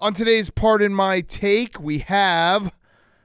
On today's Pardon My Take, we have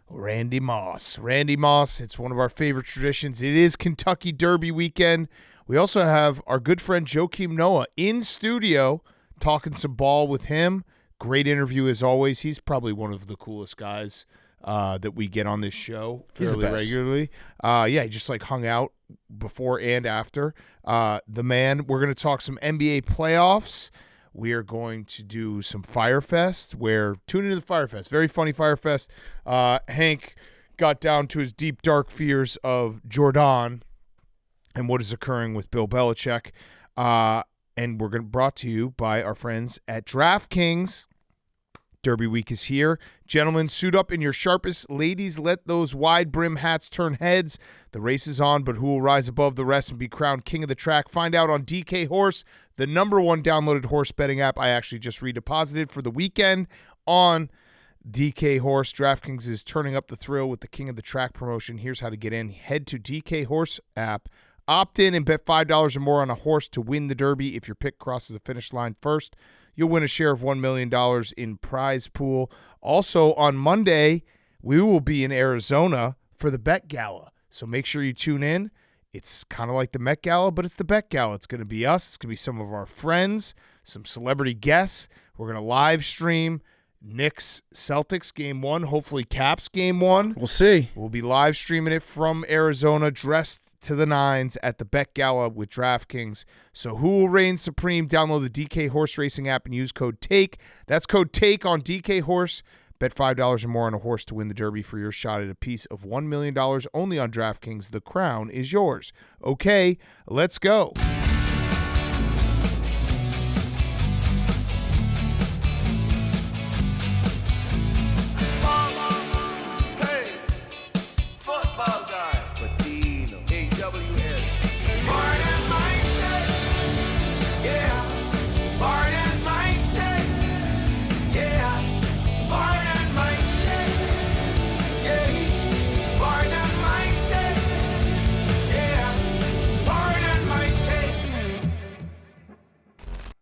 Randy Moss. Randy Moss, it's one of our favorite traditions. It is Kentucky Derby weekend. We also have our good friend Joakim Noah in studio talking some ball with him. Great interview as always. He's probably one of the coolest guys that we get on this show fairly regularly. He just like hung out before and after. The man, we're going to talk some NBA playoffs. We are going to do some Fyre Fest. Tune into the Fyre Fest. Very funny Fyre Fest. Hank got down to his deep, dark fears of Jordon and what is occurring with Bill Belichick. And we're brought to you by our friends at DraftKings. Derby week is here. Gentlemen, suit up in your sharpest. Ladies, let those wide brim hats turn heads. The race is on, but who will rise above the rest and be crowned king of the track? Find out on DK Horse, the #1 downloaded horse betting app. I actually just redeposited for the weekend on DK Horse. DraftKings is turning up the thrill with the king of the track promotion. Here's how to get in. Head to DK Horse app. Opt in and bet $5 or more on a horse to win the Derby. If your pick crosses the finish line first, you'll win a share of $1 million in prize pool. Also, on Monday, we will be in Arizona for the Bet Gala. So make sure you tune in. It's kind of like the Met Gala, but it's the Bet Gala. It's going to be us. It's going to be some of our friends, some celebrity guests. We're going to live stream Knicks Celtics game 1, hopefully Caps game 1. We'll see. We'll be live streaming it from Arizona, dressed to the nines at the Bet Gala with DraftKings. So who will reign supreme? Download the DK Horse Racing app and use code TAKE. That's code TAKE on DK Horse. Bet $5 or more on a horse to win the Derby for your shot at a piece of $1 million only on DraftKings. The crown is yours. Okay, let's go.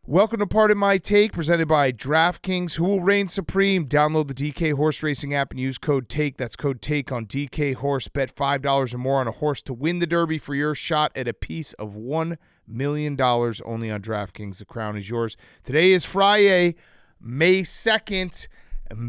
Welcome to Pardon My Take, presented by DraftKings. Who will reign supreme? Download the DK Horse Racing app and use code TAKE. That's code TAKE on DK Horse. Bet $5 or more on a horse to win the Derby for your shot at a piece of $1 million only on DraftKings. The crown is yours. Today is Friday, May 2nd.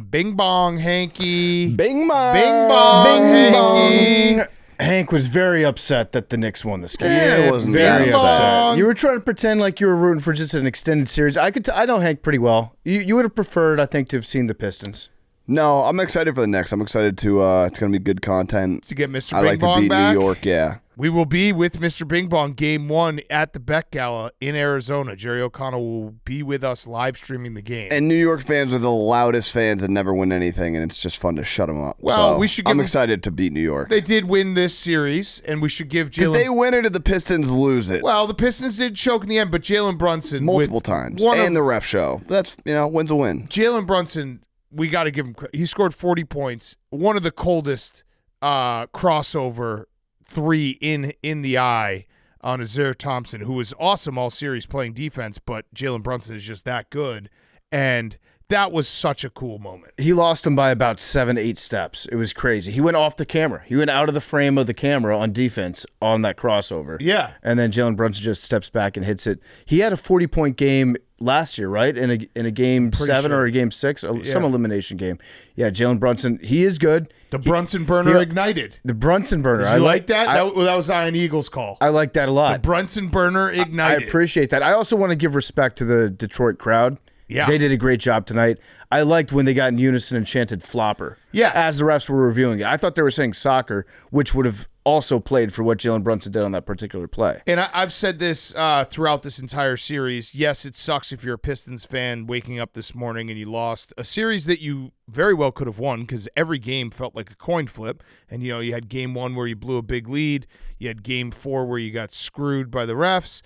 Bing bong, Hanky. Bing bong. Bing bong, Bing Hanky. bong. Hank was very upset that the Knicks won this game. Yeah, it wasn't very bing upset. bong. You were trying to pretend like you were rooting for just an extended series. I know Hank pretty well. You would have preferred, I think, to have seen the Pistons. No, I'm excited for the Knicks. I'm excited to. It's going to be good content. To get Mr. I Bing like Bong to beat back. New York. Yeah. We will be with Mr. Bing Bong game 1 at the Bet Gala in Arizona. Jerry O'Connell will be with us live streaming the game. And New York fans are the loudest fans that never win anything, and it's just fun to shut them up. Well, So, we should give I'm them- excited to beat New York. They did win this series, and we should give Did Jalen. they win or did the Pistons lose it? Well, the Pistons did choke in the end, but Jalen Brunson Multiple times. And the ref show. That's, win's a win. Jalen Brunson, we got to give him credit. He scored 40 points. One of the coldest crossover 3 in the eye on Azir Thompson, who was awesome all series playing defense, but Jalen Brunson is just that good. And that was such a cool moment. He lost him by about 7-8 steps. It was crazy. He went off the camera. He went out of the frame of the camera on defense on that crossover. Yeah. And then Jalen Brunson just steps back and hits it. He had a 40-point game last year, right? In a game 7 sure. or a game 6, some elimination game. Yeah, Jalen Brunson, he is good. The Brunson burner ignited. The Brunson burner. Did you like that? That was Ian Eagle's call. I like that a lot. The Brunson burner ignited. I appreciate that. I also want to give respect to the Detroit crowd. Yeah. They did a great job tonight. I liked when they got in unison and chanted flopper. Yeah. As the refs were reviewing it. I thought they were saying soccer, which would have also played for what Jalen Brunson did on that particular play. And I've said this throughout this entire series. Yes, it sucks if you're a Pistons fan waking up this morning and you lost a series that you very well could have won because every game felt like a coin flip. And, you had game 1 where you blew a big lead. You had game 4 where you got screwed by the refs.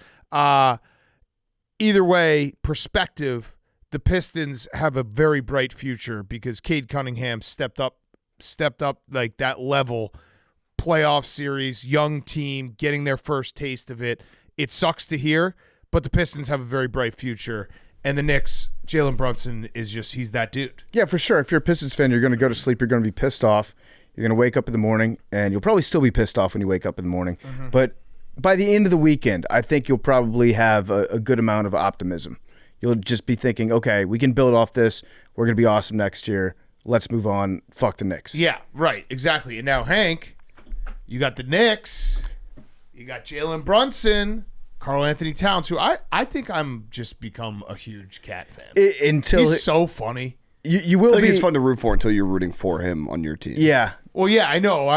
Either way, perspective, the Pistons have a very bright future because Cade Cunningham stepped up like that level. Playoff series, young team, getting their first taste of it. It sucks to hear, but the Pistons have a very bright future. And the Knicks, Jalen Brunson is he's that dude. Yeah, for sure. If you're a Pistons fan, you're going to go to sleep. You're going to be pissed off. You're going to wake up in the morning, and you'll probably still be pissed off when you wake up in the morning. Mm-hmm. But by the end of the weekend, I think you'll probably have a good amount of optimism. You'll just be thinking, okay, we can build off this. We're going to be awesome next year. Let's move on. Fuck the Knicks. Yeah, right. Exactly. And now, Hank, you got the Knicks. You got Jalen Brunson, Karl Anthony Towns, who I think I'm just become a huge Cat fan. He's so funny. You will I think be. it's fun to root for until you're rooting for him on your team. Yeah. Well, yeah, I know.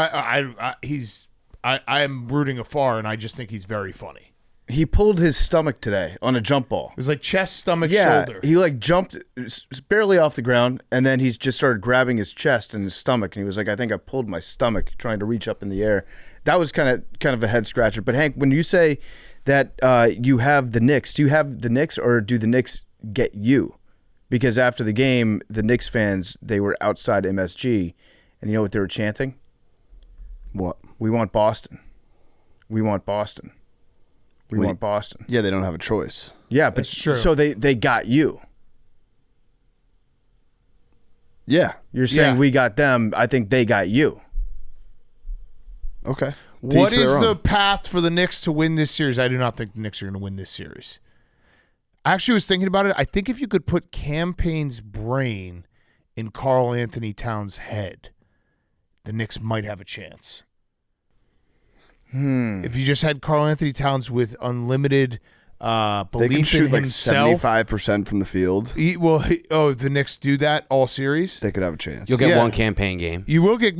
I'm rooting afar, and I just think he's very funny. He pulled his stomach today on a jump ball. It was like chest, stomach, Yeah, shoulder. he like jumped barely off the ground, and then he just started grabbing his chest and his stomach, and he was like, "I think I pulled my stomach trying to reach up in the air." That was kind of a head scratcher. But Hank, when you say that you have the Knicks, do you have the Knicks, or do the Knicks get you? Because after the game, the Knicks fans, they were outside MSG, and you know what they were chanting? What? We want Boston. We want Boston. We want Boston. Yeah, they don't have a choice. Yeah, but That's true. So they got you. Yeah. You're saying Yeah. we got them. I think they got you. Okay. What To each is their the own. path for the Knicks to win this series? I do not think the Knicks are going to win this series. I actually was thinking about it. I think if you could put Campaign's brain in Karl Anthony Towns' head, the Knicks might have a chance. If you just had Karl Anthony Towns with unlimited They can belief in shoot like himself, 75% from the field. the Knicks do that all series. They could have a chance. You'll get Yeah. one campaign game. You will get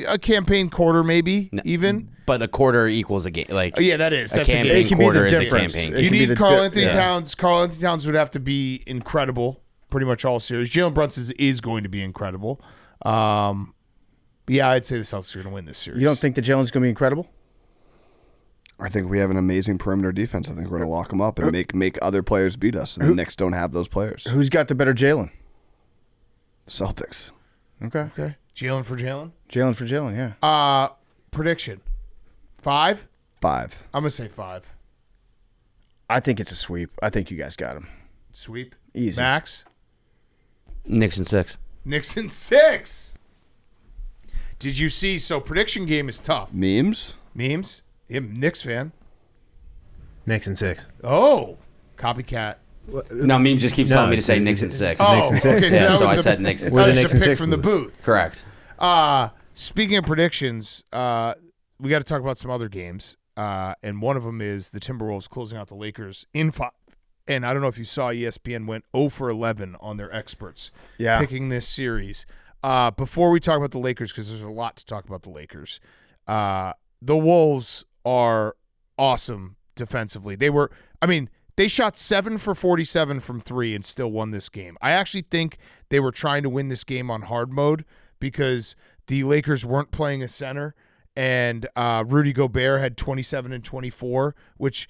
a campaign quarter, maybe even. But a quarter equals a game. Like Yeah, that is. a That's a campaign game. It can be the quarter is a difference. campaign It game. You can be need the Karl di- Anthony yeah. Towns. Karl Anthony Towns would have to be incredible pretty much all series. Jalen Brunson is going to be incredible. Yeah, I'd say the Celtics are going to win this series. You don't think that Jalen's going to be incredible? I think we have an amazing perimeter defense. I think we're going to lock them up and make other players beat us. And the Knicks don't have those players. Who's got the better Jalen? Celtics. Okay. Okay. Jalen for Jalen? Jalen for Jalen, yeah. Prediction. 5? 5. I'm going to say 5. I think it's a sweep. I think you guys got him. Sweep. Easy. Max? Knicks in 6. Knicks in 6. Did you see? So prediction game is tough. Memes? Memes? Yeah, Knicks fan. Knicks in 6. Oh, copycat. No, memes just keep telling me to say Knicks in 6. Oh, Knicks in 6. okay. So Yeah, that so was I a- said Knicks in that We're the was Knicks a in pick 6 from the booth. booth. Correct. Speaking of predictions, we got to talk about some other games, and one of them is the Timberwolves closing out the Lakers in 5. And I don't know if you saw, ESPN went 0 for 11 on their experts picking this series. Before we talk about the Lakers, because there's a lot to talk about the Lakers, the Wolves are awesome defensively. They shot 7 for 47 from 3 and still won this game. I actually think they were trying to win this game on hard mode because the Lakers weren't playing a center, and Rudy Gobert had 27 and 24, which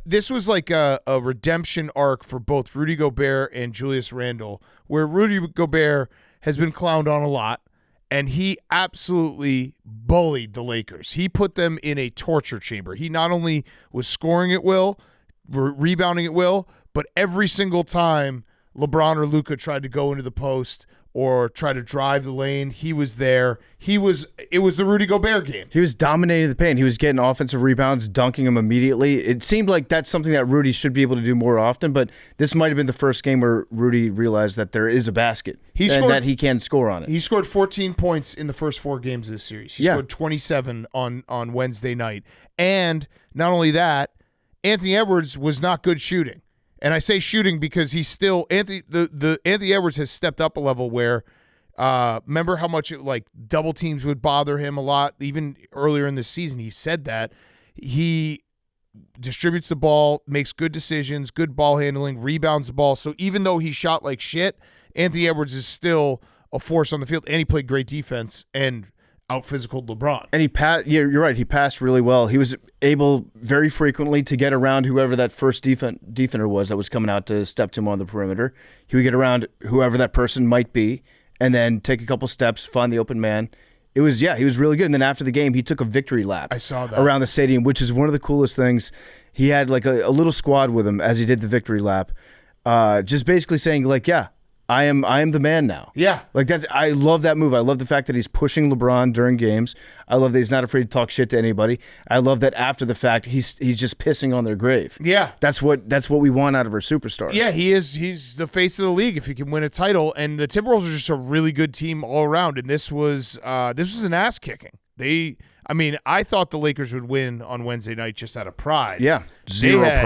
this was like a redemption arc for both Rudy Gobert and Julius Randle, where Rudy Gobert has been clowned on a lot, and he absolutely bullied the Lakers. He put them in a torture chamber. He not only was scoring at will, rebounding at will, but every single time LeBron or Luka tried to go into the post or try to drive the lane, he was there. It was the Rudy Gobert game. He was dominating the paint. He was getting offensive rebounds, dunking them immediately. It seemed like that's something that Rudy should be able to do more often, but this might have been the first game where Rudy realized that there is a basket and that he can score on it. He scored 14 points in the first 4 games of this series. He Yeah. scored 27 on Wednesday night. And not only that, Anthony Edwards was not good shooting. And I say shooting because he's still Anthony Edwards has stepped up a level where remember how much double teams would bother him a lot even earlier in the season. He said that he distributes the ball, makes good decisions, good ball handling, rebounds the ball. So even though he shot like shit, Anthony Edwards is still a force on the field, and he played great defense and out-physicaled LeBron. And he passed. Yeah, you're right. He passed really well. He was able very frequently to get around whoever that first defender was that was coming out to step to him on the perimeter. He would get around whoever that person might be, and then take a couple steps, find the open man. He was really good. And then after the game, he took a victory lap. I saw that. Around the stadium, which is one of the coolest things. He had like a little squad with him as he did the victory lap. just basically saying like, yeah, I am the man now. Yeah. Like I love that move. I love the fact that he's pushing LeBron during games. I love that he's not afraid to talk shit to anybody. I love that after the fact he's just pissing on their grave. Yeah. That's what we want out of our superstars. Yeah, he's the face of the league if he can win a title. And the Timberwolves are just a really good team all around. And this was an ass kicking. I thought the Lakers would win on Wednesday night just out of pride. Yeah. Zero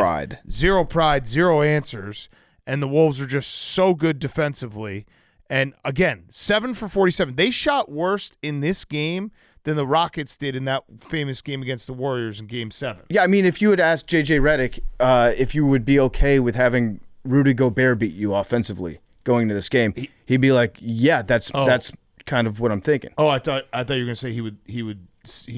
pride, zero answers. And the Wolves are just so good defensively. And again, 7 for 47. They shot worse in this game than the Rockets did in that famous game against the Warriors in Game 7. Yeah, I mean, if you had asked J.J. Redick if you would be okay with having Rudy Gobert beat you offensively going into this game, he'd be like, yeah, that's kind of what I'm thinking. Oh, I thought you were going to say he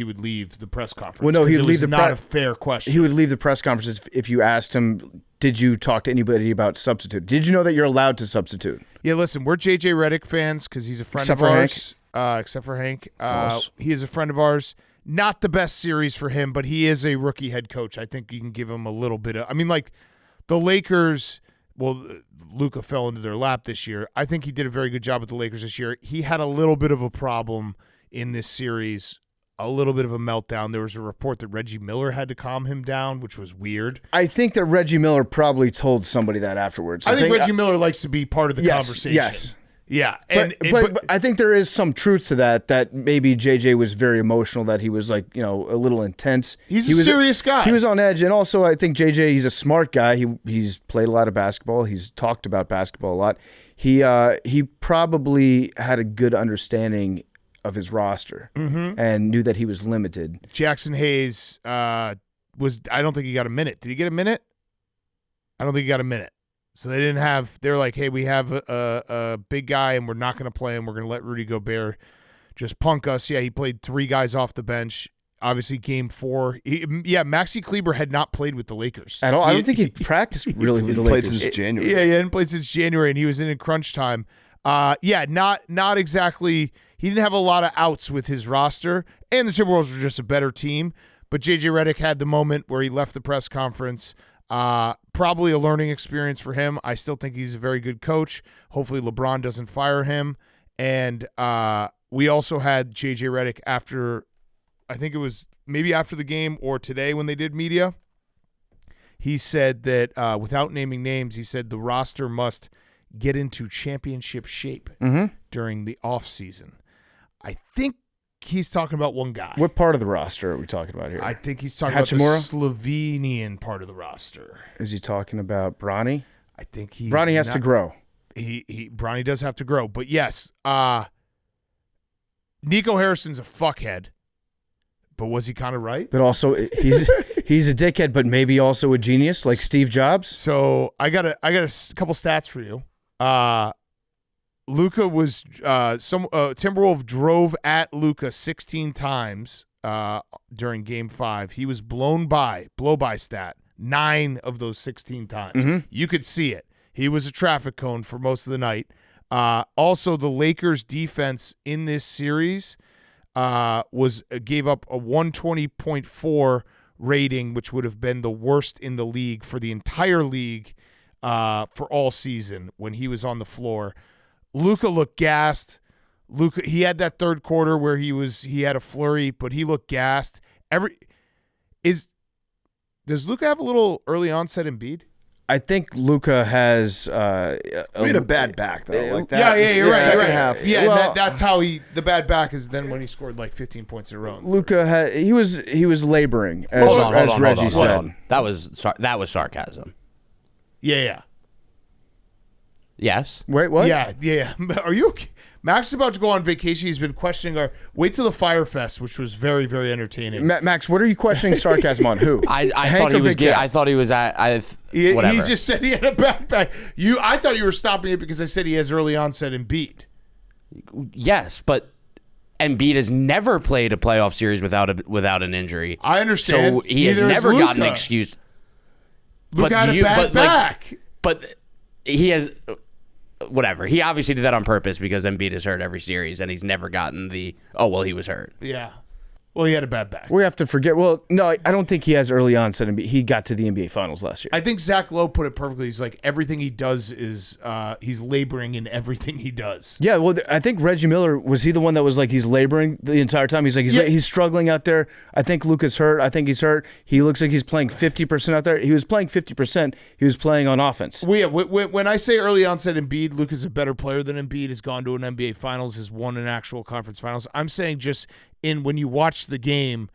would leave the press conference. Well, no, he would leave not a fair question. He would leave the press conference if you asked him, did you talk to anybody about substitute? Did you know that you're allowed to substitute? Yeah, listen, we're J.J. Redick fans because he's a friend of ours. Except for Hank. He is a friend of ours. Not the best series for him, but he is a rookie head coach. I think you can give him a little bit of – the Lakers – well, Luka fell into their lap this year. I think he did a very good job with the Lakers this year. He had a little bit of a problem in this series, a little bit of a meltdown. There was a report that Reggie Miller had to calm him down, which was weird. I think that Reggie Miller probably told somebody that afterwards. I think Reggie Miller likes to be part of the conversation. Yes. Yeah. But I think there is some truth to that maybe JJ was very emotional, that he was like, a little intense. He's a serious guy. He was on edge. And also I think JJ, he's a smart guy. He's played a lot of basketball. He's talked about basketball a lot. He probably had a good understanding of his roster and knew that he was limited. Jackson Hayes I don't think he got a minute. Did he get a minute? I don't think he got a minute. So they're like, hey, we have a big guy and we're not going to play him. We're going to let Rudy Gobert just punk us. Yeah, he played 3 guys off the bench. Obviously, Game 4. Maxi Kleber had not played with the Lakers at all. I don't think he practiced really with the Lakers. Played since January. Yeah, he hadn't played since January, and he was in crunch time. Not exactly. He didn't have a lot of outs with his roster, and the Timberwolves were just a better team. But J.J. Redick had the moment where he left the press conference. Probably a learning experience for him. I still think he's a very good coach. Hopefully LeBron doesn't fire him. And we also had J.J. Redick after, I think it was maybe after the game or today when they did media. He said that, without naming names, he said the roster must get into championship shape during the offseason. I think he's talking about one guy. What part of the roster are we talking about here? I think he's talking about the Slovenian part of the roster. Is he talking about Bronny? I think Bronny has to grow. Bronny does have to grow. But yes, Nico Harrison's a fuckhead. But was he kind of right? But also he's a dickhead, but maybe also a genius like Steve Jobs. So I got a couple stats for you. Luka was Timberwolves drove at Luka 16 times during Game 5. He was blow by stat 9 of those 16 times. You could see it. He was a traffic cone for most of the night. Also, the Lakers' defense in this series gave up a 120.4 rating, which would have been the worst in the league for the entire league for all season when he was on the floor. Luka looked gassed. He had that third quarter where he had a flurry, but he looked gassed. Does Luka have a little early onset Embiid? I think Luka has. We had a bad back though. Like that. Yeah, you're right. Second half. Yeah, well, that's how the bad back is. Then when he scored like 15 points in a row. Luka he was laboring, as Hold on, Reggie said. That was sarcasm. Yeah. Yes. Wait, what? Yeah. Are you okay? Max is about to go on vacation. He's been questioning wait till the Fyre Fest, which was very, very entertaining. Max, what are you questioning sarcasm on? Who? I thought he was. I thought he was at. Whatever. He just said he had a backpack. I thought you were stopping it because I said he has early onset Embiid. Yes, but Embiid has never played a playoff series without an injury. I understand. So he has never gotten an excuse. Luka had a bad back. But he has. Whatever. He obviously did that on purpose because Embiid is hurt every series, and he's never gotten the, he was hurt. Yeah. Well, he had a bad back. We have to forget. Well, no, I don't think he has early onset. He got to the NBA Finals last year. I think Zach Lowe put it perfectly. He's like, everything he does is he's laboring in everything he does. Yeah, well, I think Reggie Miller, was he the one that was like he's laboring the entire time? He's like he's struggling out there. I think Luka's hurt. I think he's hurt. He looks like he's playing 50% out there. He was playing 50%. He was playing on offense. Well, yeah, when I say early onset Embiid, Luka's a better player than Embiid, has gone to an NBA Finals, has won an actual conference finals. I'm saying just when you watch the game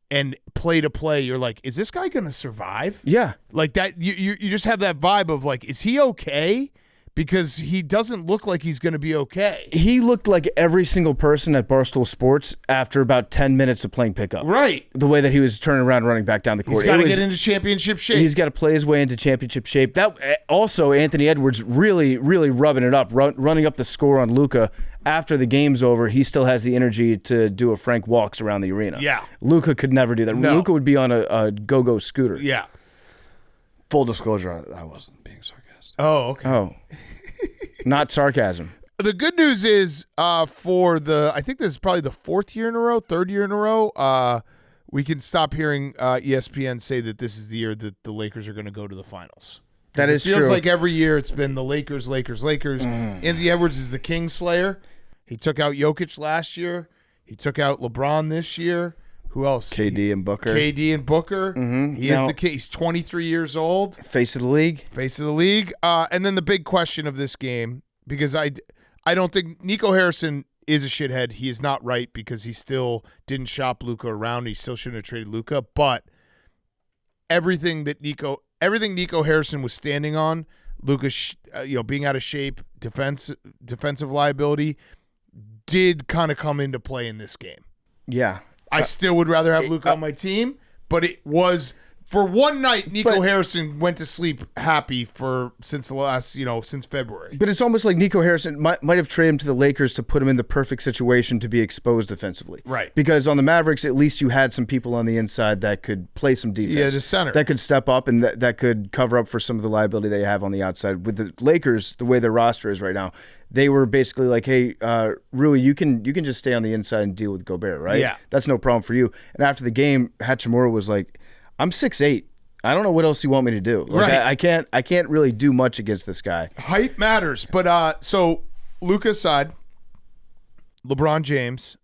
and play to play, you're like, is this guy going to survive? Yeah. Like that, you just have that vibe of like, is he okay? Because he doesn't look like he's going to be okay. He looked like every single person at Barstool Sports after about 10 minutes of playing pickup. Right. The way that he was turning around, running back down the court. He's got to get into championship shape. He's got to play his way into championship shape. That also, Anthony Edwards really, really rubbing it up, running up the score on Luka. After the game's over, he still has the energy to do a Frank Walks around the arena. Yeah. Luka could never do that. No. Luka would be on a go-go scooter. Yeah. Full disclosure, I wasn't being sarcastic. Oh, okay. Oh. Not sarcasm. The good news is I think this is probably the third year in a row, we can stop hearing ESPN say that this is the year that the Lakers are going to go to the finals. That is true. It feels like every year it's been the Lakers. Anthony Edwards is the king slayer. He took out Jokic last year. He took out LeBron this year. Who else? KD and Booker. Mm-hmm. He is the king. He's 23 years old. Face of the league. And then the big question of this game, because I don't think Nico Harrison is a shithead. He is not right because he still didn't shop Luka around. He still shouldn't have traded Luka. But everything Nico Harrison was standing on, Luka, being out of shape, defensive liability, did kind of come into play in this game. Yeah. I still would rather have Luka on my team, but it was for one night. Nico Harrison went to sleep happy since February. But it's almost like Nico Harrison might have traded him to the Lakers to put him in the perfect situation to be exposed defensively. Right. Because on the Mavericks, at least you had some people on the inside that could play some defense. Yeah, the center. That could step up and that could cover up for some of the liability they have on the outside. With the Lakers, the way their roster is right now, they were basically like, hey, Rui, you can just stay on the inside and deal with Gobert, right? Yeah. That's no problem for you. And after the game, Hachimura was like, I'm 6'8". I don't know what else you want me to do. Like, right. I can't really do much against this guy. Height matters. But so Luka's side, LeBron James,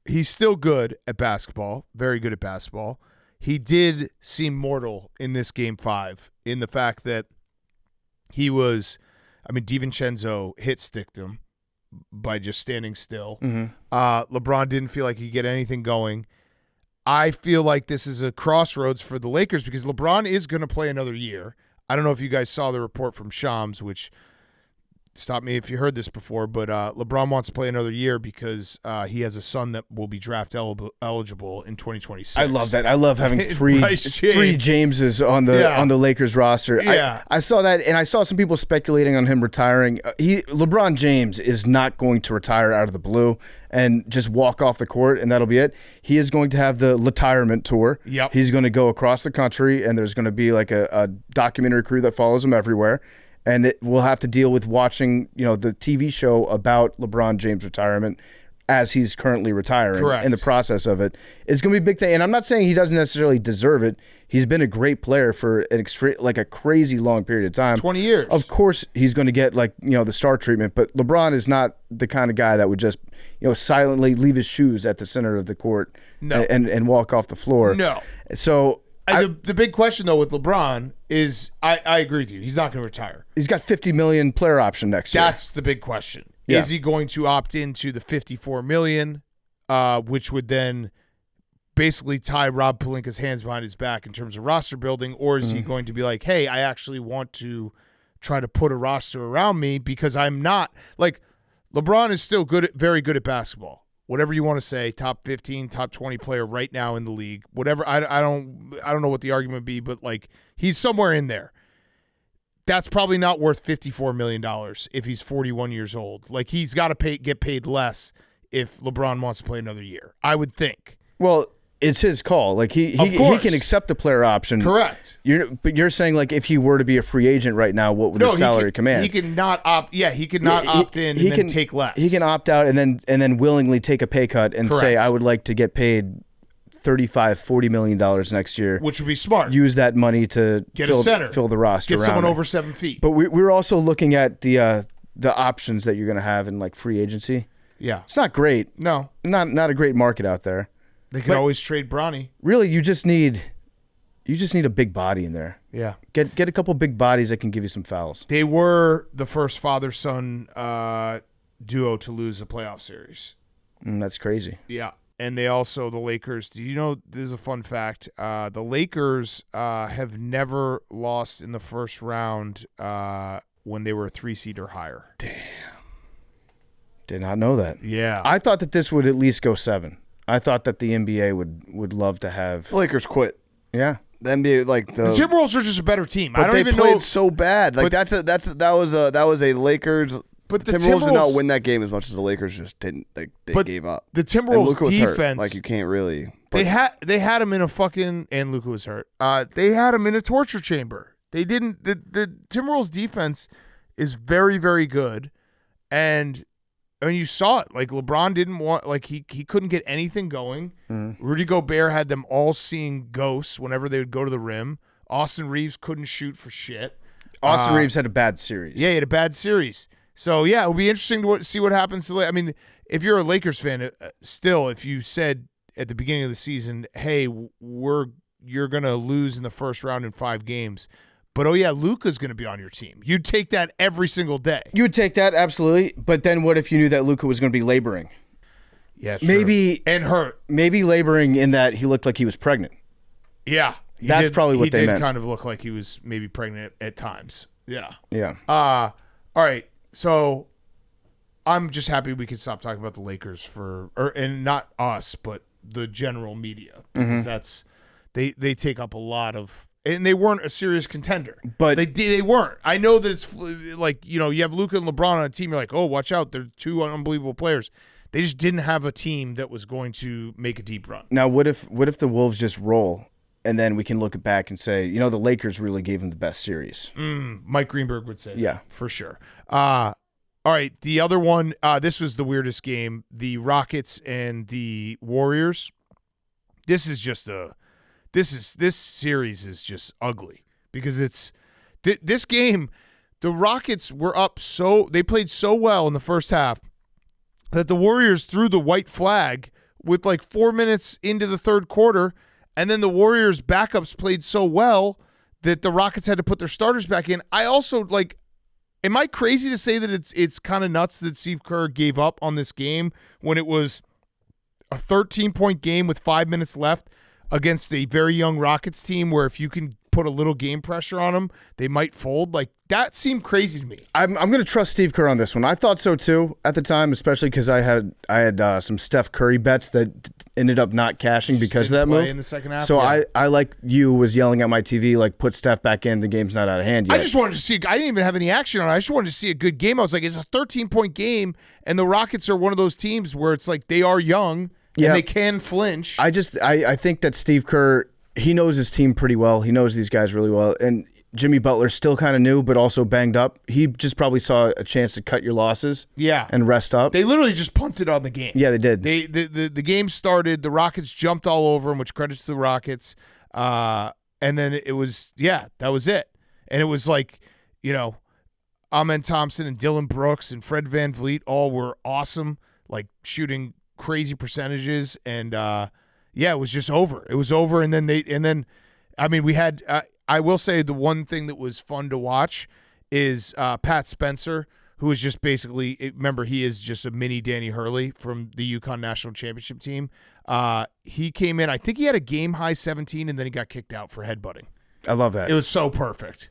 he's still good at basketball, very good at basketball. He did seem mortal in this game 5 in the fact that DiVincenzo hit-sticked him by just standing still. Mm-hmm. LeBron didn't feel like he could get anything going. I feel like this is a crossroads for the Lakers because LeBron is going to play another year. I don't know if you guys saw the report from Shams, which stop me if you heard this before, but LeBron wants to play another year because he has a son that will be draft eligible in 2026. I love that. I love having three Jameses on the Lakers roster. Yeah. I saw that, and I saw some people speculating on him retiring. LeBron James is not going to retire out of the blue and just walk off the court, and that'll be it. He is going to have the retirement tour. Yep. He's going to go across the country, and there's going to be like a documentary crew that follows him everywhere. And we'll have to deal with watching, the TV show about LeBron James' retirement as he's currently retiring. Correct. In the process of it. It's going to be a big thing. And I'm not saying he doesn't necessarily deserve it. He's been a great player for a crazy long period of time. 20 years. Of course, he's going to get the star treatment. But LeBron is not the kind of guy that would just silently leave his shoes at the center of the court and walk off the floor. No. So the big question, though, with LeBron is I agree with you. He's not going to retire. He's got $50 million player option next year. That's the big question. Yeah. Is he going to opt into the $54 million, which would then basically tie Rob Pelinka's hands behind his back in terms of roster building, or is he going to be like, hey, I actually want to try to put a roster around me because I'm not – like LeBron is still very good at basketball. Whatever you want to say, top 15, top 20 player right now in the league. Whatever, I don't know what the argument would be, but like he's somewhere in there. That's probably not worth $54 million if he's 41 years old. Like he's got to get paid less if LeBron wants to play another year, I would think. Well, It's his call. Like he course. can accept the player option. Correct. But you're saying like if he were to be a free agent right now, what would his salary command? He can not opt. Yeah, he could not opt in and then take less. He can opt out and then willingly take a pay cut and say, I would like to get paid $35-40 million next year, which would be smart. Use that money to get a center, fill the roster, get someone over 7 feet. But we're also looking at the options that you're going to have in like free agency. Yeah, it's not great. No, not a great market out there. They could always trade Bronny. Really, you just need a big body in there. Yeah, get a couple big bodies that can give you some fouls. They were the first father-son duo to lose a playoff series. That's crazy. Yeah, and the Lakers. Do you know? This is a fun fact. The Lakers have never lost in the first round when they were a 3 seed or higher. Damn, did not know that. Yeah, I thought that this would at least go 7. I thought that the NBA would love to have The Lakers quit. Yeah, the NBA the Timberwolves are just a better team. But I don't they even played know so bad. Like that was a Lakers. But the Timberwolves did not Timberwolves win that game as much as the Lakers just didn't. They gave up. The Timberwolves Luka was defense, hurt. Like you can't really. They had him in a fucking and Luka was hurt. They had him in a torture chamber. They didn't. The Timberwolves defense is very very good, and I mean you saw it. Like LeBron didn't want he couldn't get anything going. Rudy Gobert had them all seeing ghosts whenever they would go to the rim. Austin Reeves couldn't shoot for shit. Austin Reeves had a bad series. Yeah, he had a bad series. So, yeah, it'll be interesting to see what happens. I mean, if you're a Lakers fan, still, if you said at the beginning of the season, hey, you're going to lose in the first round in 5 games, but, oh, yeah, Luka's going to be on your team. You'd take that every single day. You would take that, absolutely. But then what if you knew that Luka was going to be laboring? Yeah, true. Maybe and hurt. Maybe laboring in that he looked like he was pregnant. Yeah. That's probably what they meant. He did kind of look like he was maybe pregnant at times. Yeah. Yeah. All right. So I'm just happy we could stop talking about the Lakers and not us, but the general media because that's they take up a lot of, and they weren't a serious contender, but they weren't. I know that it's like you have Luka and LeBron on a team. You're like, oh, watch out, they're 2 unbelievable players. They just didn't have a team that was going to make a deep run. Now, what if the Wolves just roll? And then we can look back and say, the Lakers really gave them the best series. Mike Greenberg would say yeah, that, for sure. All right, the other one, this was the weirdest game, the Rockets and the Warriors. This series is just ugly because it's this game, the Rockets were up they played so well in the first half that the Warriors threw the white flag with like 4 minutes into the third quarter. And then the Warriors' backups played so well that the Rockets had to put their starters back in. I also, am I crazy to say that it's kind of nuts that Steve Kerr gave up on this game when it was a 13-point game with 5 minutes left against a very young Rockets team where if you can put a little game pressure on them, they might fold? Like, that seemed crazy to me. I'm going to trust Steve Kerr on this one. I thought so, too, at the time, especially because I had some Steph Curry bets that ended up not cashing because of that move. In the second half, so yeah. I like you, was yelling at my TV, like, put Steph back in. The game's not out of hand yet. I just wanted to see. I didn't even have any action on it. I just wanted to see a good game. I was like, it's a 13-point game, and the Rockets are one of those teams where it's like they are young and they can flinch. I think that Steve Kerr, he knows his team pretty well. He knows these guys really well. And Jimmy Butler's still kind of new, but also banged up. He just probably saw a chance to cut your losses and rest up. They literally just punted on the game. Yeah, they did. The game started. The Rockets jumped all over him, which credits to the Rockets. And then it was, that was it. And it was like, Amen Thompson and Dylan Brooks and Fred VanVleet all were awesome, like shooting crazy percentages. And, it was just over. It was over. And then we had, I will say the one thing that was fun to watch is Pat Spencer, who is just basically, remember, he is just a mini Danny Hurley from the UConn National Championship team. He came in, I think he had a game-high 17, and then he got kicked out for headbutting. I love that. It was so perfect.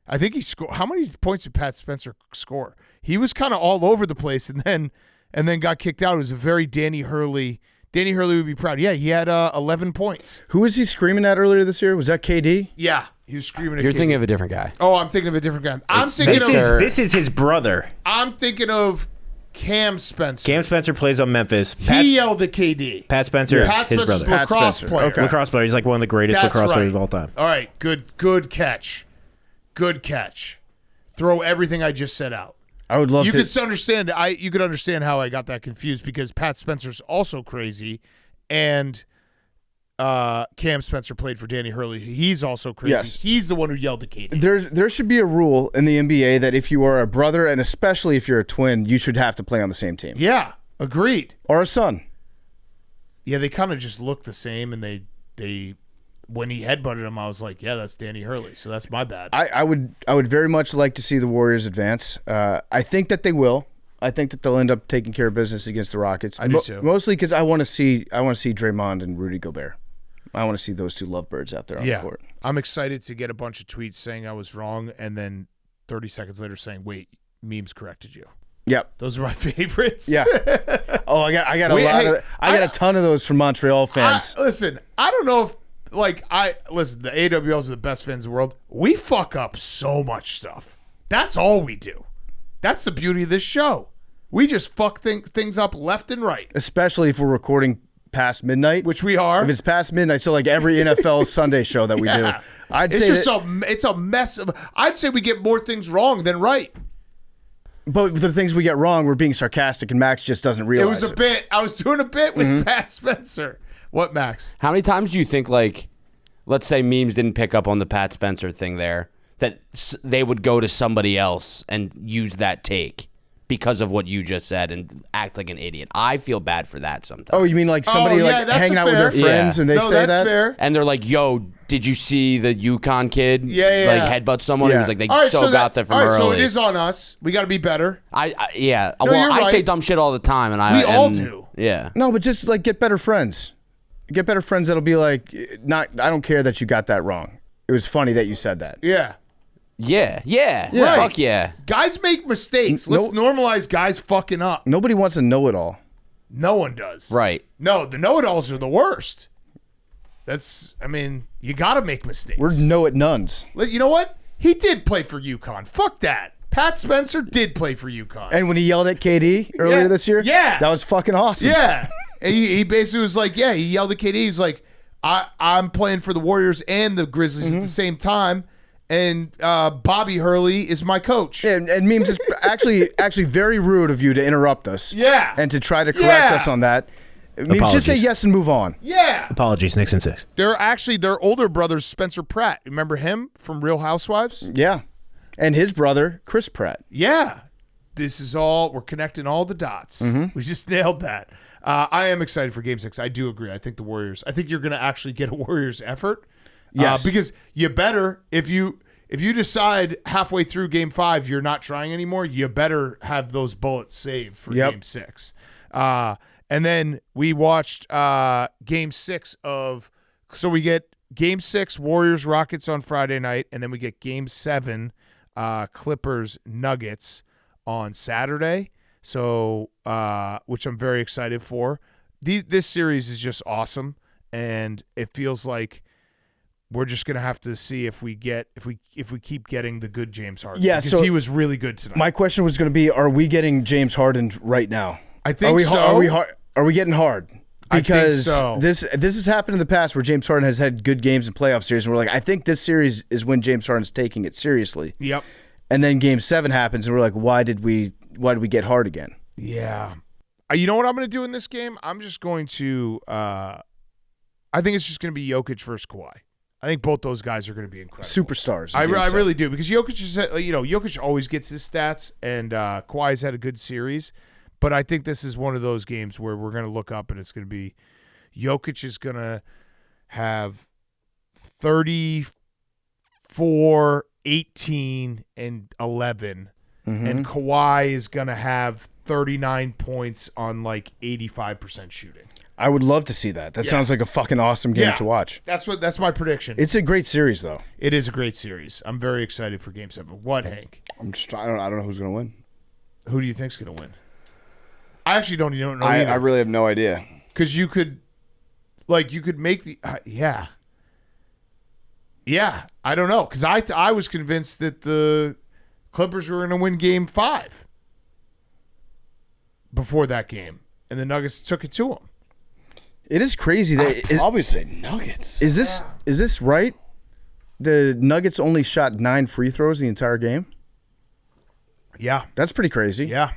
I think he scored. How many points did Pat Spencer score? He was kind of all over the place, and then got kicked out. It was a very Danny Hurley. Danny Hurley would be proud. Yeah, he had 11 points. Who was he screaming at earlier this year? Was that KD? Yeah, he was screaming at You're KD. thinking of a different guy. Oh, I'm thinking of a different guy. This is his brother. I'm thinking of Cam Spencer. Cam Spencer plays on Memphis. He yelled at KD. Pat Spencer, Pat his Spencer's brother. lacrosse Spencer. player. Okay. Lacrosse player. He's like one of the greatest That's lacrosse right. players of all time. All right, good catch. Good catch. Throw everything I just said out. I would love You to. could understand. You could understand how I got that confused because Pat Spencer's also crazy, and Cam Spencer played for Danny Hurley. He's also crazy. Yes. He's the one who yelled at KD. There should be a rule in the NBA that if you are a brother, and especially if you're a twin, you should have to play on the same team. Yeah, agreed. Or a son. Yeah, they kind of just look the same, and they when he headbutted him, I was like, yeah, that's Danny Hurley, so that's my bad. I would very much like to see the Warriors advance. I think that they will. I think that they'll end up taking care of business against the Rockets. I do too. Mostly because I want to see Draymond and Rudy Gobert. I want to see those two lovebirds out there on the court. I'm excited to get a bunch of tweets saying I was wrong, and then 30 seconds later saying, wait, memes corrected you. Yep. Those are my favorites. Yeah. Oh, I got a ton of those from Montreal fans. Listen, I don't know if the AWLs are the best fans in the world. We fuck up so much stuff. That's all we do. That's the beauty of this show. We just fuck things up left and right. Especially if we're recording past midnight, Which we are. If it's past midnight, so like every NFL Sunday show that we do, It's a mess of. I'd say we get more things wrong than right. But the things we get wrong, we're being sarcastic, and Max just doesn't It realize was a bit. I was doing a bit with Pat Spencer. What, Max? How many times do you think, like, let's say memes didn't pick up on the Pat Spencer thing there, that they would go to somebody else and use that take because of what you just said and act like an idiot? I feel bad for that sometimes. Oh, you mean like somebody that's hanging out with fair. their friends and they No, say that's that? fair. And they're like, yo, did you see the UConn kid Yeah. like headbutt someone? Yeah. He was like, they All right, got that from all right, early. so it is on us. We got to be better. Yeah. No, Well, you're I say right. dumb shit all the time, and We all do. Yeah. No, but just like get better friends. Get better friends that'll be like, I don't care that you got that wrong. It was funny that you said that. Yeah. Yeah. Right. Fuck yeah. Guys make mistakes. Let's normalize guys fucking up. Nobody wants to know it all. No one does. Right. No, the know-it-alls are the worst. You got to make mistakes. We're know it nuns. You know what? He did play for UConn. Fuck that. Pat Spencer did play for UConn. And when he yelled at KD earlier this year, Yeah. that was fucking awesome. Yeah. And he basically was like, he yelled at KD. He's like, I'm playing for the Warriors and the Grizzlies at the same time. And Bobby Hurley is my coach. And memes is actually very rude of you to interrupt us. Yeah. And to try to correct us on that. Memes, just say Apologies. yes and move on. Yeah. Apologies, Knicks and 6. Their older brother's Spencer Pratt. Remember him from Real Housewives? Yeah. And his brother, Chris Pratt. Yeah. We're connecting all the dots. We just nailed that. I am excited for Game 6. I do agree. I think you're going to actually get a Warriors effort. Yes. Because you better, if you decide halfway through Game 5 you're not trying anymore, you better have those bullets saved for Game 6. And then we watched Game 6 so we get Game 6 Warriors Rockets on Friday night, and then we get Game 7 Clippers Nuggets on Saturday. So which I'm very excited for. This series is just awesome, and it feels like we're just gonna have to see if we keep getting the good James Harden. Yeah, because so he was really good tonight. My question was going to be: are we getting James Harden right now? I think so. Are we getting hard? Because I think so. this has happened in the past where James Harden has had good games in playoff series, and we're like, I think this series is when James Harden's taking it seriously. Yep. And then Game 7 happens, and we're like, why did we get hard again? Yeah. You know what I'm going to do in this game? I'm just going to I think it's just going to be Jokic versus Kawhi. I think both those guys are going to be incredible. Superstars. I really do, because Jokic is, Jokic always gets his stats, and Kawhi's had a good series, but I think this is one of those games where we're going to look up and it's going to be Jokic is going to have 34, 18, and 11, and Kawhi is going to have 39 points on like 85% shooting. I would love to see that. That sounds like a fucking awesome game to watch. That's my prediction. It's a great series, though. It is a great series. I'm very excited for Game 7. What, Hank? I don't know who's gonna win. Who do you think's going to win? I actually don't know I either. really have no idea. Because you could make the yeah. I don't know, because I was convinced that the Clippers were going to win Game 5. before that game, and the Nuggets took it to him. It is crazy that I'd probably say Nuggets. is this right? The Nuggets only shot 9 free throws the entire game. Yeah, That's pretty crazy. yeah.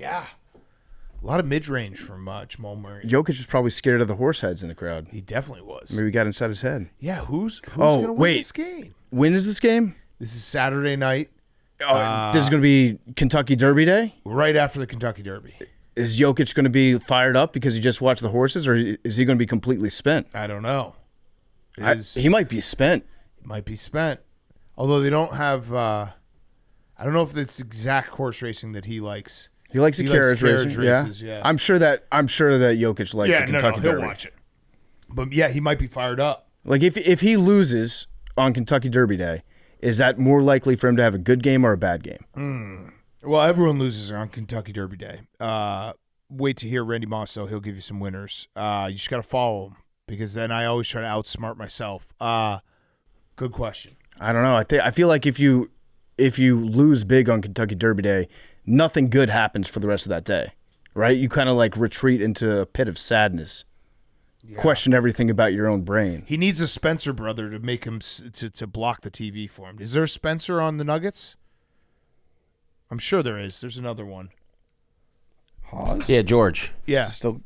A lot of mid-range from Jamal Murray. Jokic was probably scared of the horse heads in the crowd. He definitely was. Maybe he got inside his head. Yeah, who's Oh, going to win wait. this game? When is this game? This is Saturday night, This is going to be Kentucky Derby Day. right after the Kentucky Derby. Is Jokic going to be fired up because he just watched the horses, or is he going to be completely spent? I don't know. It He might be spent. might be spent. Although they don't have I don't know if it's exact horse racing that he likes. He likes the carriage racing. races, yeah. I'm sure that Jokic likes the Kentucky he'll Derby. watch it. But yeah, he might be fired up. Like if he loses on Kentucky Derby Day, is that more likely for him to have a good game or a bad game? Well, everyone loses on Kentucky Derby Day. Wait to hear Randy Moss, though. He'll give you some winners. You just got to follow him because then I always try to outsmart myself. Good question. I don't know. I feel like if you lose big on Kentucky Derby Day, nothing good happens for the rest of that day, right? You kind of like retreat into a pit of sadness, question everything about your own brain. He needs a Spencer brother to make him to block the TV for him. Is there a Spencer on the Nuggets? I'm sure there is. There's another one. Hawes? Yeah, George. Yeah, Still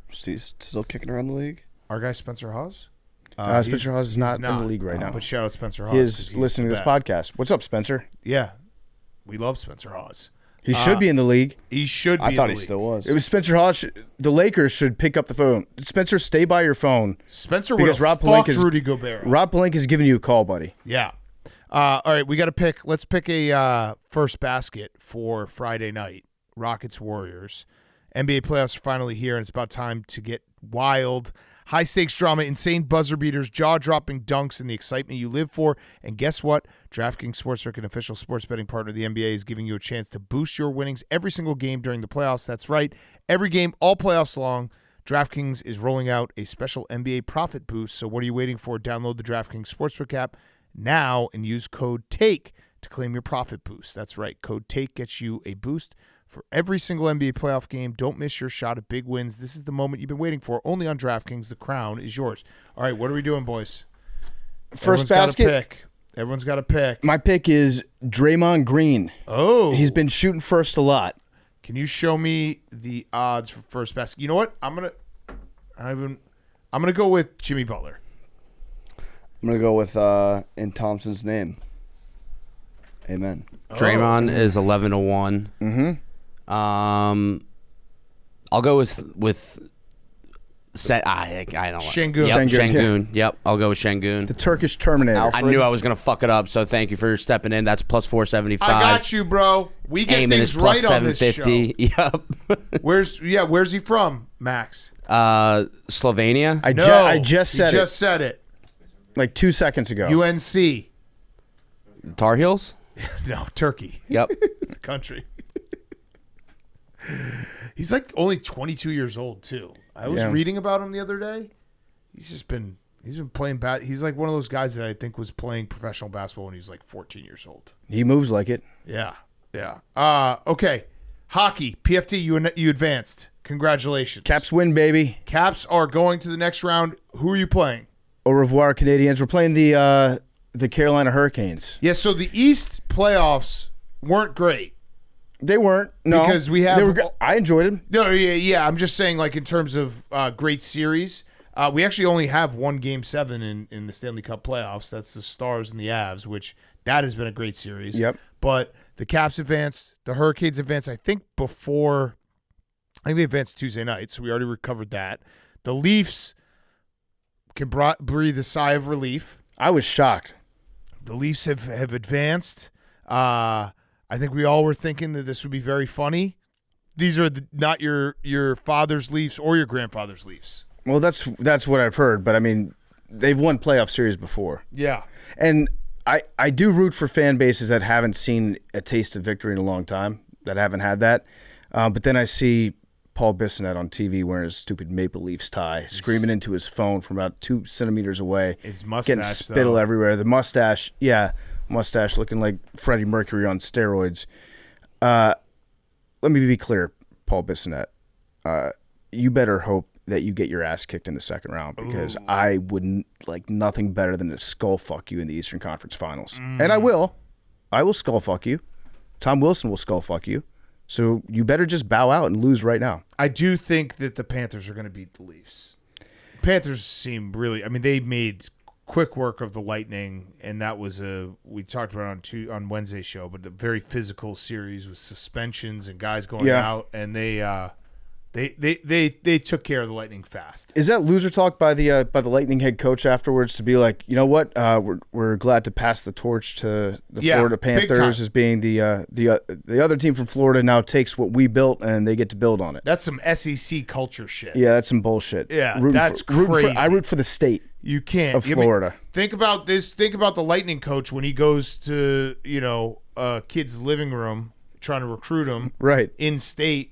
kicking around the league? our guy Spencer Hawes. Spencer Hawes is not in the league right now. But shout out Spencer Hawes. He 'cause is he's listening to the this best. podcast. What's up, Spencer? Yeah, we love Spencer Hawes. He should be in the league. He should be. I thought in he the league. still was. It was Spencer Hawes. The Lakers should pick up the phone. Spencer, stay by your phone. Spencer Because would have Rob fucked Pelinka's- Rudy Gobert. Rob Pelinka is giving you a call, buddy. Yeah. All right, we got to pick. Let's pick a first basket for Friday night. Rockets Warriors. NBA playoffs are finally here, and it's about time to get wild. High stakes drama, insane buzzer beaters, jaw dropping dunks, and the excitement you live for. And guess what? DraftKings Sportsbook, an official sports betting partner of the NBA, is giving you a chance to boost your winnings every single game during the playoffs. That's right, every game, all playoffs long. DraftKings is rolling out a special NBA profit boost. So what are you waiting for? Download the DraftKings Sportsbook app now and use code TAKE to claim your profit boost. That's right. Code TAKE gets you a boost for every single NBA playoff game. Don't miss your shot at big wins. This is the moment you've been waiting for. Only on DraftKings. The crown is yours. All right, what are we doing, boys? First Everyone's got a basket. pick. Everyone's got a pick. My pick is Draymond Green. Oh. He's been shooting first a lot. Can you show me the odds for first basket? You know what? I'm gonna go with Jimmy Butler. I'm going to go with in Thompson's name. Amen. Draymond is 11-1. I'll go with I don't know. Şengün. Yep, Şengün, Şengün. Yep, I'll go with Şengün. The Turkish Terminator. I knew I was gonna fuck it up, so thank you for stepping in. That's plus 475. I got you, bro. We get Eamon things is plus right on this show. 750. Yep. Where's he from, Max? Slovenia. I just he said just said it. like 2 seconds ago. UNC. Tar Heels. No, Turkey. Yep. The country. He's like only 22 years old too. I was reading about him the other day. He's been playing he's like one of those guys that I think was playing professional basketball when he was like 14 years old. He moves like it. Yeah. Okay. Hockey. PFT, you advanced. Congratulations. Caps win, baby. Caps are going to the next round. Who are you playing? Au revoir, Canadians. We're playing the Carolina Hurricanes. Yeah, so the East playoffs weren't great. They weren't. No. Because we have- They were I enjoyed them. No, yeah. I'm just saying, like, in terms of great series, we actually only have one Game 7 in the Stanley Cup playoffs. That's the Stars and the Avs, which that has been a great series. Yep. But the Caps advanced. The Hurricanes advanced, I think they advanced Tuesday night, so we already recovered that. The Leafs can breathe a sigh of relief. I was shocked. The Leafs have advanced. I think we all were thinking that this would be very funny. These are not your father's Leafs or your grandfather's Leafs. Well, that's what I've heard, but I mean, they've won playoff series before. Yeah. And I do root for fan bases that haven't seen a taste of victory in a long time, that haven't had that. But then I see Paul Bissonnette on TV wearing his stupid Maple Leafs tie, screaming into his phone from about 2 centimeters away. His mustache, getting spittle everywhere. The mustache looking like Freddie Mercury on steroids. Let me be clear. Paul Bissonnette, you better hope that you get your ass kicked in the second round, because I wouldn't like nothing better than to skull fuck you in the Eastern Conference Finals. And I will skull fuck you. Tom Wilson will skull fuck you. So you better just bow out and lose right now. I do think that the Panthers are going to beat the Leafs. Panthers seem really, I mean, they made quick work of the Lightning, and that was we talked about it on Wednesday's show, but a very physical series with suspensions and guys going out, and they took care of the Lightning fast. Is that loser talk by the Lightning head coach afterwards to be like, you know what, we're glad to pass the torch to the Florida Panthers as being the other team from Florida now takes what we built and they get to build on it. That's some SEC culture shit. Yeah, that's some bullshit. Yeah, that's crazy. I root for the state. You can't. Of Florida. Think about this. Think about the Lightning coach when he goes to a kid's living room trying to recruit him in state.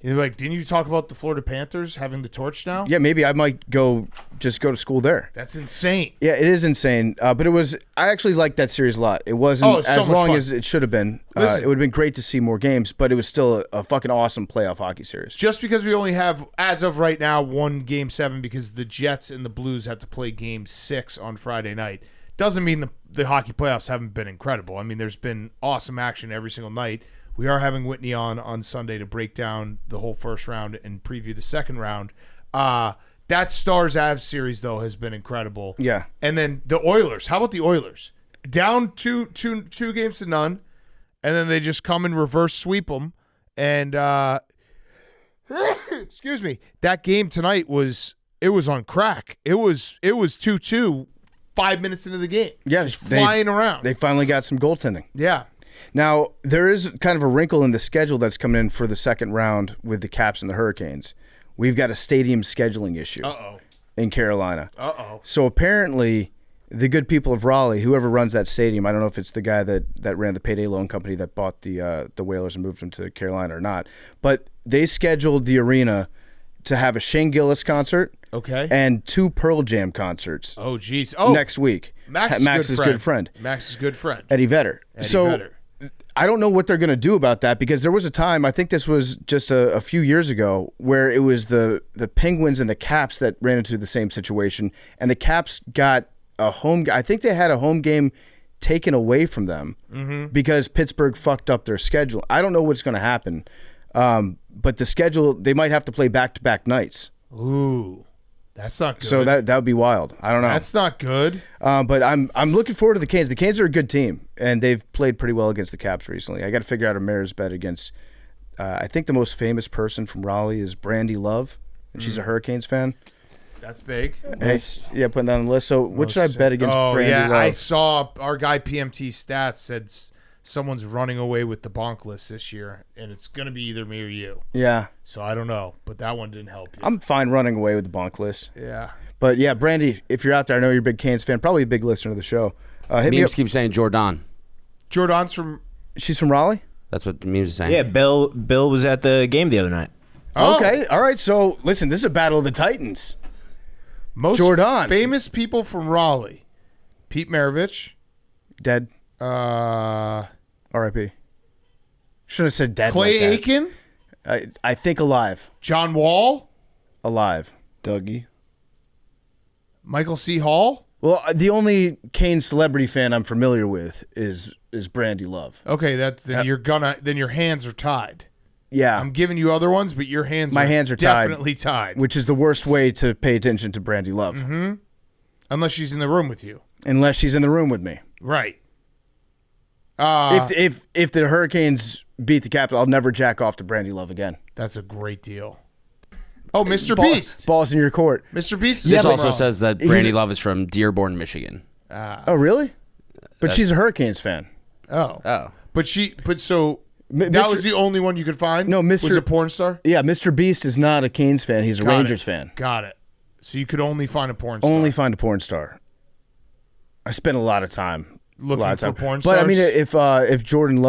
You're like, didn't you talk about the Florida Panthers having the torch now? Yeah, maybe I might go to school there. That's insane. Yeah, it is insane. But I actually liked that series a lot. It wasn't as long as it should have been. Listen, it would have been great to see more games, but it was still a fucking awesome playoff hockey series. Just because we only have, as of right now, one Game 7 because the Jets and the Blues have to play Game 6 on Friday night, doesn't mean the hockey playoffs haven't been incredible. I mean, there's been awesome action every single night. We are having Whitney on Sunday to break down the whole first round and preview the second round. That Stars-Avs series, though, has been incredible. Yeah. And then the Oilers. How about the Oilers? Down two games to none, and then they just come and reverse sweep them. And excuse me, that game tonight was on crack. It was 2-2 5 minutes into the game. Yeah, just flying around. They finally got some goaltending. Yeah. Now, there is kind of a wrinkle in the schedule that's coming in for the second round with the Caps and the Hurricanes. We've got a stadium scheduling issue in Carolina. So apparently, the good people of Raleigh, whoever runs that stadium, I don't know if it's the guy that ran the payday loan company that bought the Whalers and moved them to Carolina or not, but they scheduled the arena to have a Shane Gillis concert and 2 Pearl Jam concerts. Oh, geez. Next week. Max's good friend. Max's good friend. Eddie Vedder. I don't know what they're going to do about that, because there was a time, I think this was just a few years ago, where it was the Penguins and the Caps that ran into the same situation, and the Caps got I think they had a home game taken away from them because Pittsburgh fucked up their schedule. I don't know what's going to happen, but the schedule, they might have to play back-to-back nights. Ooh. That's not good. So that would be wild. I don't know. That's not good. But I'm looking forward to the Canes. The Canes are a good team, and they've played pretty well against the Caps recently. I got to figure out a mayor's bet against. I think the most famous person from Raleigh is Brandy Love, and she's a Hurricanes fan. That's big. Yeah, putting that on the list. So what should I bet against Brandy Love? I saw our guy PMT Stats said someone's running away with the bonk list this year, and it's going to be either me or you. Yeah. So I don't know, but that one didn't help you. I'm fine running away with the bonk list. Yeah. But yeah, Brandy, if you're out there, I know you're a big Canes fan, probably a big listener to the show. Hit me up. Memes keep saying Jordon. Jordan's from... She's from Raleigh? That's what the memes are saying. Yeah, Bill was at the game the other night. Okay, all right. So listen, this is a battle of the Titans. Most Jordon. famous people from Raleigh. Pete Maravich. Dead. R.I.P. Shouldn't have said dead. Clay like that. Aiken. I think alive. John Wall. Alive. Dougie. Michael C. Hall. Well, the only Kane celebrity fan I'm familiar with is Brandy Love. Okay, then your hands are tied. Yeah. I'm giving you other ones, but your hands My hands are tied. definitely tied. Which is the worst way to pay attention to Brandy Love. Mm-hmm. Unless she's in the room with you. Unless she's in the room with me. Right. If the Hurricanes beat the Capitol, I'll never jack off to Brandy Love again. That's a great deal. Oh, Mr. Beast. Balls in your court. Mr. Beast is This from also Raleigh. says that Brandy Love is from Dearborn, Michigan. Oh, really? But she's a Hurricanes fan. Oh. Oh. But that Mr. was the only one you could find? No, Was a porn star? Yeah, Mr. Beast is not a Canes fan. He's a Rangers fan. Got it. So you could only find a porn star. Only find a porn star. I spent a lot of time looking for porn But stars. I mean, if Jordon,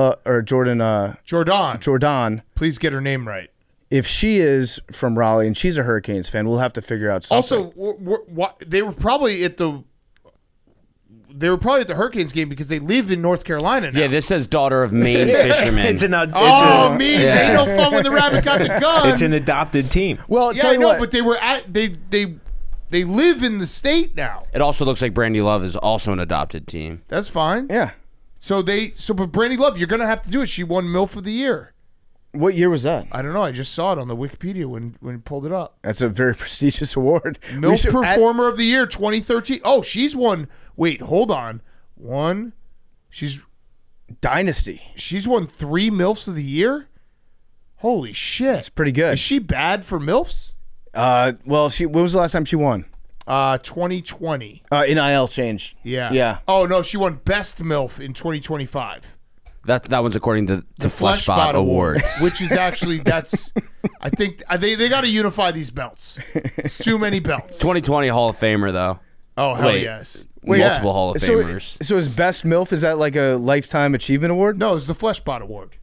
please get her name right. if she is from Raleigh and she's a Hurricanes fan, we'll have to figure out something. Also, they were probably at the they were probably at the Hurricanes game because they live in North Carolina now. Yeah, this says daughter of Maine fisherman. It's an Means Yeah. ain't no fun when the rabbit got the gun. it's an adopted team. Well, yeah, tell I you know, what. but they were they live in the state now. It also looks like Brandy Love is also an adopted team. That's fine. Yeah. But Brandy Love, you're gonna have to do it. She won MILF of the Year. What year was that? I don't know. I just saw it on the Wikipedia when you pulled it up. That's a very prestigious award. MILF Performer of the Year 2013. Oh, she's won. Wait, hold on. She's Dynasty. won 3 MILFs of the year. Holy shit! That's pretty good. Is she bad for MILFs? Well, when was the last time she won? 2020. NIL changed. Yeah. Yeah. Oh no, she won Best MILF in 2025ve. That one's according to the Flesh Spot Spot Awards. which is actually I think they got to unify these belts. It's too many belts. 2020 Hall of Famer though. Oh hell Wait. yes. Multiple Hall of So, Famers. so is Best MILF, is that like a Lifetime Achievement Award? No, it's the Flesh Spot Award.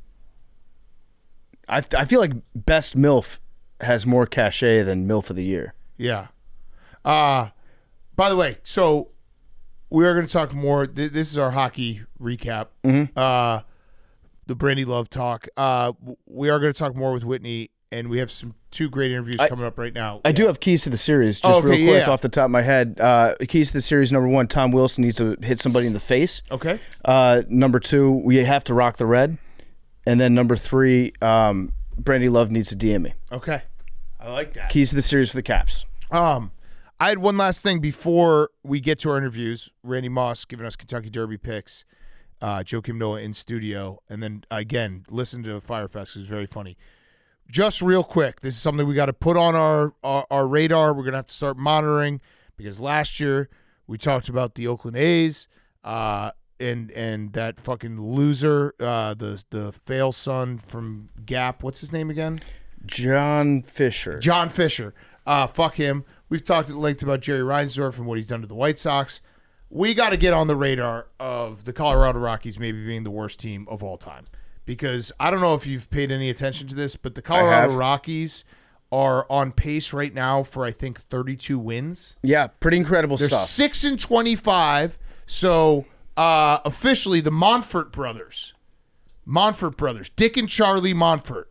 I feel like Best MILF has more cachet than MILF of the Year. Yeah. By the way, so we are going to talk more. This is our hockey recap. The Brandy Love talk. We are going to talk more with Whitney, and we have two great interviews coming up right now. I do have keys to the series, just Okay, real quick yeah. off the top of my head. Keys to the series, number 1, Tom Wilson needs to hit somebody in the face. Okay. Number 2, we have to rock the red. And then number 3, Brandy Love needs to DM me. Okay. I like that. Keys to the series for the Caps. I had one last thing before we get to our interviews. Randy Moss giving us Kentucky Derby picks. Joakim Noah in studio. And then, again, listen to Fyre Fest. It was very funny. Just real quick, this is something we got to put on our radar. We're going to have to start monitoring because last year we talked about the Oakland A's and that fucking loser, the fail son from Gap. What's his name again? John Fisher. John Fisher. Fuck him. We've talked at length about Jerry Reinsdorf and what he's done to the White Sox. We got to get on the radar of the Colorado Rockies maybe being the worst team of all time. Because I don't know if you've paid any attention to this, but the Colorado Rockies are on pace right now for, I think, 32 wins. Yeah, pretty incredible They're stuff. 6-25. So officially the Monfort brothers, Dick and Charlie Monfort.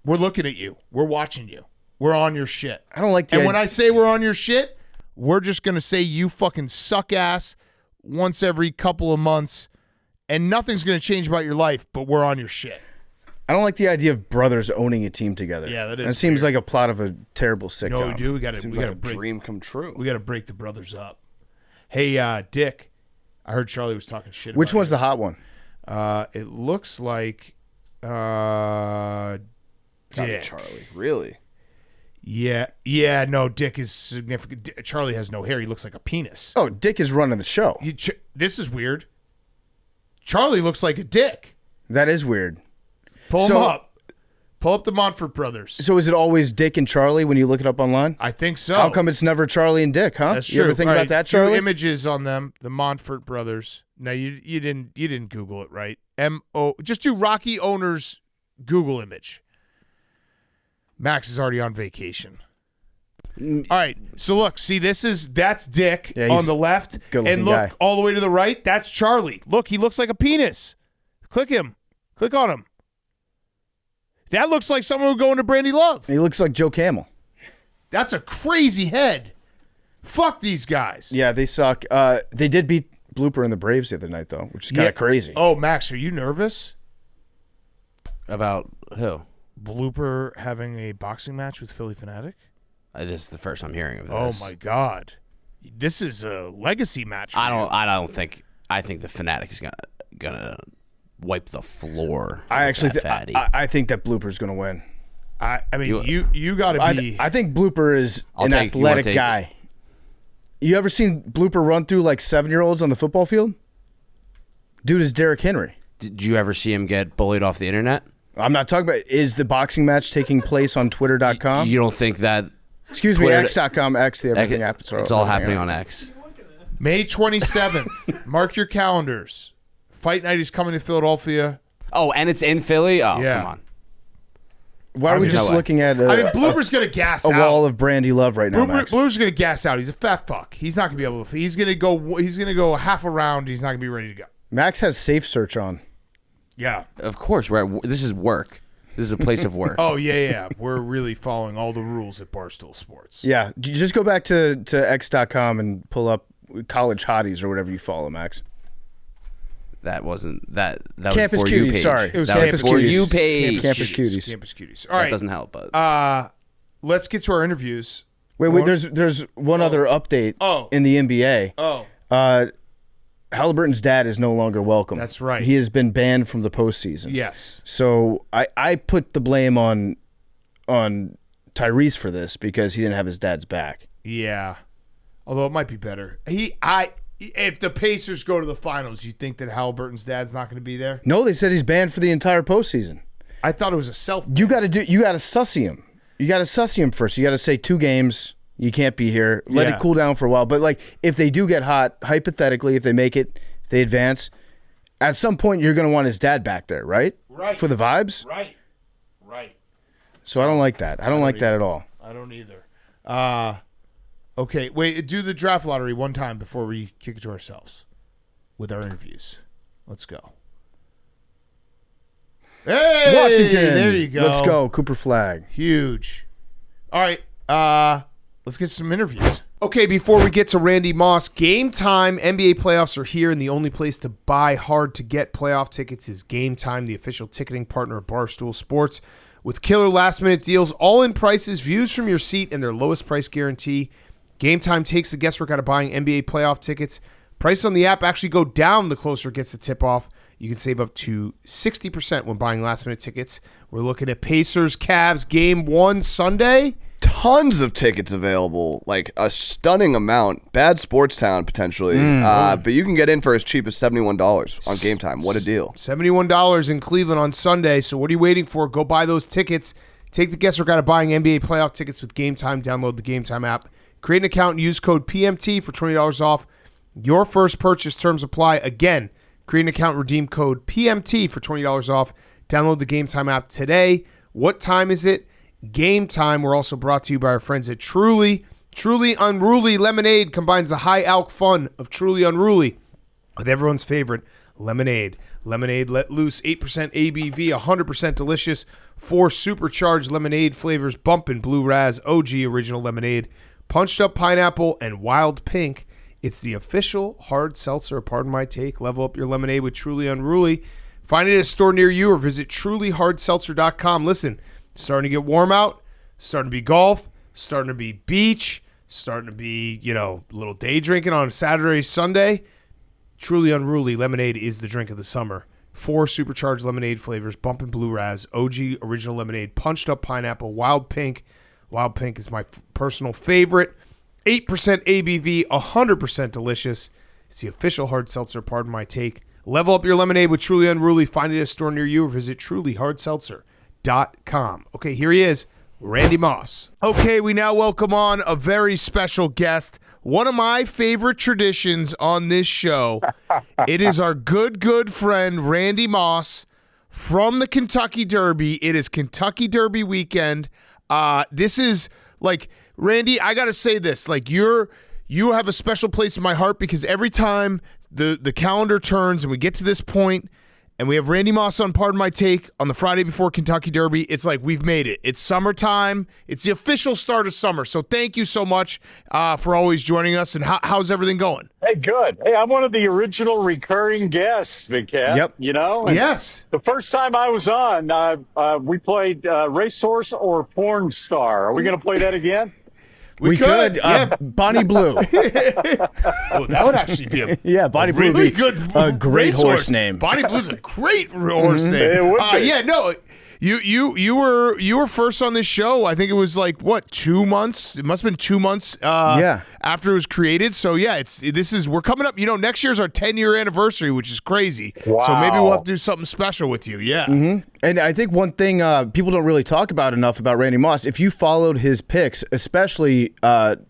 We're looking at you. We're watching you. We're on your shit. I don't like the And when I say we're on your shit, we're just going to say you fucking suck ass once every couple of months, and nothing's going to change about your life, but we're on your shit. I don't like the idea of brothers owning a team together. Yeah, that is It seems weird. like a plot of a terrible sitcom. No, we do. We got Seems to like a break. dream come true. We got to break the brothers up. Hey, Dick, I heard Charlie was talking shit. Which about one's you. the hot one? It looks like Gotta be Dick. Charlie, really? Yeah. No, Dick is significant. Charlie has no hair. He looks like a penis. Oh, Dick is running the show. This is weird. Charlie looks like a dick. That is weird. Pull him So- up. Pull up the Montfort brothers. So is it always Dick and Charlie when you look it up online? I think so. How come it's never Charlie and Dick, huh? That's you true. ever think All about right, that, two Charlie? images on them, the Montfort brothers. Now you didn't Google it, right? Just do Rocky owners Google image. Max is already on vacation. All right, so look, see, that's Dick Yeah, he's on the left, good-looking and look guy. all the way to the right. That's Charlie. Look, he looks like a penis. Click him. Click on him. That looks like someone who would go into Brandy Love. He looks like Joe Camel. That's a crazy head. Fuck these guys. Yeah, they suck. They did beat Blooper and the Braves the other night, though, which is kind of crazy. Oh, Max, are you nervous? About who? Blooper having a boxing match with Philly Fanatic? This is the first I'm hearing of this. Oh my God, this is a legacy match. For you. I don't think. I think the Fanatic is gonna wipe the floor. I with actually, that fatty. I think that Blooper's going to win. I mean, you got to be. I think Blooper is an You wanna athletic take- guy. You ever seen Blooper run through like 7-year-olds on the football field? Dude is Derrick Henry. Did you ever see him get bullied off the internet? I'm not talking about, is the boxing match taking place on Twitter.com? You don't think that Excuse me, Twitter- X.com, X, the everything app. it's all happening on X? May 27th. Mark your calendars. Fight night is coming to Philadelphia. Oh, and it's in Philly? Oh, Yeah. come on. Why are we just looking at Bloomer's going to gas a out. wall of Brandy Love right now, Max? Bloomer's going to gas out. He's a fat fuck. He's not going to be able to. He's going to go half a round. He's not going to be ready to go. Max has Safe Search on. Yeah. Of course, this is work. This is a place of work. Oh, yeah. We're really following all the rules at Barstool Sports. Yeah. You just go back to x.com and pull up College Hotties or whatever you follow, Max. That wasn't that. That Campus was for you Cuties, page. sorry. It was that Campus was for Cuties. you page. Campus Cuties. Campus Cuties. All That right. doesn't help, but Let's get to our interviews. Wait. There's one other update in the NBA. Halliburton's dad is no longer welcome. That's right. He has been banned from the postseason. Yes. So I put the blame on Tyrese for this because he didn't have his dad's back. Yeah. Although it might be better. If the Pacers go to the finals, you think that Halliburton's dad's not going to be there? No, they said he's banned for the entire postseason. I thought it was a self. You got to suss him. You got to suss him first. You got to say 2 games. You can't be here. Let it cool down for a while. But like, if they do get hot, hypothetically, if they make it, if they advance, at some point you're going to want his dad back there, right? Right. For the vibes. Right. So I don't like that. I don't like that at all. I don't either. Okay, wait. Do the draft lottery one time before we kick it to ourselves with our interviews. Let's go. Hey, Washington. There you go. Let's go. Cooper Flag. Huge. All right. Let's get some interviews. Okay, before we get to Randy Moss, Game Time. NBA playoffs are here, and the only place to buy hard-to-get playoff tickets is Game Time, the official ticketing partner of Barstool Sports. With killer last-minute deals, all-in prices, views from your seat, and their lowest price guarantee, Game Time takes the guesswork out of buying NBA playoff tickets. Prices on the app actually go down the closer it gets to tip-off. You can save up to 60% when buying last-minute tickets. We're looking at Pacers, Cavs, Game 1 Sunday. Tons of tickets available, like a stunning amount. Bad sports town, potentially. But you can get in for as cheap as $71 on Game Time. What a deal. $71 in Cleveland on Sunday. So what are you waiting for? Go buy those tickets. Take the guesswork out of buying NBA playoff tickets with Game Time. Download the Game Time app. Create an account and use code PMT for $20 off your first purchase. Terms apply. Again, create an account, redeem code PMT for $20 off. Download the Game Time app today. What time is it? Game Time. We're also brought to you by our friends at Truly. Truly Unruly Lemonade combines the high alc fun of Truly Unruly with everyone's favorite lemonade. Lemonade let loose, 8% ABV, 100% delicious. 4 supercharged lemonade flavors, Bumpin', Blue Raz, OG Original Lemonade, Punched Up Pineapple, and Wild Pink. It's the official hard seltzer, pardon my take. Level up your lemonade with Truly Unruly. Find it at a store near you or visit trulyhardseltzer.com. Listen, starting to get warm out, starting to be golf, starting to be beach, starting to be, a little day drinking on Saturday, Sunday. Truly Unruly Lemonade is the drink of the summer. 4 supercharged lemonade flavors, Bumpin' Blue Raz, OG Original Lemonade, Punched Up Pineapple, Wild Pink. Wild Pink is my personal favorite. 8% ABV, 100% delicious. It's the official hard seltzer, pardon my take. Level up your lemonade with Truly Unruly. Find it at a store near you or visit trulyhardseltzer.com. Okay, here he is, Randy Moss. Okay, we now welcome on a very special guest. One of my favorite traditions on this show. It is our good friend, Randy Moss from the Kentucky Derby. It is Kentucky Derby weekend. This is like, Randy, I got to say this, like you have a special place in my heart because every time the calendar turns and we get to this point and we have Randy Moss on Pardon My Take on the Friday before Kentucky Derby, it's like we've made it. It's summertime. It's the official start of summer. So thank you so much for always joining us. And how's everything going? Hey, good. Hey, I'm one of the original recurring guests, Big Cat. Yep. And Yes. the first time I was on, we played Racehorse or Porn Star. Are we going to play that again? We could. Yeah. Bonnie Blue. Oh, that would actually be Bonnie Blue really would be good a great racehorse horse name. Bonnie Blue's a great horse name. It would be. Yeah, no. You were first on this show. I think it was like 2 months. It must have been 2 months. After it was created. So yeah, we're coming up. Next year's our 10-year anniversary, which is crazy. Wow. So maybe we'll have to do something special with you. Yeah. Mm-hmm. And I think one thing people don't really talk about enough about Randy Moss, if you followed his picks, especially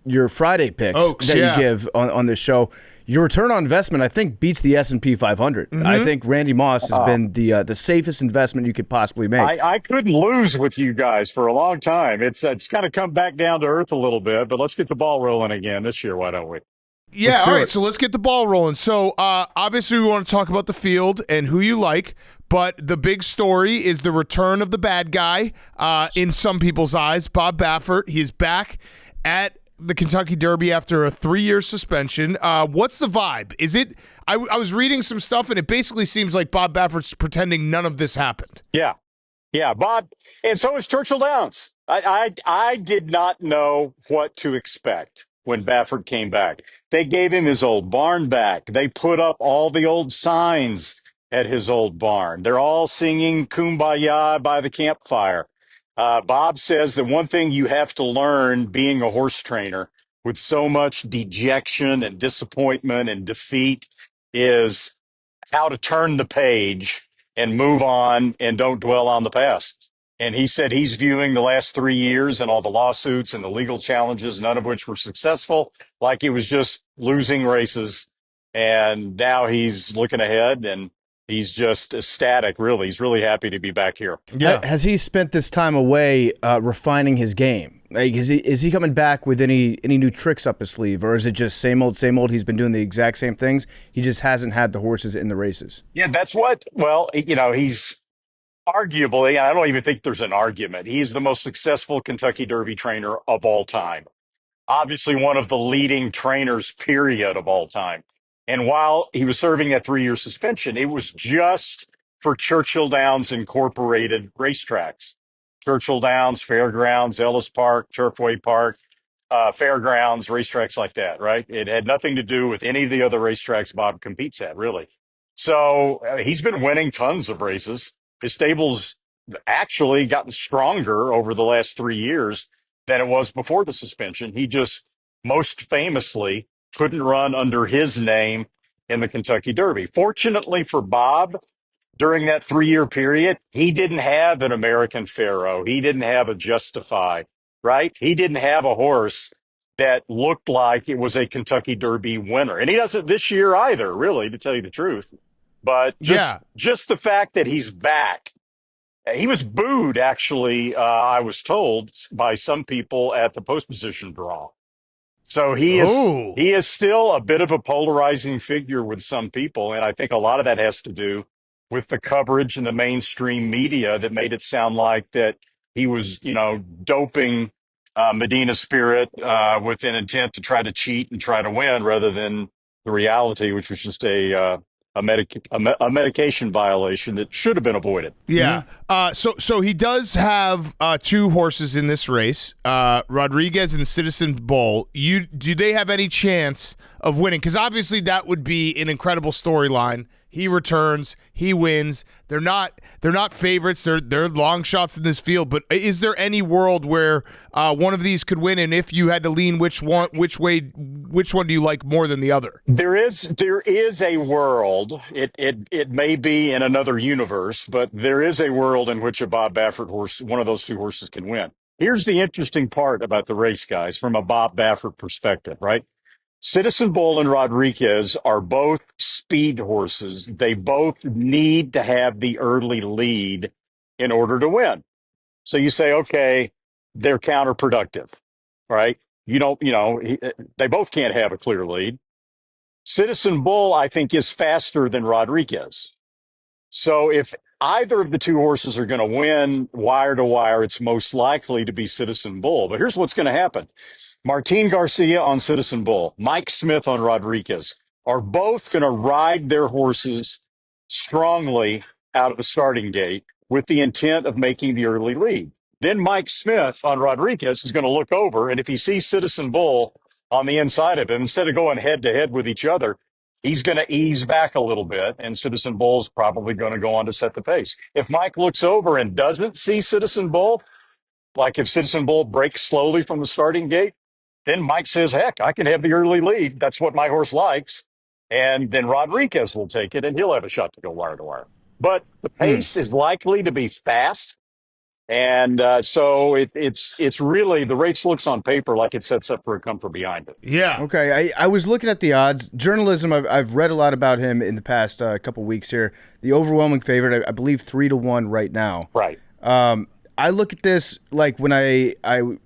your Friday picks Oaks, that yeah. you give on this show, your return on investment, I think, beats the S&P 500. I think Randy Moss has been the safest investment you could possibly make. I couldn't lose with you guys for a long time. It's kind of come back down to earth a little bit, but let's get the ball rolling again this year. Why don't we? Yeah, all right, so let's get the ball rolling. So, obviously, we want to talk about the field and who you like, but the big story is the return of the bad guy in some people's eyes, Bob Baffert. He's back at the Kentucky Derby after a 3-year suspension. What's the vibe? Is it – I was reading some stuff, and it basically seems like Bob Baffert's pretending none of this happened. Yeah, Bob, and so is Churchill Downs. I did not know what to expect when Baffert came back. They gave him his old barn back. They put up all the old signs at his old barn. They're all singing Kumbaya by the campfire. Bob says that one thing you have to learn being a horse trainer with so much dejection and disappointment and defeat is how to turn the page and move on and don't dwell on the past. And he said he's viewing the last 3 years and all the lawsuits and the legal challenges, none of which were successful, like it was just losing races. And now he's looking ahead and he's just ecstatic, really. He's really happy to be back here. Yeah. Has he spent this time away refining his game? Like, is he coming back with any new tricks up his sleeve, or is it just same old, same old? He's been doing the exact same things. He just hasn't had the horses in the races. Yeah, that's what, well, he's arguably, I don't even think there's an argument, he's the most successful Kentucky Derby trainer of all time. Obviously one of the leading trainers, period, of all time. And while he was serving that 3-year suspension, it was just for Churchill Downs Incorporated racetracks. Churchill Downs, Fairgrounds, Ellis Park, Turfway Park, Fairgrounds, racetracks like that, right? It had nothing to do with any of the other racetracks Bob competes at, really. So he's been winning tons of races. His stable's actually gotten stronger over the last 3 years than it was before the suspension. He just most famously couldn't run under his name in the Kentucky Derby. Fortunately for Bob, during that 3-year period, he didn't have an American Pharaoh. He didn't have a Justify, right? He didn't have a horse that looked like it was a Kentucky Derby winner. And he doesn't this year either, really, to tell you the truth. But just the fact that he's back. He was booed, actually, I was told, by some people at the post position draw. So he is still a bit of a polarizing figure with some people, and I think a lot of that has to do with the coverage in the mainstream media that made it sound like that he was, doping Medina Spirit with an intent to try to cheat and try to win, rather than the reality, which was just a medication violation that should have been avoided. Yeah. So he does have 2 horses in this race, Rodriguez and Citizen Bull. Do they have any chance of winning? Because obviously that would be an incredible storyline. He returns, he wins. They're not favorites. They're long shots in this field. But is there any world where one of these could win? And if you had to lean which one do you like more than the other? There is a world. It may be in another universe, but there is a world in which a Bob Baffert horse, one of those 2 horses, can win. Here's the interesting part about the race, guys, from a Bob Baffert perspective, right? Citizen Bull and Rodriguez are both speed horses. They both need to have the early lead in order to win. So you say, okay, they're counterproductive, right? They both can't have a clear lead. Citizen Bull, I think, is faster than Rodriguez. So if either of the 2 horses are going to win wire to wire, it's most likely to be Citizen Bull. But here's what's going to happen. Martin Garcia on Citizen Bull, Mike Smith on Rodriguez are both going to ride their horses strongly out of the starting gate with the intent of making the early lead. Then Mike Smith on Rodriguez is going to look over, and if he sees Citizen Bull on the inside of him, instead of going head to head with each other, he's going to ease back a little bit, and Citizen Bull's probably going to go on to set the pace. If Mike looks over and doesn't see Citizen Bull, like if Citizen Bull breaks slowly from the starting gate, then Mike says, heck, I can have the early lead. That's what my horse likes. And then Rodriguez will take it, and he'll have a shot to go wire to wire. But the pace is likely to be fast. And so it's really, the race looks on paper like it sets up for a come from behind it. Yeah. Okay, I was looking at the odds. Journalism, I've read a lot about him in the past couple weeks here. The overwhelming favorite, I believe 3-1 right now. Right. I look at this like when I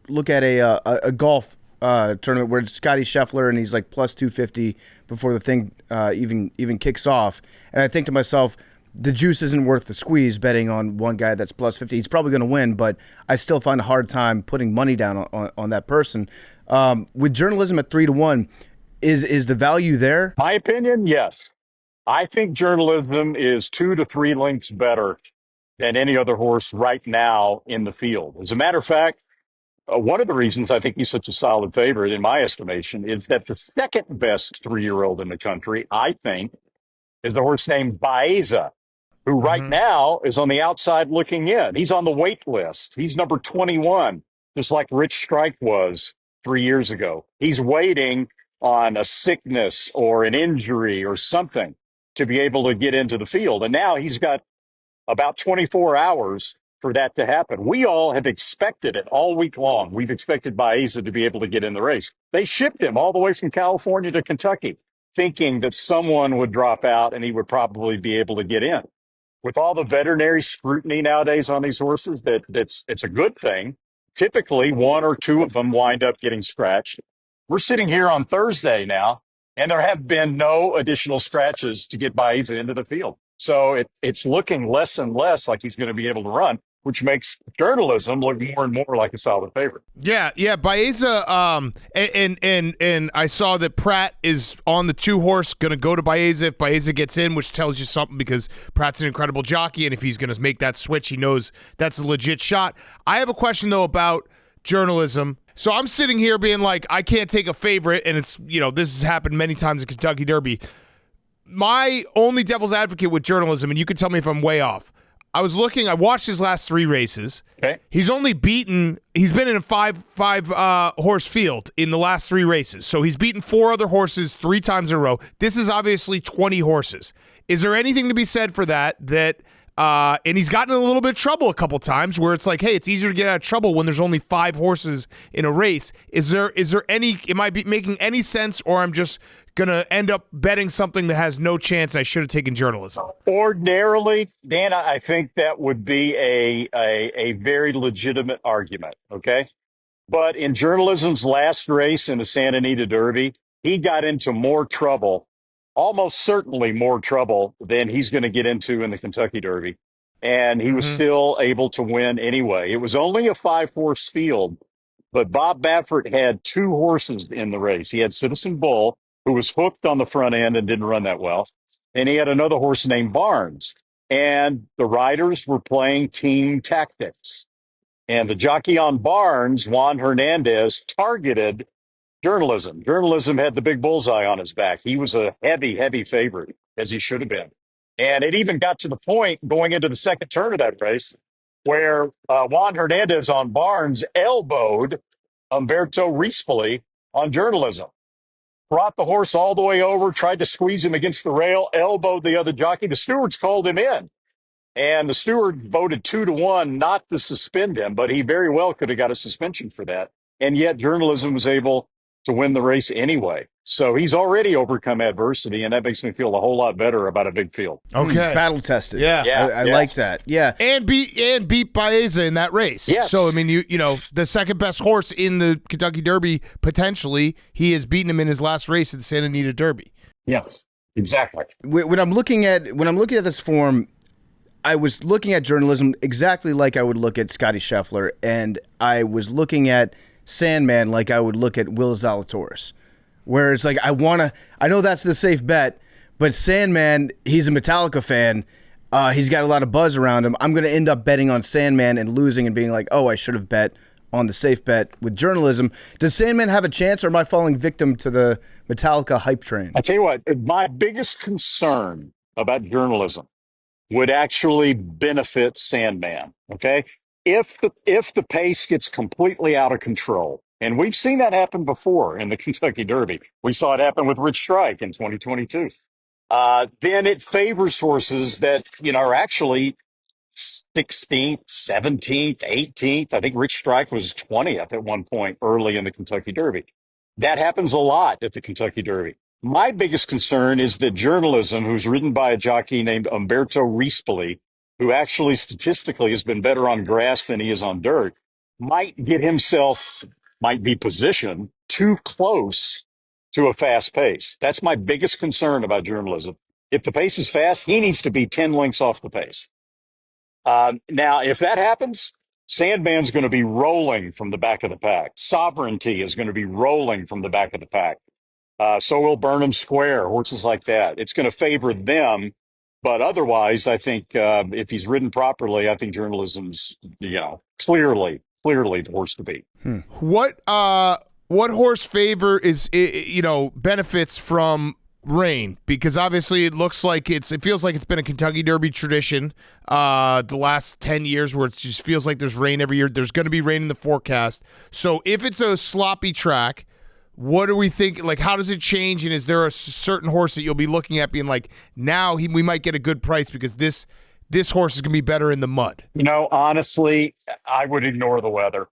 look at a golf tournament where it's Scotty Scheffler and he's like plus 250 before the thing even kicks off, and I think to myself, the juice isn't worth the squeeze betting on one guy that's plus 50. He's probably going to win, but I still find a hard time putting money down on that person. With journalism at 3-1, is the value there? My opinion, yes. I think journalism is 2 to 3 lengths better than any other horse right now in the field. As a matter of fact, one of the reasons I think he's such a solid favorite, in my estimation, is that the second best 3-year-old in the country, I think, is the horse named Baeza, who right now is on the outside looking in. He's on the wait list. He's number 21, just like Rich Strike was 3 years ago. He's waiting on a sickness or an injury or something to be able to get into the field. And now he's got about 24 hours for that to happen. We all have expected it all week long. We've expected Baeza to be able to get in the race. They shipped him all the way from California to Kentucky, thinking that someone would drop out and he would probably be able to get in. With all the veterinary scrutiny nowadays on these horses, it's a good thing. Typically, 1 or 2 of them wind up getting scratched. We're sitting here on Thursday now, and there have been no additional scratches to get Baeza into the field. So it's looking less and less like he's going to be able to run, which makes journalism look more and more like a solid favorite. Yeah. Baeza, and I saw that Pratt is on the 2-horse, going to go to Baeza if Baeza gets in, which tells you something because Pratt's an incredible jockey, and if he's going to make that switch, he knows that's a legit shot. I have a question, though, about journalism. So I'm sitting here being like, I can't take a favorite, and it's, this has happened many times in Kentucky Derby. My only devil's advocate with journalism, and you can tell me if I'm way off, I watched his last 3 races. Okay. He's been in a five horse field in the last 3 races. So he's beaten 4 other horses 3 times in a row. This is obviously 20 horses. Is there anything to be said for that, and he's gotten in a little bit of trouble a couple times where it's like, hey, it's easier to get out of trouble when there's only 5 horses in a race. Am I making any sense, or I'm just going to end up betting something that has no chance? I should have taken journalism. Ordinarily, Dan, I think that would be a very legitimate argument, okay? But in journalism's last race in the Santa Anita Derby, he got into more trouble, almost certainly more trouble than he's going to get into in the Kentucky Derby. And he was still able to win anyway. It was only a 5-horse field, but Bob Baffert had 2 horses in the race. He had Citizen Bull, who was hooked on the front end and didn't run that well. And he had another horse named Barnes. And the riders were playing team tactics. And the jockey on Barnes, Juan Hernandez, targeted journalism. Journalism had the big bullseye on his back. He was a heavy, heavy favorite, as he should have been. And it even got to the point going into the second turn of that race where Juan Hernandez on Barnes elbowed Umberto Rispoli on journalism. Brought the horse all the way over, tried to squeeze him against the rail, elbowed the other jockey. The stewards called him in. And the steward voted 2-1 not to suspend him, but he very well could have got a suspension for that. And yet journalism was able to win the race anyway. So he's already overcome adversity, and that makes me feel a whole lot better about a big field. Okay. Battle tested. Yeah. I like that. Yeah. And beat Baeza in that race. Yes. So, I mean, you know, the second best horse in the Kentucky Derby, potentially, he has beaten him in his last race at the Santa Anita Derby. Yes, exactly. When I'm looking at this form, I was looking at journalism exactly like I would look at Scotty Scheffler, and I was looking at Sandman like I would look at Will Zalatoris, where it's like I know that's the safe bet, but Sandman, he's a Metallica fan. He's got a lot of buzz around him. I'm going to end up betting on Sandman and losing and being like, oh, I should have bet on the safe bet with journalism. Does Sandman have a chance, or am I falling victim to the Metallica hype train? I tell you what, my biggest concern about journalism would actually benefit Sandman, okay? If the pace gets completely out of control, and we've seen that happen before in the Kentucky Derby. We saw it happen with Rich Strike in 2022. Then it favors horses that, are actually 16th, 17th, 18th. I think Rich Strike was 20th at one point early in the Kentucky Derby. That happens a lot at the Kentucky Derby. My biggest concern is that journalism, who's written by a jockey named Umberto Rispoli, who actually statistically has been better on grass than he is on dirt, might be positioned too close to a fast pace. That's my biggest concern about journalism. If the pace is fast, he needs to be 10 lengths off the pace. Now, if that happens, Sandman's going to be rolling from the back of the pack. Sovereignty is going to be rolling from the back of the pack. So will Burnham Square, horses like that. It's going to favor them. But otherwise, I think if he's ridden properly, I think journalism's, clearly the horse to beat. What horse favor is benefits from rain? Because obviously it feels like it's been a Kentucky Derby tradition the last 10 years where it just feels like there's rain every year. There's going to be rain in the forecast. So if it's a sloppy track, what do we think? Like, how does it change? And is there a certain horse that you'll be looking at being like, now we might get a good price because this horse is going to be better in the mud? Honestly, I would ignore the weather.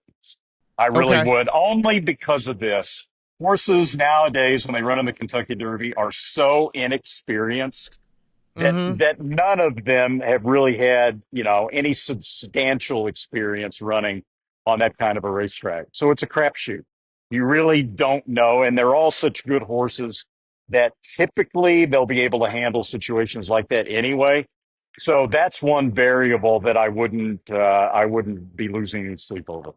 I really would, only because of this. Horses nowadays, when they run in the Kentucky Derby, are so inexperienced that none of them have really had, any substantial experience running on that kind of a racetrack. So it's a crapshoot. You really don't know, and they're all such good horses that typically they'll be able to handle situations like that anyway. So that's one variable that I wouldn't be losing any sleep over.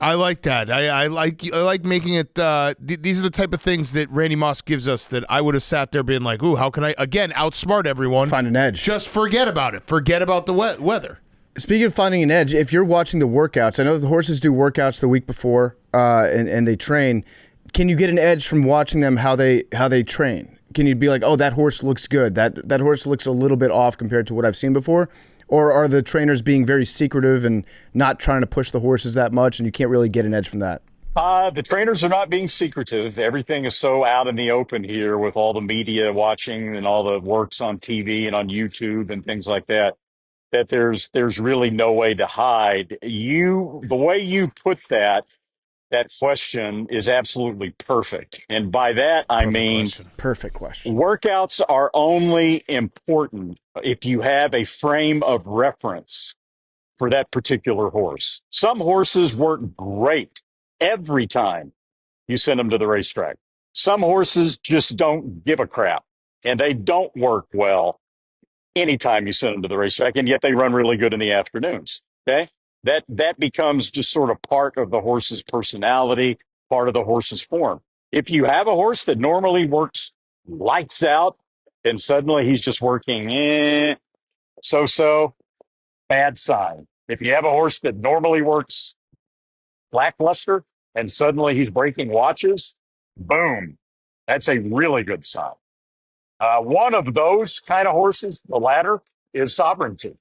I like that. I like making it. These are the type of things that Randy Moss gives us that I would have sat there being like, "Ooh, how can I again outsmart everyone? Find an edge. Just forget about it. Forget about the weather." Speaking of finding an edge, if you're watching the workouts, I know the horses do workouts the week before, and they train. Can you get an edge from watching them how they train? Can you be like, "Oh, that horse looks good. That horse looks a little bit off compared to what I've seen before"? Or are the trainers being very secretive and not trying to push the horses that much, and you can't really get an edge from that? The trainers are not being secretive. Everything is so out in the open here with all the media watching and all the works on TV and on YouTube and things like that, that there's really no way to hide. The way you put that question is absolutely perfect. And by that, I mean, Perfect question. workouts are only important if you have a frame of reference for that particular horse. Some horses work great every time you send them to the racetrack. Some horses just don't give a crap, and they don't work well anytime you send them to the racetrack, and yet they run really good in the afternoons. Okay? That becomes just sort of part of the horse's personality, part of the horse's form. If you have a horse that normally works lights out, and suddenly he's just working so, bad sign. If you have a horse that normally works lackluster, and suddenly he's breaking watches, boom, that's a really good sign. One of those kind of horses, the latter, is Sovereignty,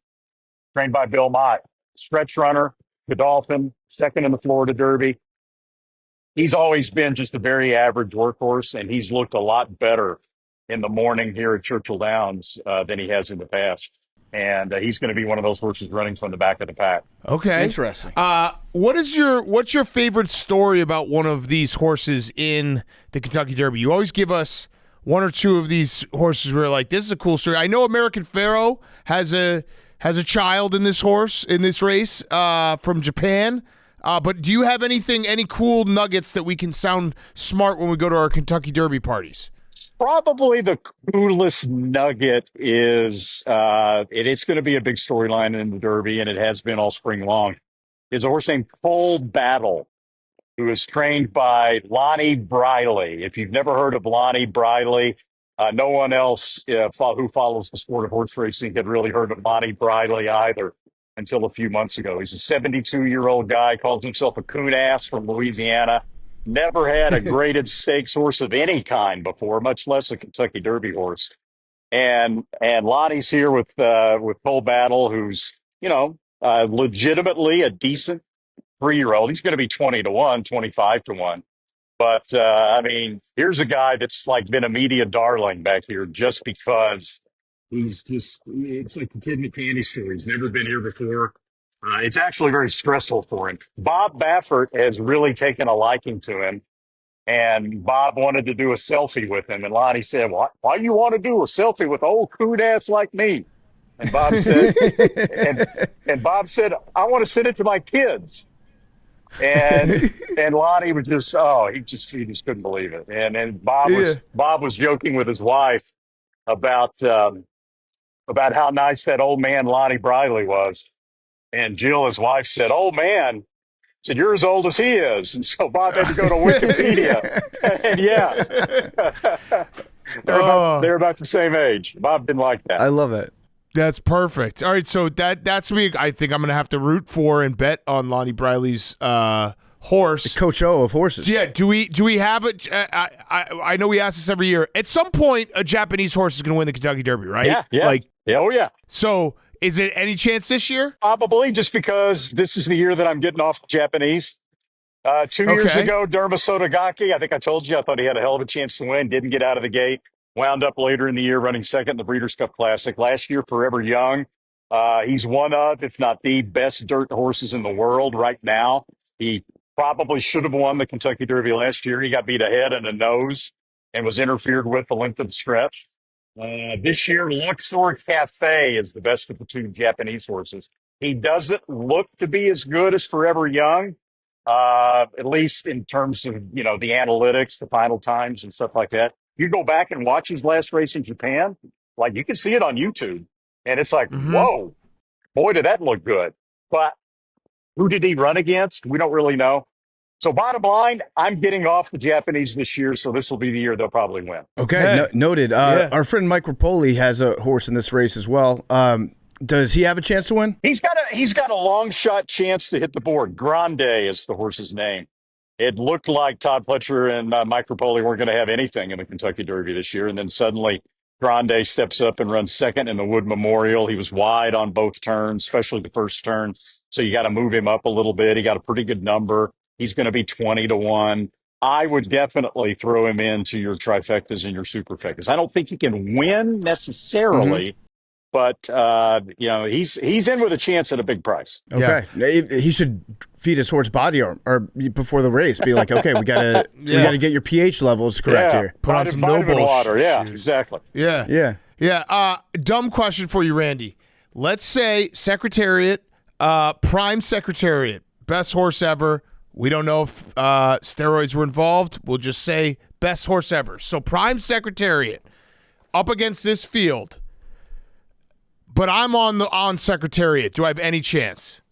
trained by Bill Mott. Stretch runner, Godolphin, second in the Florida Derby. He's always been just a very average workhorse, and he's looked a lot better in the morning here at Churchill Downs than he has in the past. And he's going to be one of those horses running from the back of the pack. Okay, interesting. What's your favorite story about one of these horses in the Kentucky Derby? You always give us one or two of these horses where you're like, this is a cool story. I know American Pharoah has a child in this race from Japan. But do you have any cool nuggets that we can sound smart when we go to our Kentucky Derby parties? Probably the coolest nugget is, it's going to be a big storyline in the Derby, and it has been all spring long, is a horse named Cole Battle, who is trained by Lonnie Briley. If you've never heard of Lonnie Briley, no one else who follows the sport of horse racing had really heard of Lonnie Briley either until a few months ago. He's a 72-year-old guy, calls himself a coon ass from Louisiana. Never had a graded stakes horse of any kind before, much less a Kentucky Derby horse. And Lonnie's here with Cole Battle, who's, legitimately a decent 3-year-old. He's going to be 20-1, 25-1. But, here's a guy that's like been a media darling back here just because It's like the kid in the candy store. He's never been here before. It's actually very stressful for him. Bob Baffert has really taken a liking to him, and Bob wanted to do a selfie with him. And Lonnie said, why you want to do a selfie with an old coon ass like me? And Bob said, and Bob said, I want to send it to my kids. And Lonnie was he just couldn't believe it. And Bob was joking with his wife about how nice that old man Lonnie Briley was. And Jill, his wife, said, "Oh man," said, "you're as old as he is." And so Bob had to go to Wikipedia. And they're about the same age. Bob didn't like that. I love it. That's perfect. All right, so that's me. I think I'm going to have to root for and bet on Lonnie Briley's horse. The Coach O of horses. Yeah, do we have it? I know we ask this every year. At some point, a Japanese horse is going to win the Kentucky Derby, right? Yeah. Oh, yeah. So is it any chance this year? Probably, just because this is the year that I'm getting off the Japanese. 2 years ago, Derma Sotogake, I think I told you, I thought he had a hell of a chance to win. Didn't get out of the gate. Wound up later in the year running second in the Breeders' Cup Classic. Last year, Forever Young. He's one of, if not the best dirt horses in the world right now. He probably should have won the Kentucky Derby last year. He got beat a head and a nose and was interfered with the length of the stretch. This year, Luxor Cafe is the best of the two Japanese horses. He doesn't look to be as good as Forever Young, at least in terms of, the analytics, the final times and stuff like that. You go back and watch his last race in Japan, like you can see it on YouTube. And it's like, whoa, boy, did that look good. But who did he run against? We don't really know. So bottom line, I'm getting off the Japanese this year, so this will be the year they'll probably win. Okay, noted. Our friend Mike Rapoli has a horse in this race as well. Does he have a chance to win? He's got a long shot chance to hit the board. Grande is the horse's name. It looked like Todd Pletcher and Mike Rapoli weren't going to have anything in the Kentucky Derby this year, and then suddenly Grande steps up and runs second in the Wood Memorial. He was wide on both turns, especially the first turn, so you got to move him up a little bit. He got a pretty good number. He's going to be 20-1. I would definitely throw him into your trifectas and your superfectas. I don't think he can win necessarily, but he's in with a chance at a big price. Okay, he should feed his horse body arm or before the race. Be like, okay, we gotta get your pH levels correct here. Put on some vitamin noble water. Yeah, shoes. exactly. Yeah. Dumb question for you, Randy. Let's say Secretariat, Prime Secretariat, best horse ever. We don't know if steroids were involved. We'll just say best horse ever. So Prime Secretariat up against this field, but I'm on Secretariat. Do I have any chance?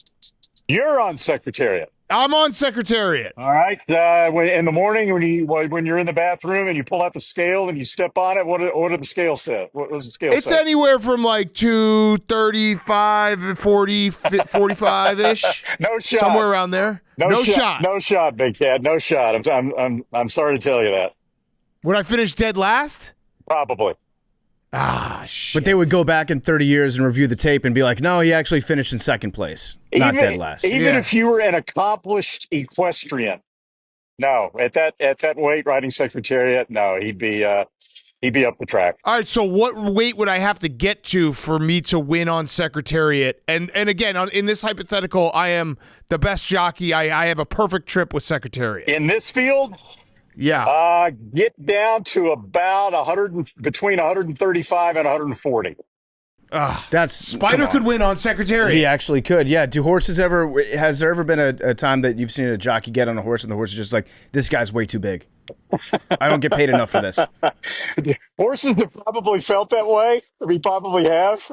You're on Secretariat. I'm on Secretariat. All right. In the morning when you're in the bathroom and you pull out the scale and you step on it, what did the scale say? What was the scale say? It's anywhere from like 235, 40, 45-ish. No shot. Somewhere around there. No shot. No shot, big cat. No shot. I'm sorry to tell you that. Would I finish dead last? Probably. Shit. But they would go back in 30 years and review the tape and be like, no, he actually finished in second place, not dead last. Even if you were an accomplished equestrian, no, at that weight, riding Secretariat, no, he'd be up the track. All right, so what weight would I have to get to for me to win on Secretariat? And again, in this hypothetical, I am the best jockey. I have a perfect trip with Secretariat. In this field? Yeah. Get down to about between 135 and 140. Spider could win on Secretariat. He actually could. Yeah. Has there ever been a time that you've seen a jockey get on a horse and the horse is just like, this guy's way too big? I don't get paid enough for this. Horses have probably felt that way. We probably have.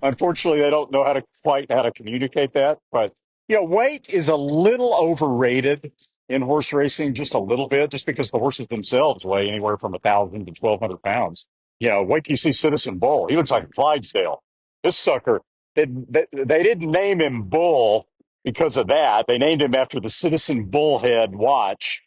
Unfortunately, they don't know how to communicate that. But weight is a little overrated in horse racing, just a little bit, just because the horses themselves weigh anywhere from 1,000 to 1,200 pounds. Wait till you see Citizen Bull. He looks like a Clydesdale. This sucker, they didn't name him Bull because of that. They named him after the Citizen Bullhead watch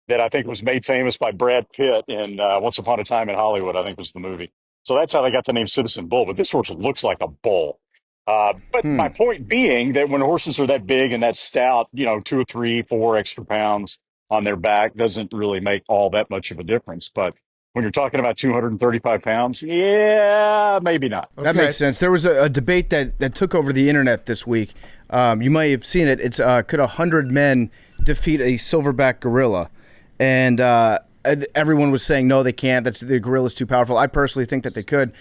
that I think was made famous by Brad Pitt in Once Upon a Time in Hollywood, I think was the movie. So that's how they got the name Citizen Bull. But this horse looks like a bull. But my point being that when horses are that big and that stout, 2 or 3, 4 extra pounds on their back doesn't really make all that much of a difference. But When you're talking about 235 pounds, yeah, maybe not. That makes sense. There was a debate that took over the internet this week. You might have seen it. It's could 100 men defeat a silverback gorilla? And everyone was saying no, they can't. The gorilla's too powerful. I personally think that they could.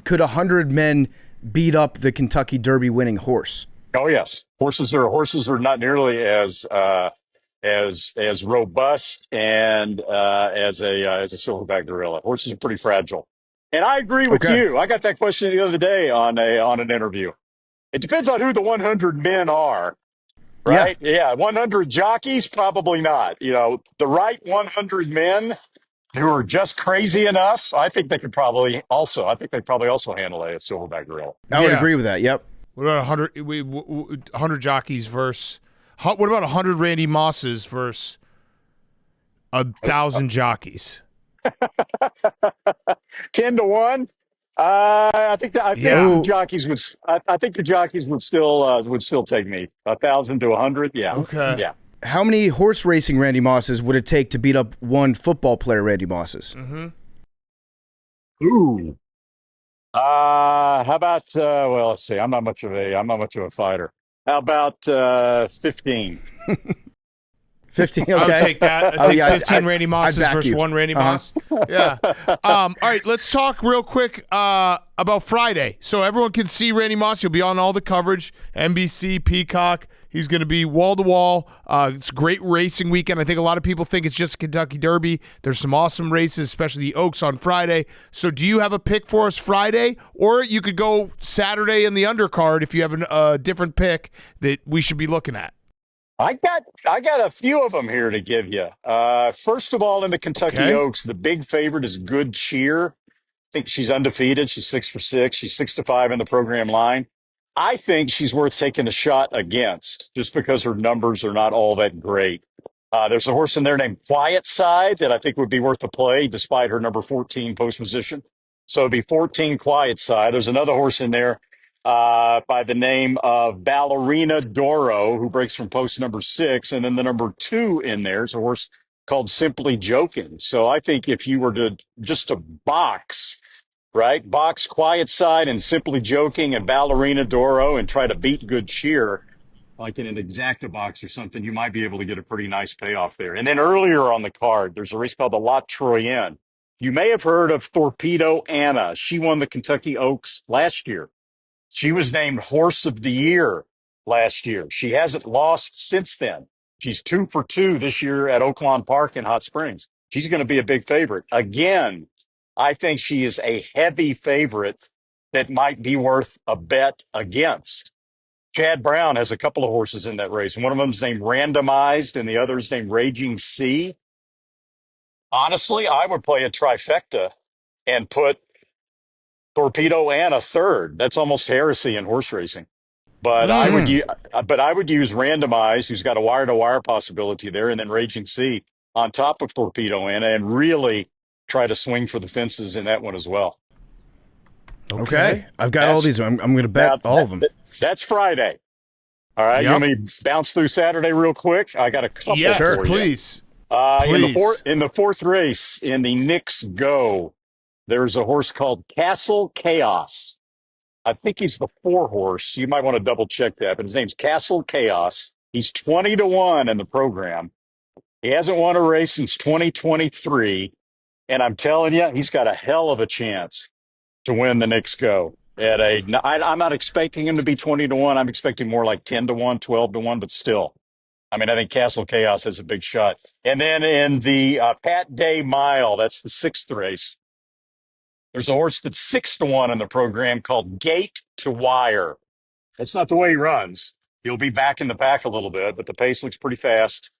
Could 100 men beat up the Kentucky Derby winning horse? Oh yes, horses are not nearly as robust and as a silverback gorilla. Horses are pretty fragile. And I agree with you. I got that question the other day on an interview. It depends on who the 100 men are, right? Yeah, 100 jockeys, probably not. The right 100 men who are just crazy enough, I think they could probably also. I think they probably also handle a silverback gorilla. I would agree with that. Yep. What about 100 jockeys versus? What about 100 Randy Mosses versus 1,000 jockeys? 10-1. I think the jockeys would. I think the jockeys would still take me 1,000 to 100. Yeah. Okay. Yeah. How many horse racing Randy Mosses would it take to beat up one football player Randy Mosses? Mm-hmm. Ooh. How about? Well, let's see. I'm not much of a fighter. How about 15? 15. Okay. I'll take that. I'll take 15 Randy Mosses versus you. one Randy Moss. Yeah. All right, let's talk real quick about Friday. So everyone can see Randy Moss. He'll be on all the coverage, NBC, Peacock. He's going to be wall-to-wall. It's a great racing weekend. I think a lot of people think it's just Kentucky Derby. There's some awesome races, especially the Oaks on Friday. So do you have a pick for us Friday? Or you could go Saturday in the undercard if you have a different pick that we should be looking at. I got a few of them here to give you. First of all, in the Kentucky Oaks, the big favorite is Good Cheer. I think she's undefeated. She's 6 for 6. She's 6-5 in the program line. I think she's worth taking a shot against just because her numbers are not all that great. There's a horse in there named Quiet Side that I think would be worth a play despite her number 14 post position. So it'd be 14 Quiet Side. There's another horse in there by the name of Ballerina Doro, who breaks from post number 6. And then the number 2 in there is a horse called Simply Joking. So I think if you were to box, right, box Quiet Side and Simply Joking and Ballerina Doro and try to beat Good Cheer, like in an exacta box or something, you might be able to get a pretty nice payoff there. And then earlier on the card, there's a race called the La Troyenne. You may have heard of Torpedo Anna. She won the Kentucky Oaks last year. She was named Horse of the Year last year. She hasn't lost since then. She's 2 for 2 this year at Oaklawn Park in Hot Springs. She's going to be a big favorite. Again, I think she is a heavy favorite that might be worth a bet against. Chad Brown has a couple of horses in that race. One of them is named Randomized and the other is named Raging Sea. Honestly, I would play a trifecta and put Torpedo Anna third. That's almost heresy in horse racing. But I would use Randomized, who's got a wire-to-wire possibility there, and then Raging Sea on top of Torpedo Anna, and really try to swing for the fences in that one as well. Okay. I've got all these. I'm going to bet all of them. That's Friday. All right. Yep. You want me to bounce through Saturday real quick? I got a couple. Yes, for you. please. In the fourth race in the Knicks Go, there's a horse called Castle Chaos. I think he's the 4 horse. You might want to double check that, but his name's Castle Chaos. He's 20-1 in the program. He hasn't won a race since 2023. And I'm telling you, he's got a hell of a chance to win the Knicks Go. I'm not expecting him to be 20-1. I'm expecting more like 10-1, 12-1, but still. I mean, I think Castle Chaos has a big shot. And then in the Pat Day Mile, that's the 6th race, there's a horse that's 6-1 in the program called Gate to Wire. That's not the way he runs. He'll be back in the pack a little bit, but the pace looks pretty fast.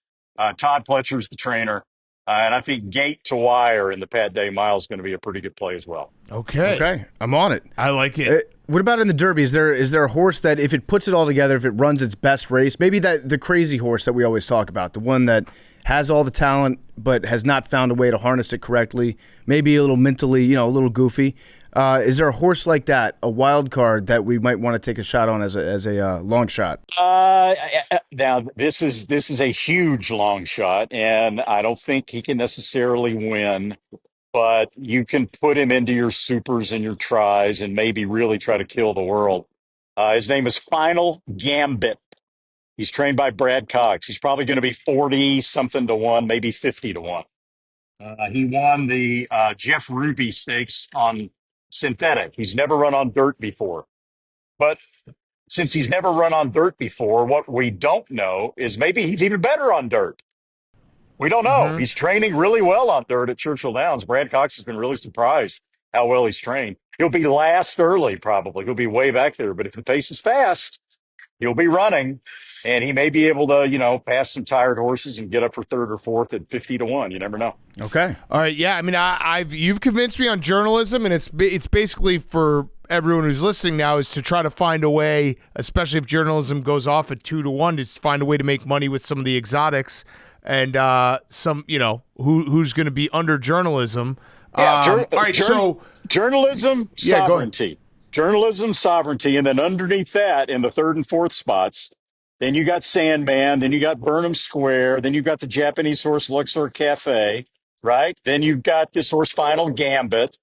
Todd Pletcher's the trainer. And I think Gate to Wire in the Pat Day Mile is going to be a pretty good play as well. Okay. I'm on it. I like it. What about in the Derby? Is there a horse that if it puts it all together, if it runs its best race, maybe the crazy horse that we always talk about, the one that has all the talent but has not found a way to harness it correctly, maybe a little mentally, a little goofy. Is there a horse like that, a wild card that we might want to take a shot on as a long shot? Now this is a huge long shot, and I don't think he can necessarily win but you can put him into your supers and your tries and maybe really try to kill the world. His name is Final Gambit. He's trained by Brad Cox. He's probably going to be 40 something to 1, maybe 50 to 1. He won the Jeff Ruby Stakes on synthetic. He's never run on dirt before. But since he's never run on dirt before, what we don't know is maybe he's even better on dirt. We don't know. He's training really well on dirt at Churchill Downs. Brad Cox has been really surprised how well he's trained. He'll be last early, probably. He'll be way back there. But if the pace is fast, he'll be running, and he may be able to, pass some tired horses and get up for third or fourth at 50 to 1. You never know. Okay. All right, yeah. I mean, you've convinced me on journalism, and it's basically for everyone who's listening now is to try to find a way, especially if journalism goes off at 2 to 1, to find a way to make money with some of the exotics and some, who's going to be under journalism. Yeah, all right, so journalism, yeah, go ahead. sovereignty. Journalism, sovereignty, and then underneath that, in the third and fourth spots, then you got Sandman, then you got Burnham Square, then you've got the Japanese horse Luxor Cafe, right? Then you've got this horse Final Gambit.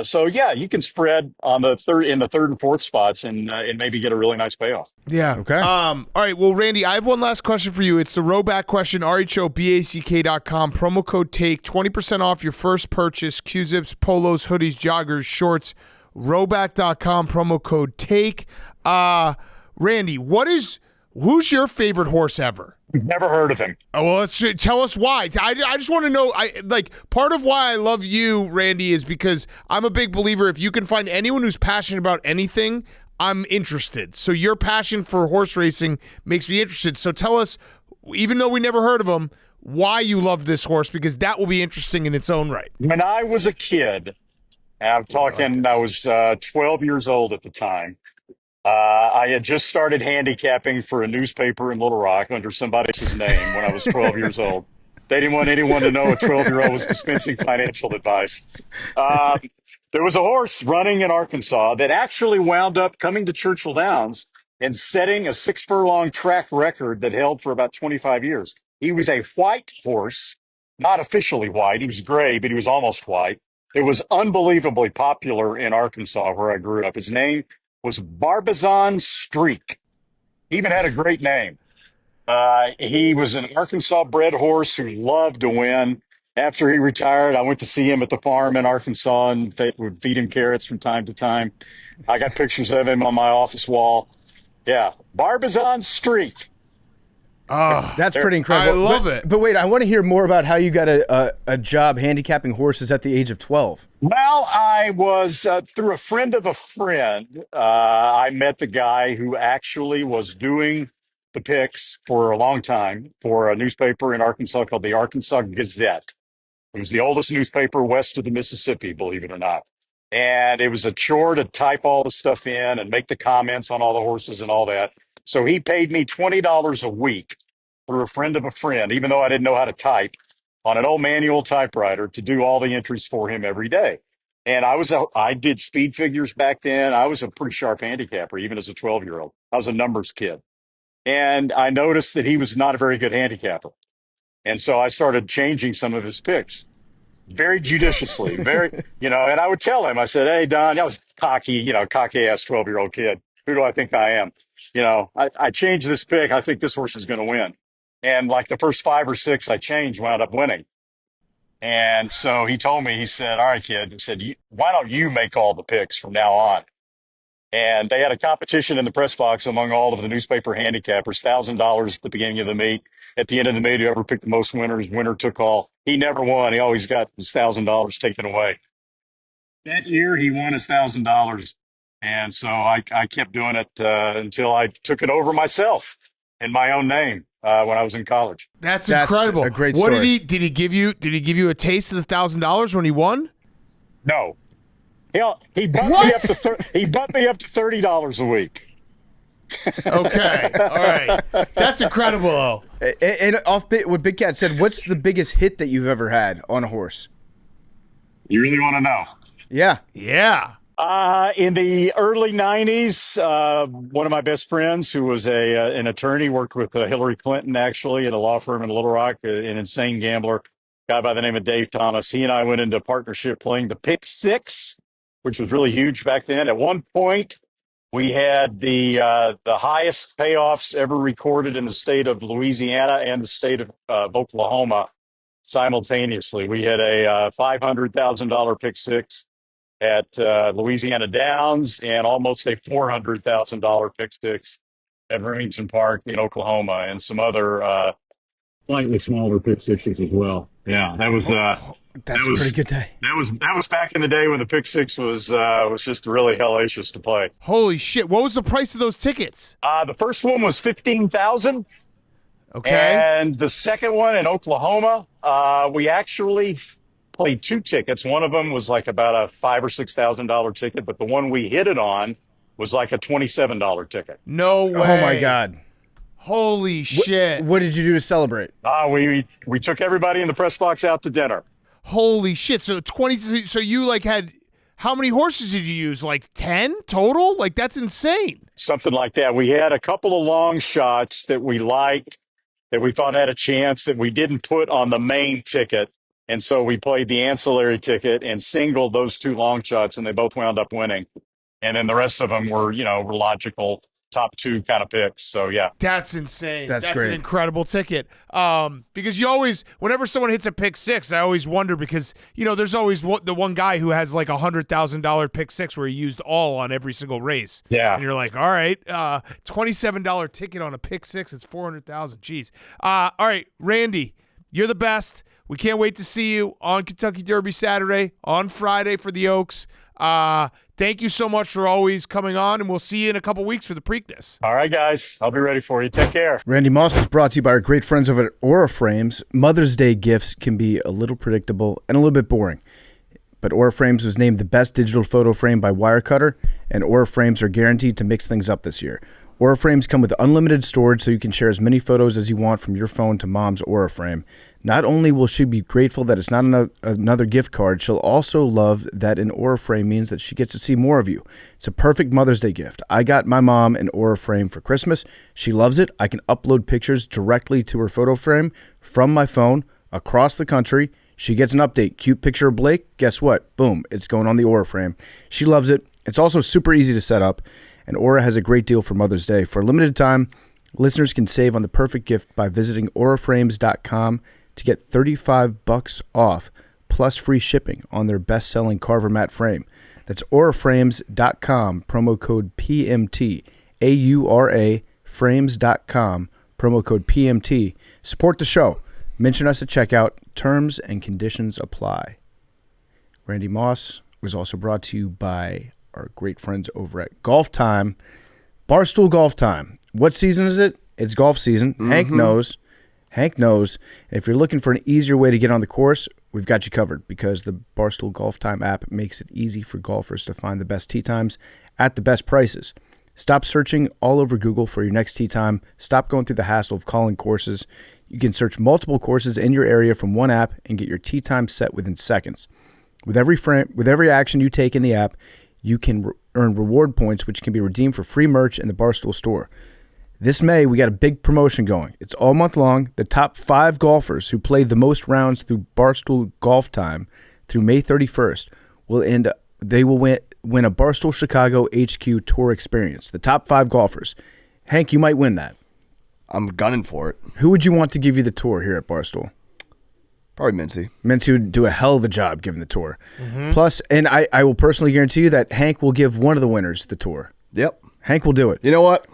So yeah, you can spread on the third and fourth spots and maybe get a really nice payoff. Yeah. Okay. All right. Well, Randy, I have one last question for you. It's the Roback question. RHOBACK.com. Promo code TAKE. 20% off your first purchase. Q-zips, polos, hoodies, joggers, shorts. Roback.com. Promo code TAKE. Randy, who's your favorite horse ever? Never heard of him. Oh, well, tell us why. I just want to know. Part of why I love you, Randy, is because I'm a big believer. If you can find anyone who's passionate about anything, I'm interested. So your passion for horse racing makes me interested. So tell us, even though we never heard of him, why you love this horse, because that will be interesting in its own right. When I was a kid, and I'm talking, I was 12 years old at the time. I had just started handicapping for a newspaper in Little Rock under somebody else's name when I was 12 years old. They didn't want anyone to know a 12-year-old was dispensing financial advice. There was a horse running in Arkansas that actually wound up coming to Churchill Downs and setting a 6-furlong track record that held for about 25 years. He was a white horse, not officially white. He was gray, but he was almost white. It was unbelievably popular in Arkansas, where I grew up. His name was Barbizon Streak. He even had a great name. He was an Arkansas-bred horse who loved to win. After he retired, I went to see him at the farm in Arkansas and would feed him carrots from time to time. I got pictures of him on my office wall. Yeah, Barbizon Streak. That's pretty incredible. I love it. But wait, I want to hear more about how you got a job handicapping horses at the age of 12. Well, I was, through a friend of a friend, I met the guy who actually was doing the picks for a long time for a newspaper in Arkansas called the Arkansas Gazette. It was the oldest newspaper west of the Mississippi, believe it or not. And it was a chore to type all the stuff in and make the comments on all the horses and all that. So he paid me $20 a week through a friend of a friend, even though I didn't know how to type, on an old manual typewriter to do all the entries for him every day. And I did speed figures back then. I was a pretty sharp handicapper, even as a 12-year-old. I was a numbers kid. And I noticed that he was not a very good handicapper. And so I started changing some of his picks very judiciously, and I would tell him, I said, hey, Don, I was cocky ass 12-year-old kid. Who do I think I am? I changed this pick. I think this horse is going to win. And like the first 5 or 6 I changed wound up winning. And so he told me, he said, all right, kid, he said, why don't you make all the picks from now on? And they had a competition in the press box among all of the newspaper handicappers, $1,000 at the beginning of the meet. At the end of the meet, whoever picked the most winners, winner took all. He never won. He always got his $1,000 taken away. That year, he won his $1,000. And so I kept doing it until I took it over myself in my own name when I was in college. That's incredible. A great what story. did he give you? Did he give you a taste of the $1,000 when he won? No. He bumped me up to $30 a week. Okay. All right. That's incredible, though. And off bit, what Big Cat said, what's the biggest hit that you've ever had on a horse? You really want to know? Yeah. Yeah. In the early 90s, one of my best friends, who was an attorney, worked with Hillary Clinton, actually, at a law firm in Little Rock, an insane gambler. guy by the name of Dave Thomas. He and I went into partnership playing the Pick Six, which was really huge back then. At one point, we had the highest payoffs ever recorded in the state of Louisiana and the state of Oklahoma simultaneously. We had a $500,000 Pick Six at Louisiana Downs and almost a $400,000 Pick Six at Remington Park in Oklahoma, and some other slightly smaller Pick Sixes as well. Yeah, that was That's a pretty good day. that was back in the day when the Pick Six was just really hellacious to play. Holy shit! What was the price of those tickets? The first one was $15,000. Okay. And the second one in Oklahoma, we actually played 2 tickets. One of them was like about a $5,000 or $6,000 ticket, but the one we hit it on was like a $27 ticket. No way! Oh my God! Holy shit! What did you do to celebrate? We took everybody in the press box out to dinner. Holy shit! So 20. So you like had how many horses did you use? Like 10 total? Like that's insane. Something like that. We had a couple of long shots that we liked, that we thought had a chance, that we didn't put on the main ticket. And so we played the ancillary ticket and singled those 2 long shots, and they both wound up winning. And then the rest of them were logical top 2 kind of picks. So, yeah. That's insane. That's an great. incredible ticket. Because you always, whenever someone hits a pick six, I always wonder because, there's always the one guy who has like $100,000 pick six where he used all on every single race. Yeah. And you're like, all right, $27 ticket on a pick six, it's $400,000. Jeez. All right, Randy, you're the best. We can't wait to see you on Kentucky Derby Saturday, on Friday for the Oaks. Thank you so much for always coming on, and we'll see you in a couple weeks for the Preakness. All right, guys. I'll be ready for you. Take care. Randy Moss was brought to you by our great friends over at Aura Frames. Mother's Day gifts can be a little predictable and a little bit boring, but Aura Frames was named the best digital photo frame by Wirecutter, and Aura Frames are guaranteed to mix things up this year. Aura Frames come with unlimited storage so you can share as many photos as you want from your phone to mom's Aura Frame. Not only will she be grateful that it's not another gift card, she'll also love that an Aura Frame means that she gets to see more of you. It's a perfect Mother's Day gift. I got my mom an Aura Frame for Christmas. She loves it. I can upload pictures directly to her photo frame from my phone across the country. She gets an update. Cute picture of Blake. Guess what? Boom. It's going on the Aura Frame. She loves it. It's also super easy to set up. And Aura has a great deal for Mother's Day. For a limited time, listeners can save on the perfect gift by visiting auraframes.com to get $35 off plus free shipping on their best-selling Carver Mat frame. That's auraframes.com, promo code PMT, AURA frames.com, promo code PMT. Support the show. Mention us at checkout. Terms and conditions apply. Randy Moss was also brought to you by our great friends over at Golf Time. Barstool Golf Time. What season is it? It's golf season. Hank knows. Hank knows. If you're looking for an easier way to get on the course, we've got you covered because the Barstool Golf Time app makes it easy for golfers to find the best tee times at the best prices. Stop searching all over Google for your next tee time. Stop going through the hassle of calling courses. You can search multiple courses in your area from one app and get your tee time set within seconds. With every action you take in the app, you can earn reward points, which can be redeemed for free merch in the Barstool store. This May, we got a big promotion going. It's all month long. The top 5 golfers who play the most rounds through Barstool Golf Time through May 31st will win a Barstool Chicago HQ Tour experience. The top 5 golfers. Hank, you might win that. I'm gunning for it. Who would you want to give you the tour here at Barstool? Probably Mincy. Mincy would do a hell of a job giving the tour. Plus, and I will personally guarantee you that Hank will give one of the winners the tour. Yep. Hank will do it. You know what?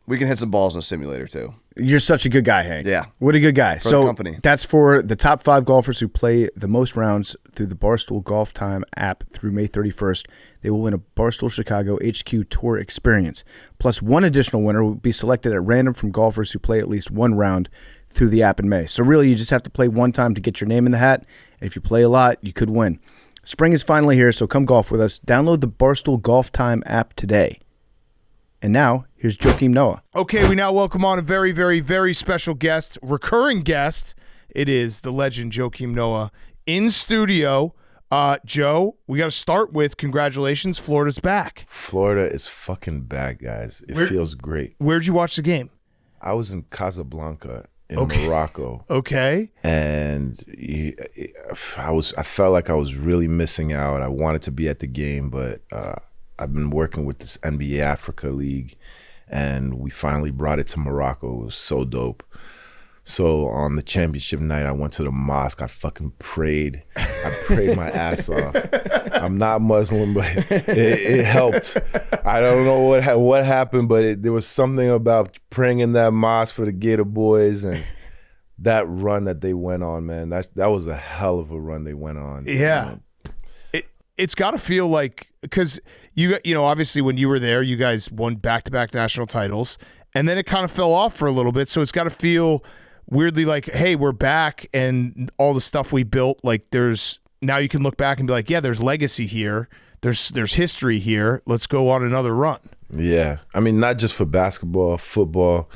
We can hit some balls in a simulator, too. You're such a good guy, Hank. Yeah. What a good guy. For the company. That's for the top 5 golfers who play the most rounds through the Barstool Golf Time app through May 31st. They will win a Barstool Chicago HQ Tour experience. Plus, one additional winner will be selected at random from golfers who play at least one round through the app in May. So really, you just have to play one time to get your name in the hat. And if you play a lot, you could win. Spring is finally here, so come golf with us. Download the Barstool Golf Time app today. And now, here's Joakim Noah. Okay, we now welcome on a very, very, very special guest, recurring guest. It is the legend Joakim Noah in studio. Joe, we got to start with congratulations. Florida's back. Florida is fucking back, guys. It feels great. Where'd you watch the game? I was in Casablanca in Morocco. Okay. And I felt like I was really missing out. I wanted to be at the game, but I've been working with this NBA Africa League, and we finally brought it to Morocco. It was so dope. So on the championship night, I went to the mosque. I fucking prayed. I prayed my ass off. I'm not Muslim, but it helped. I don't know what happened, but there was something about praying in that mosque for the Gator Boys and that run that they went on, man. That was a hell of a run they went on. Yeah. It's got to feel like, because you know, obviously when you were there, you guys won back-to-back national titles, and then it kind of fell off for a little bit. So it's got to feel weirdly like, hey, we're back, and all the stuff we built, like now you can look back and be like, yeah, there's legacy here. There's history here. Let's go on another run. Yeah. I mean, not just for basketball, football,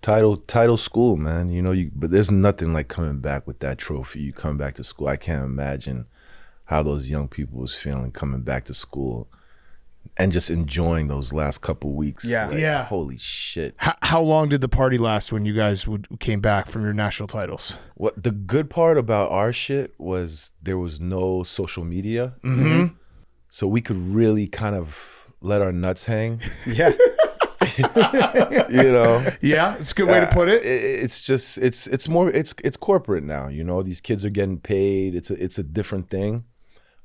title school, man. You know, but there's nothing like coming back with that trophy. You come back to school. I can't imagine how those young people was feeling coming back to school and just enjoying those last couple weeks. Yeah. Like, Yeah. Holy shit. How long did the party last when you guys came back from your national titles? What the good part about our shit was there was no social media. Mm-hmm. So we could really kind of let our nuts hang. Yeah. You know? Yeah, it's a good way to put it. It's just it's more it's corporate now, you know. These kids are getting paid. It's a different thing.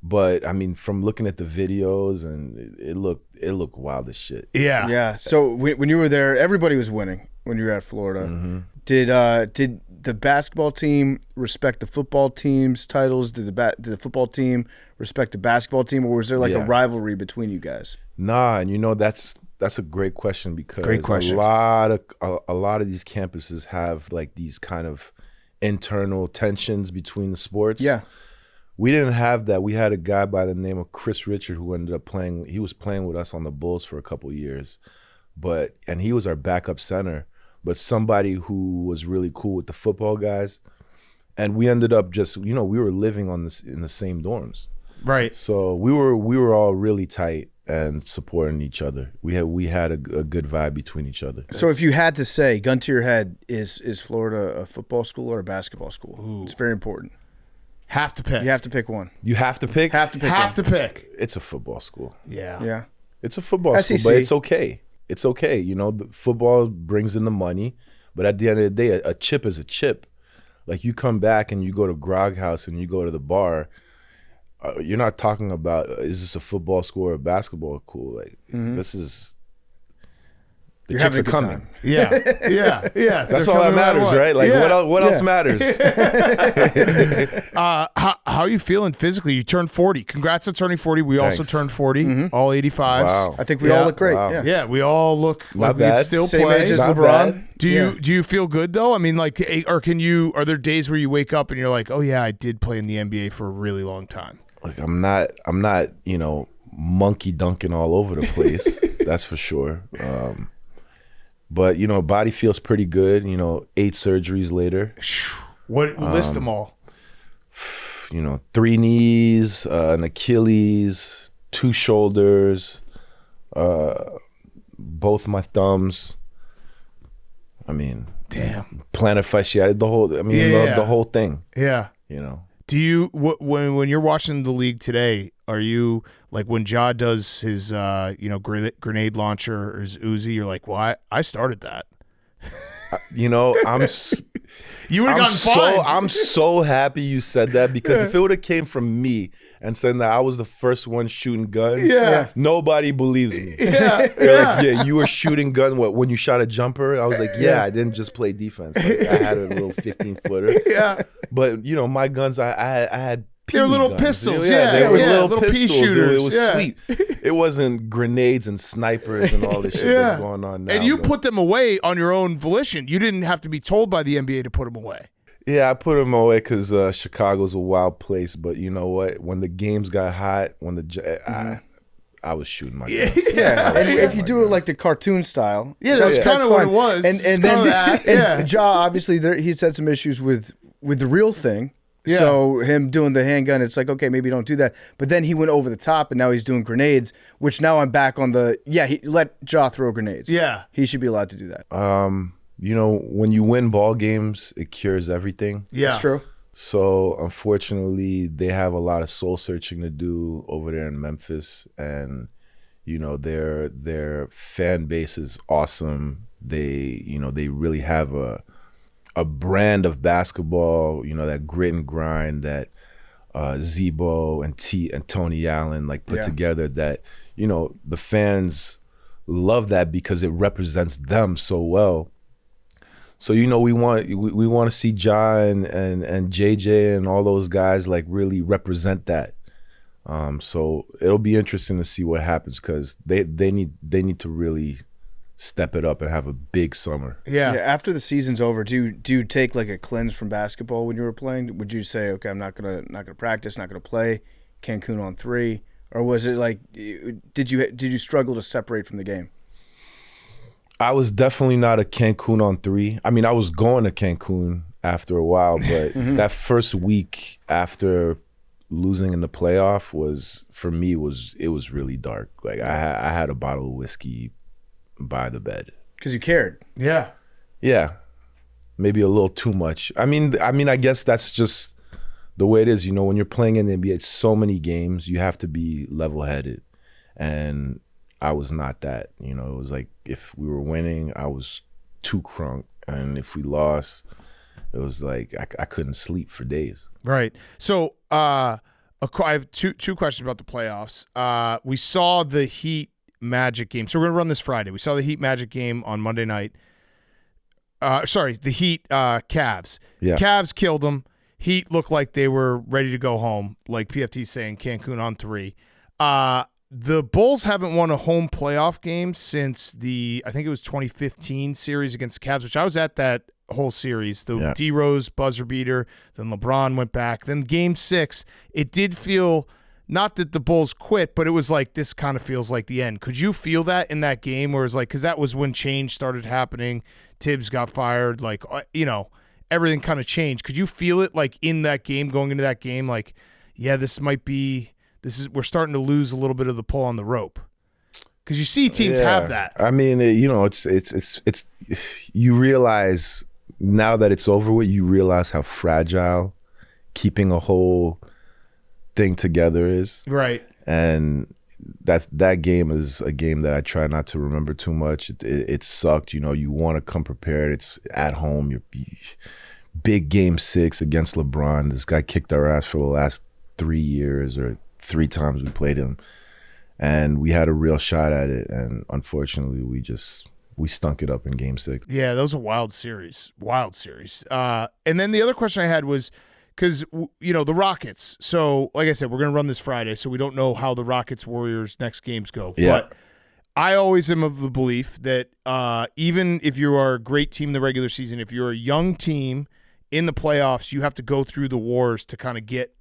But I mean, from looking at the videos, and it looked wild as shit. Yeah. Yeah. So when you were there, everybody was winning when you were at Florida. Mm-hmm. Did the basketball team respect the football team's titles? Did the football team respect the basketball team, or was there like a rivalry between you guys? Nah, and you know that's a great question, because a lot of these campuses have like these kind of internal tensions between the sports. Yeah. We didn't have that. We had a guy by the name of Chris Richard who ended up playing. He was playing with us on the Bulls for a couple years, and he was our backup center. But somebody who was really cool with the football guys, and we ended up just, you know, we were living in the same dorms, Right. so we were all really tight and supporting each other. We had a good vibe between each other. So if you had to say, gun to your head, is Florida a football school or a basketball school? Ooh. It's very important. Have to pick. You have to pick one. You have to pick. Have to pick. Have to pick. It's a football school. Yeah. Yeah. It's a football school, but it's okay. It's okay. You know, the football brings in the money, but at the end of the day, a chip is a chip. Like, you come back and you go to Grog House and you go to the bar, you're not talking about, is this a football school or a basketball school? Like, this is, the chicks are coming. Yeah. Yeah. That's all that matters, right? Like, what else matters? How are you feeling physically? You turned 40. Congrats on turning 40. We also turned 40. All 85s. Wow. I think we all look great. Wow. Yeah. Yeah, we all look like we could bad. still Same play. age as Not LeBron. bad. Do you feel good though? I mean, like, or are there days where you wake up and you're like, oh yeah, I did play in the NBA for a really long time? Like, I'm not, you know, monkey dunking all over the place. That's for sure. But, you know, body feels pretty good. You know, 8 surgeries later. What list them all? You know, 3 knees, an Achilles, 2 shoulders, both my thumbs. I mean, damn, plantar fasciitis, the whole. I mean, the whole thing. Yeah. You know. Do you when you're watching the league today? Are you like, when Ja does his grenade launcher or his Uzi? You're like, well, I started that. You know, You would have gotten fined. I'm so happy you said that, because if it would have came from me and saying that I was the first one shooting guns, nobody believes me. Yeah, you were shooting gun. What, when you shot a jumper? I was like, I didn't just play defense. Like, I had a little 15-footer. Yeah, but you know, my guns, I had. They're little guns. pistols. They were little pea pistols. shooters. It was sweet. It wasn't grenades and snipers and all this shit that's going on now. And you put them away on your own volition. You didn't have to be told by the NBA to put them away. Yeah, I put them away because Chicago's a wild place. But you know what? When the games got hot, I was shooting my guns. Yeah, and if you do it like the cartoon style, that's kind of what it was. And then Ja, obviously, he's had some issues with the real thing. Yeah. So him doing the handgun, it's like, okay, maybe don't do that. But then he went over the top, and now he's doing grenades, which now I'm back on he let Ja throw grenades. Yeah. He should be allowed to do that. when you win ball games, it cures everything. Yeah. That's true. So unfortunately, they have a lot of soul searching to do over there in Memphis, and their fan base is awesome. They they really have a brand of basketball. That grit and grind that Zebo and Tony Allen put together. That the fans love that because it represents them so well. So we want to see Ja and JJ and all those guys really represent that. So it'll be interesting to see what happens because they need to really step it up and have a big summer. Yeah. After the season's over, do you take a cleanse from basketball when you were playing? Would you say, okay, I'm not gonna practice, not gonna play Cancun on 3, or was it did you struggle to separate from the game? I was definitely not a Cancun on 3. I mean, I was going to Cancun after a while, but that first week after losing in the playoff was really dark. I had a bottle of whiskey by the bed Because you cared. Yeah. Yeah, maybe a little too much. I mean, I guess that's just the way it is. When you're playing in the NBA, it's so many games, you have to be level-headed, and I was not that. It was if we were winning, I was too crunk, and if we lost, it was I couldn't sleep for days. Right. So I have two questions about the playoffs. We saw the Heat Magic game. So we're going to run this Friday. We saw the Heat Magic game on Monday night. The Heat Cavs. Yeah. Cavs killed them. Heat looked like they were ready to go home, like PFT's saying, Cancun on 3. The Bulls haven't won a home playoff game since I think it was 2015 series against the Cavs, which I was at that whole series. The D-Rose buzzer beater, then LeBron went back. Then game 6, it did feel, not that the Bulls quit, but it was this kind of feels like the end. Could you feel that in that game where it was because that was when change started happening, Tibbs got fired, everything kind of changed. Could you feel it in that game, going into that game, we're starting to lose a little bit of the pull on the rope? Because you see teams have that. I mean, it's you realize now that it's over with, you realize how fragile keeping a whole thing together is. Right. And that game is a game that I try not to remember too much. It sucked. You want to come prepared. It's at home. You're big game 6 against LeBron. This guy kicked our ass for the last 3 years, or 3 times we played him, and we had a real shot at it, and unfortunately we stunk it up in game 6. Yeah, that was a wild series. And then the other question I had was, because the Rockets, so like I said, we're going to run this Friday, so we don't know how the Rockets-Warriors next games go. Yeah. But I always am of the belief that even if you are a great team in the regular season, if you're a young team in the playoffs, you have to go through the wars to kind of get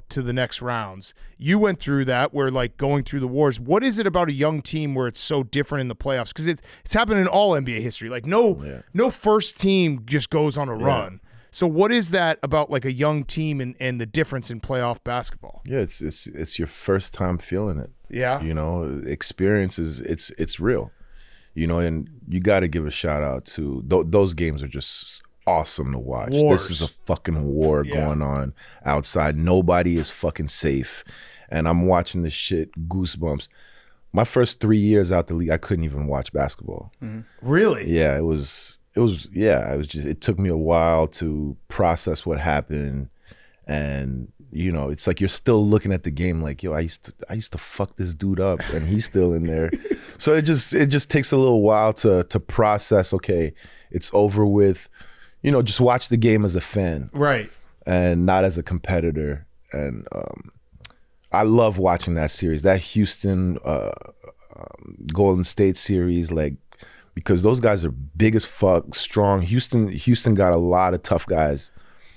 to the next rounds. You went through that, where going through the wars. What is it about a young team where it's so different in the playoffs? Because it's happened in all NBA history. No first team just goes on a run. So what is that about a young team and the difference in playoff basketball? Yeah, it's your first time feeling it. Yeah. Experience it's real. And you got to give a shout out to those games are just awesome to watch. Wars. This is a fucking war going on outside. Nobody is fucking safe. And I'm watching this shit, goosebumps. My first 3 years out the league, I couldn't even watch basketball. Mm-hmm. Really? Yeah, it took me a while to process what happened. And it's you're still looking at the game I used to fuck this dude up, and he's still in there. So it just takes a little while to process, okay, it's over with. Just watch the game as a fan. Right. And not as a competitor. And I love watching that series, that Houston Golden State series, because those guys are big as fuck, strong. Houston got a lot of tough guys.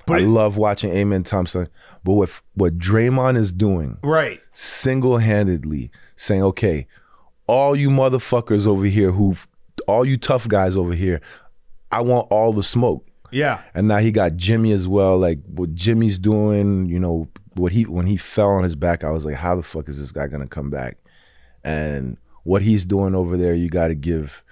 But I love watching Amen Thompson. But what Draymond is doing, right, single-handedly saying, okay, all you motherfuckers over here, all you tough guys over here, I want all the smoke. Yeah. And now he got Jimmy as well. What Jimmy's doing, when he fell on his back, I was like, how the fuck is this guy gonna come back? And what he's doing over there, you got to give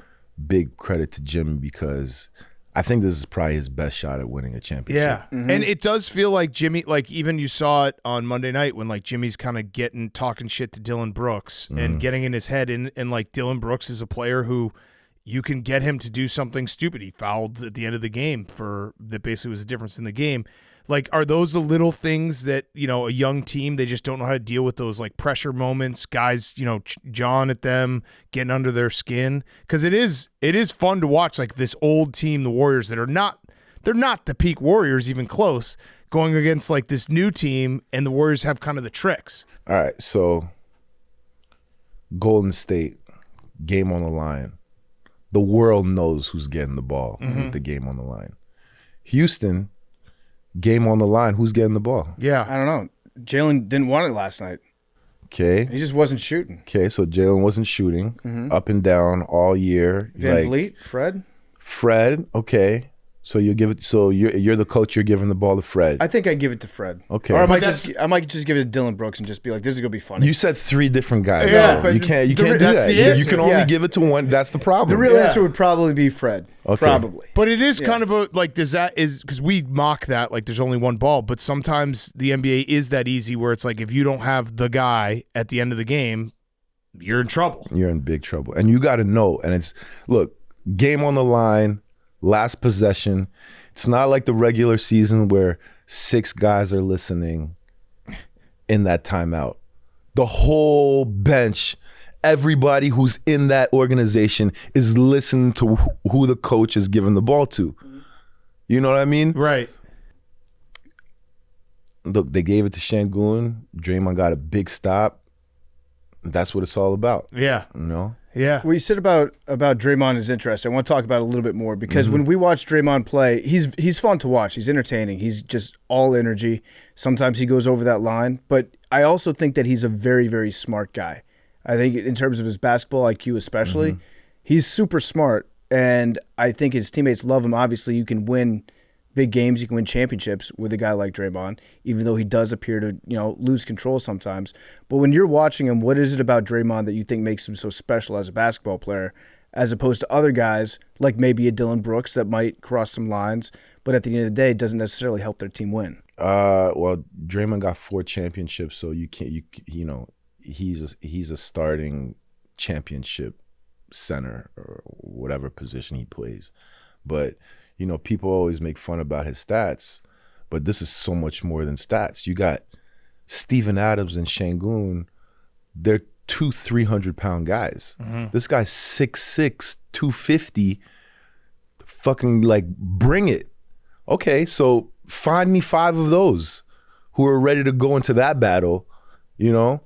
big credit to Jimmy, because I think this is probably his best shot at winning a championship. Yeah. And it does feel like Jimmy, like even you saw it on Monday night when like Jimmy's kind of talking shit to Dylan Brooks and getting in his head. And like Dylan Brooks is a player who you can get him to do something stupid. He fouled at the end of the game that basically was the difference in the game. Like, are those the little things that, you know, a young team, they just don't know how to deal with those, like, pressure moments, guys, you know, jawing at them, getting under their skin? Because it is fun to watch, like, this old team, the Warriors, they're not the peak Warriors, even close, going against, like, this new team, and the Warriors have kind of the tricks. All right, so Golden State, game on the line. The world knows who's getting the ball with the game on the line. Houston, game on the line. Who's getting the ball? Yeah. I don't know. Jalen didn't want it last night. Okay. He just wasn't shooting. Okay, so Jalen wasn't shooting up and down all year. Van Vliet, Fred, okay. So you give it. So you're the coach. You're giving the ball to Fred. I think I give it to Fred. Okay. Or I might just give it to Dylan Brooks and just be like, this is gonna be funny. You said 3 different guys. Yeah, though. but you can't do that's that. the You answer. can only Yeah. give it to one. That's the problem. The real answer would probably be Fred. Okay. Probably. But it is kind of a, like, because we mock that, like, there's only one ball, but sometimes the NBA is that easy where it's like, if you don't have the guy at the end of the game, you're in trouble. You're in big trouble. And you got to know. And it's, look, game on the line, last possession. It's not like the regular season where 6 guys are listening in that timeout. The whole bench, everybody who's in that organization is listening to who the coach is giving the ball to. You know what I mean? Right. Look, they gave it to Şengün. Draymond got a big stop. That's what it's all about. Yeah. You know? Yeah. What you said about Draymond is interesting. I want to talk about it a little bit more because when we watch Draymond play, he's fun to watch. He's entertaining. He's just all energy. Sometimes he goes over that line, but I also think that he's a very, very smart guy. I think in terms of his basketball IQ especially, he's super smart, and I think his teammates love him. Obviously, you can win big games, you can win championships with a guy like Draymond, even though he does appear to, you know, lose control sometimes. But when you're watching him, what is it about Draymond that you think makes him so special as a basketball player, as opposed to other guys like maybe a Dylan Brooks that might cross some lines, but at the end of the day doesn't necessarily help their team win? Well, Draymond got 4 championships, so you can't, you know, he's a starting championship center or whatever position he plays. But you know, people always make fun about his stats, but this is so much more than stats. You got Steven Adams and Şengün. They're 2 300-pound guys. This guy's 6'6", 250. Fucking, like, bring it. Okay, so find me 5 of those who are ready to go into that battle, you know?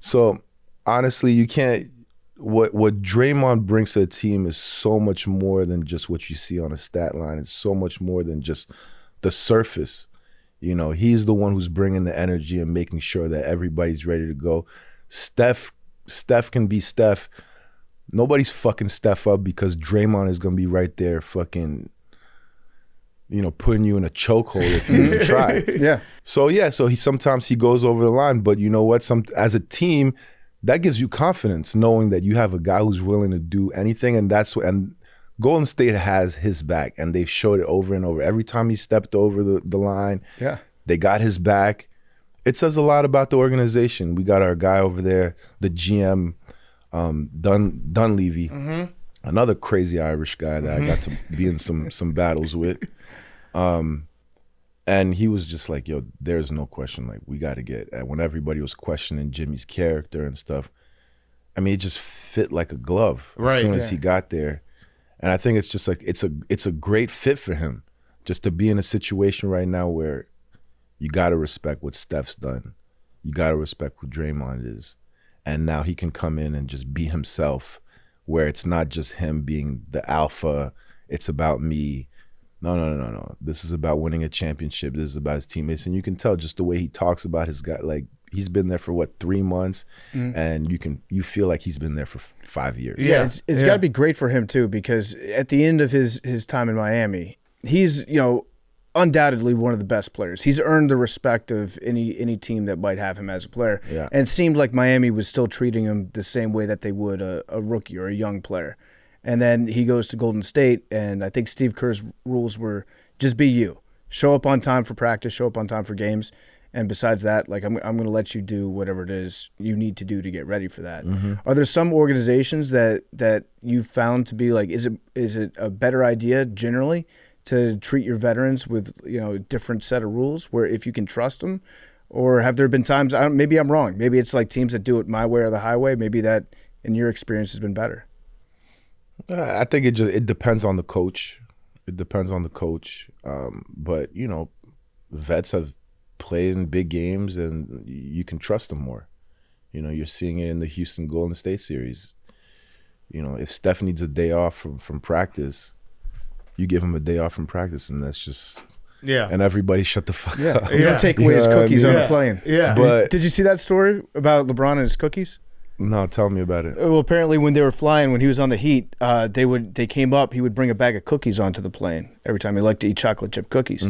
So honestly, you can't. What Draymond brings to the team is so much more than just what you see on a stat line. It's so much more than just the surface. You know, he's the one who's bringing the energy and making sure that everybody's ready to go. Steph can be Steph. Nobody's fucking Steph up because Draymond is going to be right there fucking, you know, putting you in a chokehold if you even try. So sometimes he goes over the line, but you know what? As a team, that gives you confidence knowing that you have a guy who's willing to do anything, and Golden State has his back, and they've showed it over and over. Every time he stepped over the line, they got his back. It says a lot about the organization. We got our guy over there, the GM, Dunleavy, another crazy Irish guy that I got to be in some battles with. And he was just like, yo, there's no question. Like, we got to get, when everybody was questioning Jimmy's character and stuff, I mean, it just fit like a glove as soon as he got there. And I think it's just like, it's a great fit for him just to be in a situation right now where you got to respect what Steph's done. You got to respect who Draymond is. And now he can come in and just be himself, where it's not just him being the alpha. It's about me. No. This is about winning a championship. This is about his teammates. And you can tell just the way he talks about his guy. Like, he's been there for 3 months, and you feel like he's been there for 5 years. Yeah, it's got to be great for him too, because at the end of his time in Miami, he's, you know, undoubtedly one of the best players. He's earned the respect of any team that might have him as a player. And it seemed like Miami was still treating him the same way that they would a rookie or a young player. And then he goes to Golden State, and I think Steve Kerr's rules were just be you. Show up on time for practice, show up on time for games. And besides that, like I'm going to let you do whatever it is you need to do to get ready for that. Are there some organizations that you've found to be like, is it a better idea generally to treat your veterans with a different set of rules where if you can trust them, or have there been times maybe I'm wrong, maybe it's like teams that do it my way or the highway, maybe that in your experience has been better? I think it depends on the coach. It depends on the coach, but vets have played in big games and you can trust them more. You're seeing it in the Houston Golden State series. If Steph needs a day off from practice, you give him a day off from practice, and that's just and everybody shut the fuck up. You don't take away his cookies on the plane. But did you see that story about LeBron and his cookies? No, tell me about it. Well, apparently when they were flying, when he was on the Heat, they came up, he would bring a bag of cookies onto the plane every time. He liked to eat chocolate chip cookies.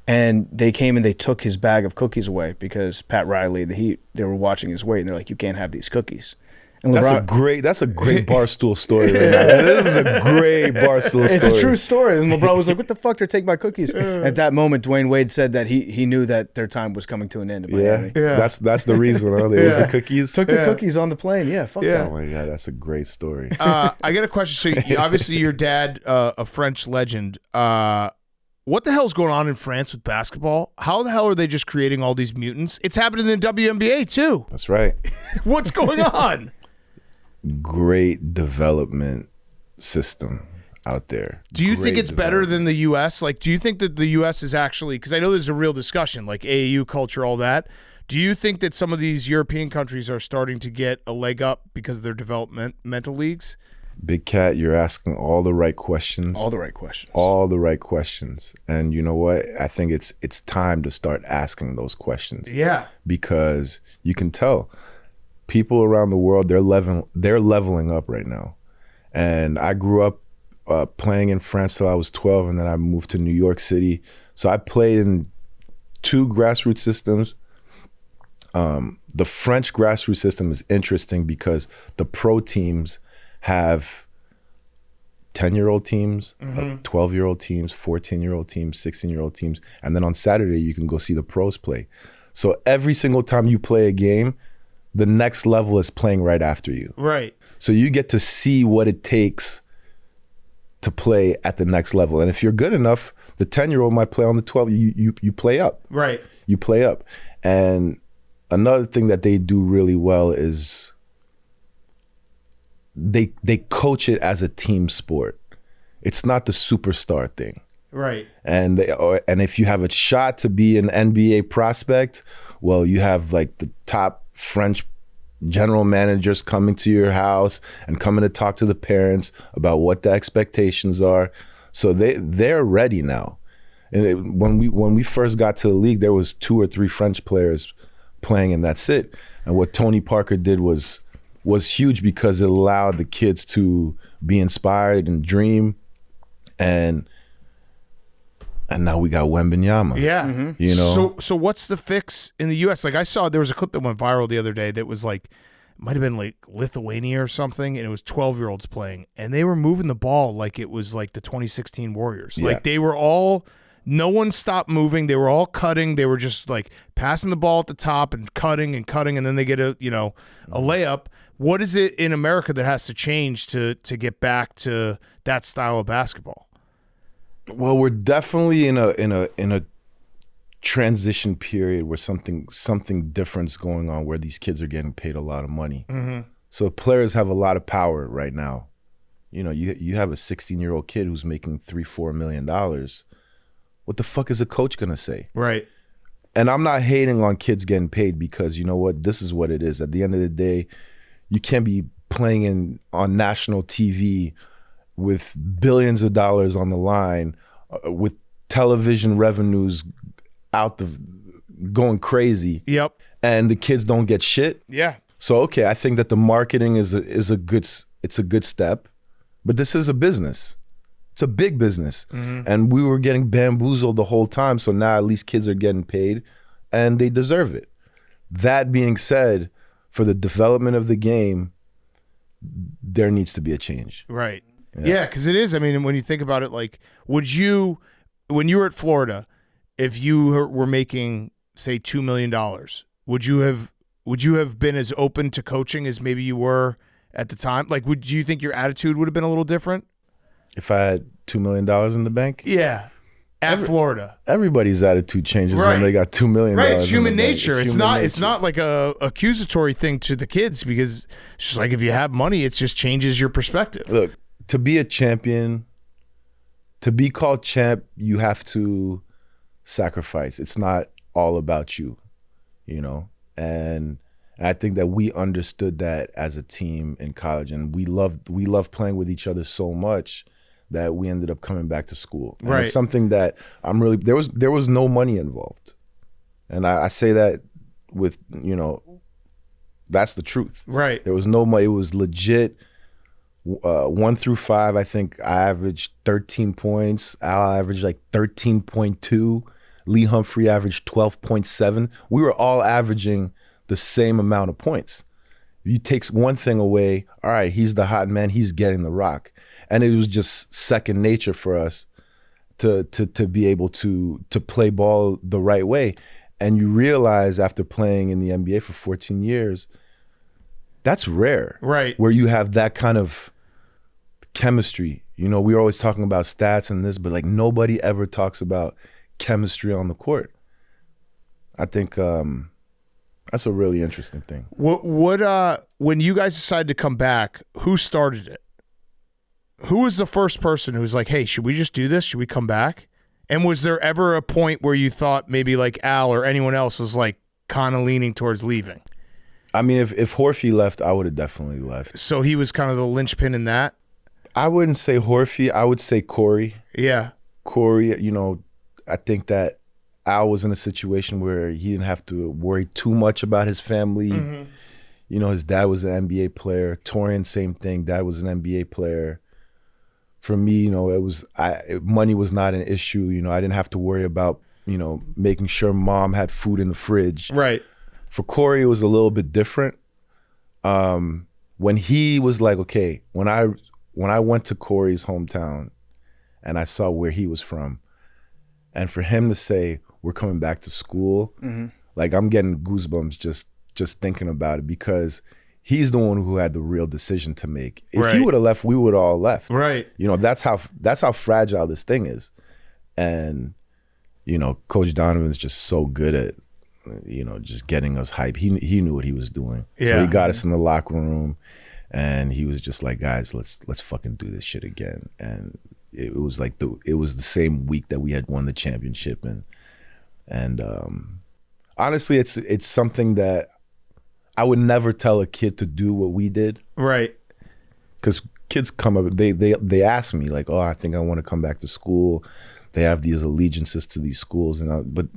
And they came and they took his bag of cookies away because Pat Riley, the Heat, they were watching his weight, and they're like, you can't have these cookies. And LeBron, that's a great Barstool story right now. This is a great Barstool story. It's a true story. And LeBron was like, what the fuck? They're taking my cookies. At that moment, Dwayne Wade said that he knew that their time was coming to an end in Miami. That's the reason. Huh? It was the cookies. Took the cookies on the plane. Fuck that. Oh my God, that's a great story. I got a question. So obviously your dad, a French legend. What the hell's going on in France with basketball? How the hell are they just creating all these mutants? It's happening in the WNBA too. That's right. What's going on? Great development system out there. Do you think it's better than the U.S.? Like, do you think that the U.S. is actually, because I know there's a real discussion, like AAU culture, all that. Do you think that some of these European countries are starting to get a leg up because of their developmental leagues? Big Cat, you're asking all the right questions. All the right questions. All the right questions. And you know what? I think it's time to start asking those questions. Yeah. Because you can tell people around the world, they're leveling up right now. And I grew up playing in France till I was 12, and then I moved to New York City. So I played in 2 grassroots systems. The French grassroots system is interesting because the pro teams have 10-year-old teams, 12-year-old teams, 14-year-old teams, 16-year-old teams. And then on Saturday, you can go see the pros play. So every single time you play a game, the next level is playing right after you. Right. So you get to see what it takes to play at the next level. And if you're good enough, the 10-year-old might play on the 12. You play up. Right. You play up. And another thing that they do really well is they coach it as a team sport. It's not the superstar thing. Right. And if you have a shot to be an NBA prospect, well, you have like the top French general managers coming to your house and coming to talk to the parents about what the expectations are. So they're ready now. And when we first got to the league, there was 2 or 3 French players playing, and that's it. And what Tony Parker did was huge because it allowed the kids to be inspired and dream. And now we got Wembanyama. Yeah. You know. So what's the fix in the U.S.? Like I saw there was a clip that went viral the other day that was like, might have been like Lithuania or something, and it was 12-year-olds playing, and they were moving the ball like it was like the 2016 Warriors. Yeah. Like they were all, no one stopped moving. They were all cutting. They were just like passing the ball at the top and cutting, and then they get a layup. What is it in America that has to change to get back to that style of basketball? Well, we're definitely in a transition period where something different's going on, where these kids are getting paid a lot of money. So players have a lot of power right now. You have a 16-year-old kid who's making $3-4 million. What the fuck is a coach gonna say? Right. And I'm not hating on kids getting paid, because you know what? This is what it is. At the end of the day, you can't be playing on national TV with billions of dollars on the line, with television revenues going crazy. Yep. And the kids don't get shit. Yeah. So okay, I think that the marketing is a good step, but this is a business. It's a big business. And we were getting bamboozled the whole time. So now at least kids are getting paid, and they deserve it. That being said, for the development of the game, there needs to be a change. Right. Yeah, because it is. I mean, when you think about it, like, would you, when you were at Florida, if you were making, say, $2 million, would you have been as open to coaching as maybe you were at the time? Like, do you think your attitude would have been a little different? If I had $2 million in the bank? Yeah. At Florida. Everybody's attitude changes when they got $2 million. Right, it's human nature. It's human It's not like a accusatory thing to the kids, because it's just like if you have money, it just changes your perspective. Look, to be a champion, to be called champ, you have to sacrifice. It's not all about you, you know? And I think that we understood that as a team in college, and we loved playing with each other so much that we ended up coming back to school. And right. It's something that there was no money involved. And I say that with, you know, that's the truth. Right. There was no money. It was legit. 1 through 5, I think I averaged 13 points. Al averaged like 13.2. Lee Humphrey averaged 12.7. We were all averaging the same amount of points. You take one thing away, all right, he's the hot man, he's getting the rock. And it was just second nature for us to be able to play ball the right way. And you realize after playing in the NBA for 14 years, that's rare. Right. Where you have that kind of chemistry. You know, we're always talking about stats and this, but like nobody ever talks about chemistry on the court. I think that's a really interesting thing. What when you guys decided to come back, who started it? Who was the first person who was like, hey, should we just do this? Should we come back? And was there ever a point where you thought maybe like Al or anyone else was like kind of leaning towards leaving? I mean, if Horfy left, I would have definitely left. So he was kind of the linchpin in that? I wouldn't say Horfy. I would say Corey. Yeah. Corey, you know, I think that Al was in a situation where he didn't have to worry too much about his family. Mm-hmm. You know, his dad was an NBA player. Torian, same thing. Dad was an NBA player. For me, you know, money was not an issue. You know, I didn't have to worry about, you know, making sure mom had food in the fridge. Right. For Corey, it was a little bit different. When he was like, okay, when I went to Corey's hometown and I saw where he was from, and for him to say, we're coming back to school, mm-hmm. like I'm getting goosebumps just thinking about it, because he's the one who had the real decision to make. If he would have left, we would have all left. Right. You know, that's how fragile this thing is. And, you know, Coach Donovan's just so good at, you know, just getting us hype. He knew what he was doing. Yeah. So he got us in the locker room and he was just like, guys, let's fucking do this shit again. And it was like it was the same week that we had won the championship, and honestly, it's something that I would never tell a kid to do what we did. Right. Because kids come up, they ask me like, oh, I think I want to come back to school. They have these allegiances to these schools, but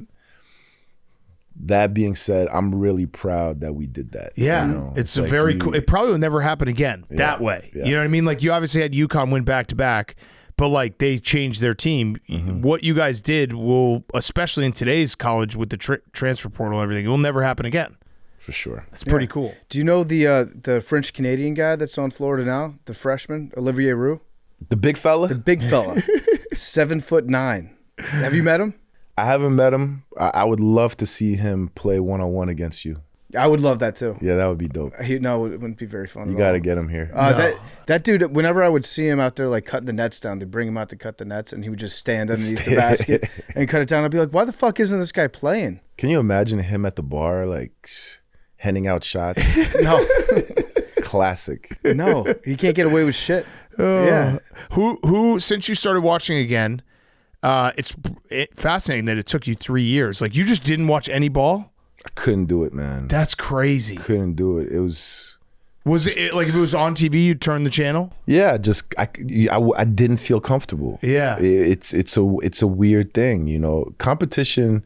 that being said, I'm really proud that we did that. Yeah, you know? it's like a very cool. It probably will never happen again that way. Yeah. You know what I mean? Like you obviously had UConn win back to back, but like they changed their team. Mm-hmm. What you guys did will, especially in today's college with the transfer portal and everything, it will never happen again. For sure. It's pretty cool. Do you know the French Canadian guy that's on Florida now, the freshman Olivier Roux? The big fella? The big fella, 7'9". Have you met him? I haven't met him. I would love to see him play one-on-one against you. I would love that too. Yeah, that would be dope. No, it wouldn't be very fun. You got to get him here. No. That dude, whenever I would see him out there like cutting the nets down, they'd bring him out to cut the nets, and he would just stand underneath the basket and cut it down. I'd be like, why the fuck isn't this guy playing? Can you imagine him at the bar, like handing out shots? No. Classic. No, he can't get away with shit. Yeah. Who? Since you started watching again, it's fascinating that it took you 3 years. Like you just didn't watch any ball. I couldn't do it, man. That's crazy. Couldn't do it. It was. Was it like if it was on TV, you'd turn the channel? Yeah, just I didn't feel comfortable. Yeah, it's a weird thing, you know. Competition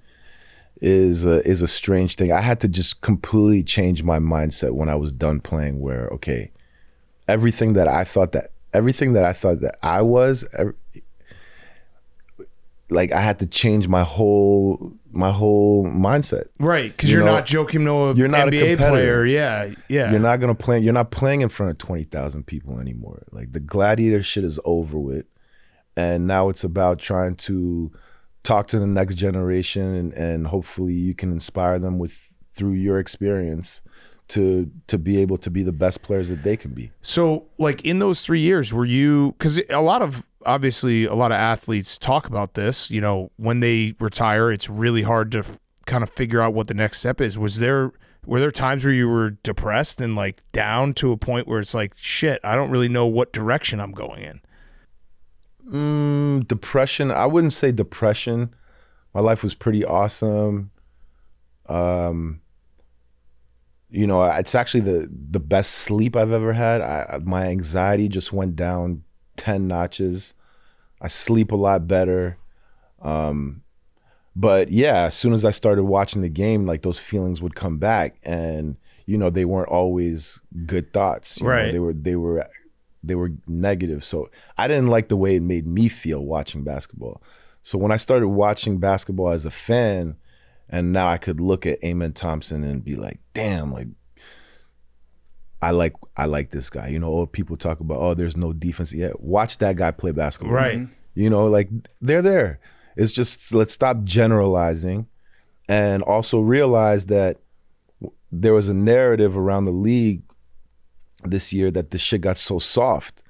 is a strange thing. I had to just completely change my mindset when I was done playing. Where okay, everything that I thought that I was, like I had to change my whole my whole mindset. Right, because You you're know, not Joakim Noah, you're not a NBA competitor. player. Yeah. You're not gonna play. You're not playing in front of 20,000 people anymore. Like the gladiator shit is over with, and now it's about trying to talk to the next generation, and hopefully you can inspire them through your experience to be able to be the best players that they can be. So, like in those 3 years, were you? Because obviously a lot of athletes talk about this. You know, when they retire, it's really hard to kind of figure out what the next step is. Were there times where you were depressed and like down to a point where it's like, shit, I don't really know what direction I'm going in? Depression. I wouldn't say depression. My life was pretty awesome. You know, it's actually the best sleep I've ever had. My anxiety just went down 10 notches. I sleep a lot better. But yeah, as soon as I started watching the game, like those feelings would come back, and you know, they weren't always good thoughts. You Right. know, they were negative. So I didn't like the way it made me feel watching basketball. So when I started watching basketball as a fan, and now I could look at Amen Thompson and be like, damn, like I like this guy. You know, people talk about, oh, there's no defense. Yeah, watch that guy play basketball. Right. You know, like they're there. It's just, let's stop generalizing, and also realize that there was a narrative around the league this year that the shit got so soft.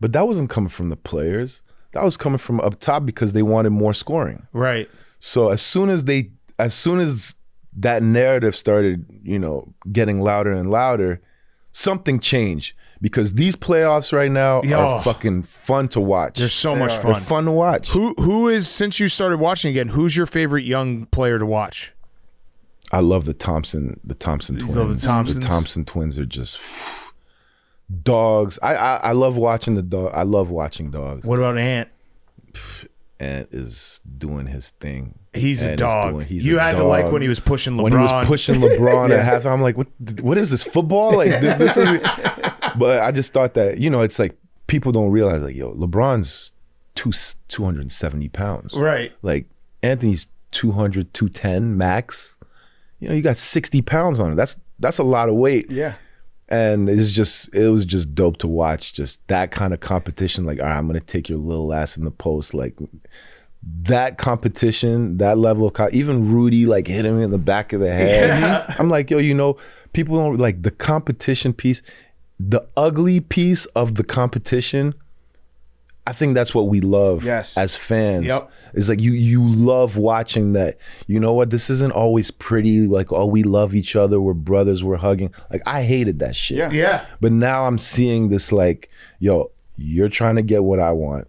But that wasn't coming from the players. That was coming from up top because they wanted more scoring. Right. So as soon as that narrative started, you know, getting louder and louder, something changed, because these playoffs right now are fucking fun to watch. They're so much They're fun. fun to watch. Who is, since you started watching again, who's your favorite young player to watch? I love the Thompson twins. love the Thompsons? The Thompson twins are just dogs. I love watching the dog. I love watching dogs. What about Ant? Ant is doing his thing. He's a Ant is dog. he's You a had to like dog. when he was pushing LeBron. When he was pushing LeBron at halftime, I'm like, what is this, football? Like this is. But I just thought that, you know, it's like people don't realize, like, yo, LeBron's 270 pounds. Right. Like Anthony's 200, 210 max. You know, you got 60 pounds on it. That's a lot of weight. Yeah. And it was just dope to watch, just that kind of competition. Like, all right, I'm gonna take your little ass in the post. Like that competition, that level of even Rudy like hit him in the back of the head. Yeah. I'm like, yo, you know, people don't like the competition piece, the ugly piece of the competition. I think that's what we love as fans. Yep. It's like you love watching that. You know what? This isn't always pretty. Like, oh, we love each other. We're brothers. We're hugging. Like, I hated that shit. Yeah. Yeah. But now I'm seeing this, like, yo, you're trying to get what I want,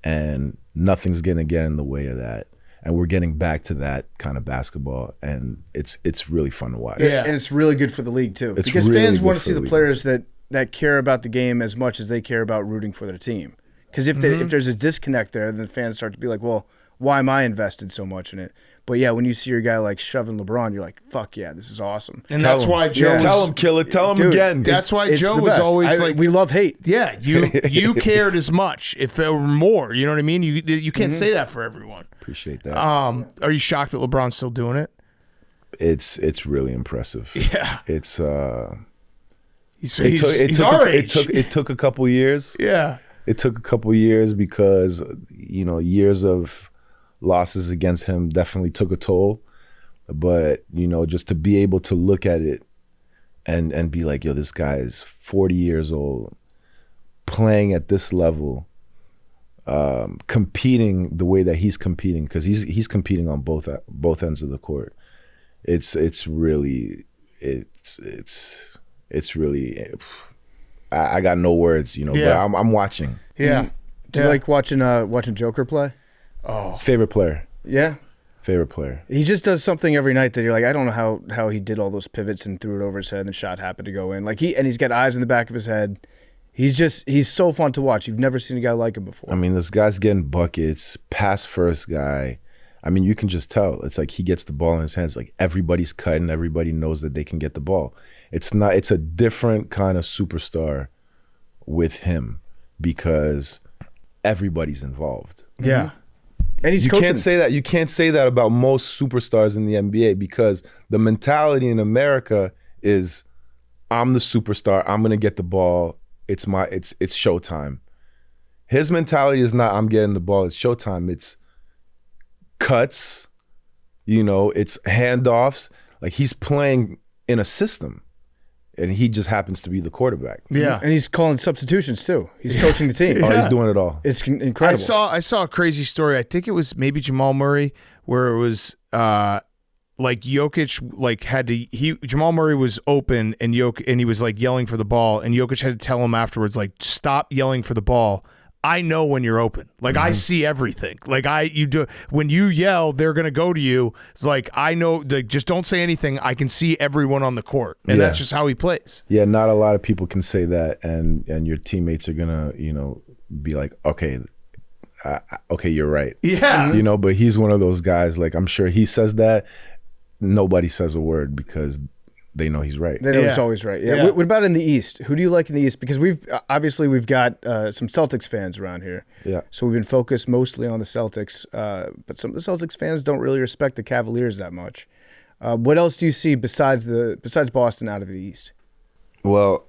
and nothing's gonna get in the way of that. And we're getting back to that kind of basketball, and it's really fun to watch. Yeah. And it's really good for the league too, It's because really fans good want to for see the the league. players that care about the game as much as they care about rooting for their team. Because if there's a disconnect there, then fans start to be like, well, why am I invested so much in it? But yeah, when you see your guy like shoving LeBron, you're like, fuck yeah, this is awesome. And that's why Joe was, Tell him, killer. Tell him Dude, again. that's why It's Joe the was best. always like, we love hate. yeah, you cared as much, if there were more. You know what I mean? You can't say that for everyone. Appreciate that. Are you shocked that LeBron's still doing it? It's really impressive. Yeah. It's He's our age. It took a couple years. Yeah. It took a couple years because, you know, years of losses against him definitely took a toll. But, you know, just to be able to look at it and be like, yo, this guy is 40 years old, playing at this level, competing the way that he's competing, because he's competing on both ends of the court. It's really I got no words, you know. Yeah. But I'm watching. Yeah. Do you like watching Joker play? Favorite player. Yeah. Favorite player. He just does something every night that you're like, I don't know how he did all those pivots and threw it over his head and the shot happened to go in. Like he's got eyes in the back of his head. He's so fun to watch. You've never seen a guy like him before. I mean, this guy's getting buckets, pass first guy. I mean, you can just tell. It's like he gets the ball in his hands. Like everybody's cutting. Everybody knows that they can get the ball. It's a different kind of superstar with him because everybody's involved. Yeah. And he's you coaching. can't say that. You can't say that about most superstars in the NBA because the mentality in America is, I'm the superstar. I'm gonna get the ball. It's showtime. His mentality is not, I'm getting the ball. It's showtime. It's cuts. It's handoffs. Like, he's playing in a system, and he just happens to be the quarterback. Yeah. And he's calling substitutions too. He's coaching the team. Oh, he's doing it all. It's incredible. I saw a crazy story. I think it was maybe Jamal Murray, where it was like Jokic Jamal Murray was open and he was like yelling for the ball, and Jokic had to tell him afterwards, like, stop yelling for the ball. I know when you're open. Like, I see everything. Like, when you yell, they're gonna go to you. It's like, I know. Like, just don't say anything. I can see everyone on the court, and that's just how he plays. Yeah, not a lot of people can say that, and your teammates are gonna, be like, okay, you're right. Yeah. But he's one of those guys. Like, I'm sure he says that. Nobody says a word because they know he's right. They know he's always right. Yeah. What about in the East? Who do you like in the East? Because we've got some Celtics fans around here. Yeah. So we've been focused mostly on the Celtics, but some of the Celtics fans don't really respect the Cavaliers that much. What else do you see besides Boston out of the East? Well,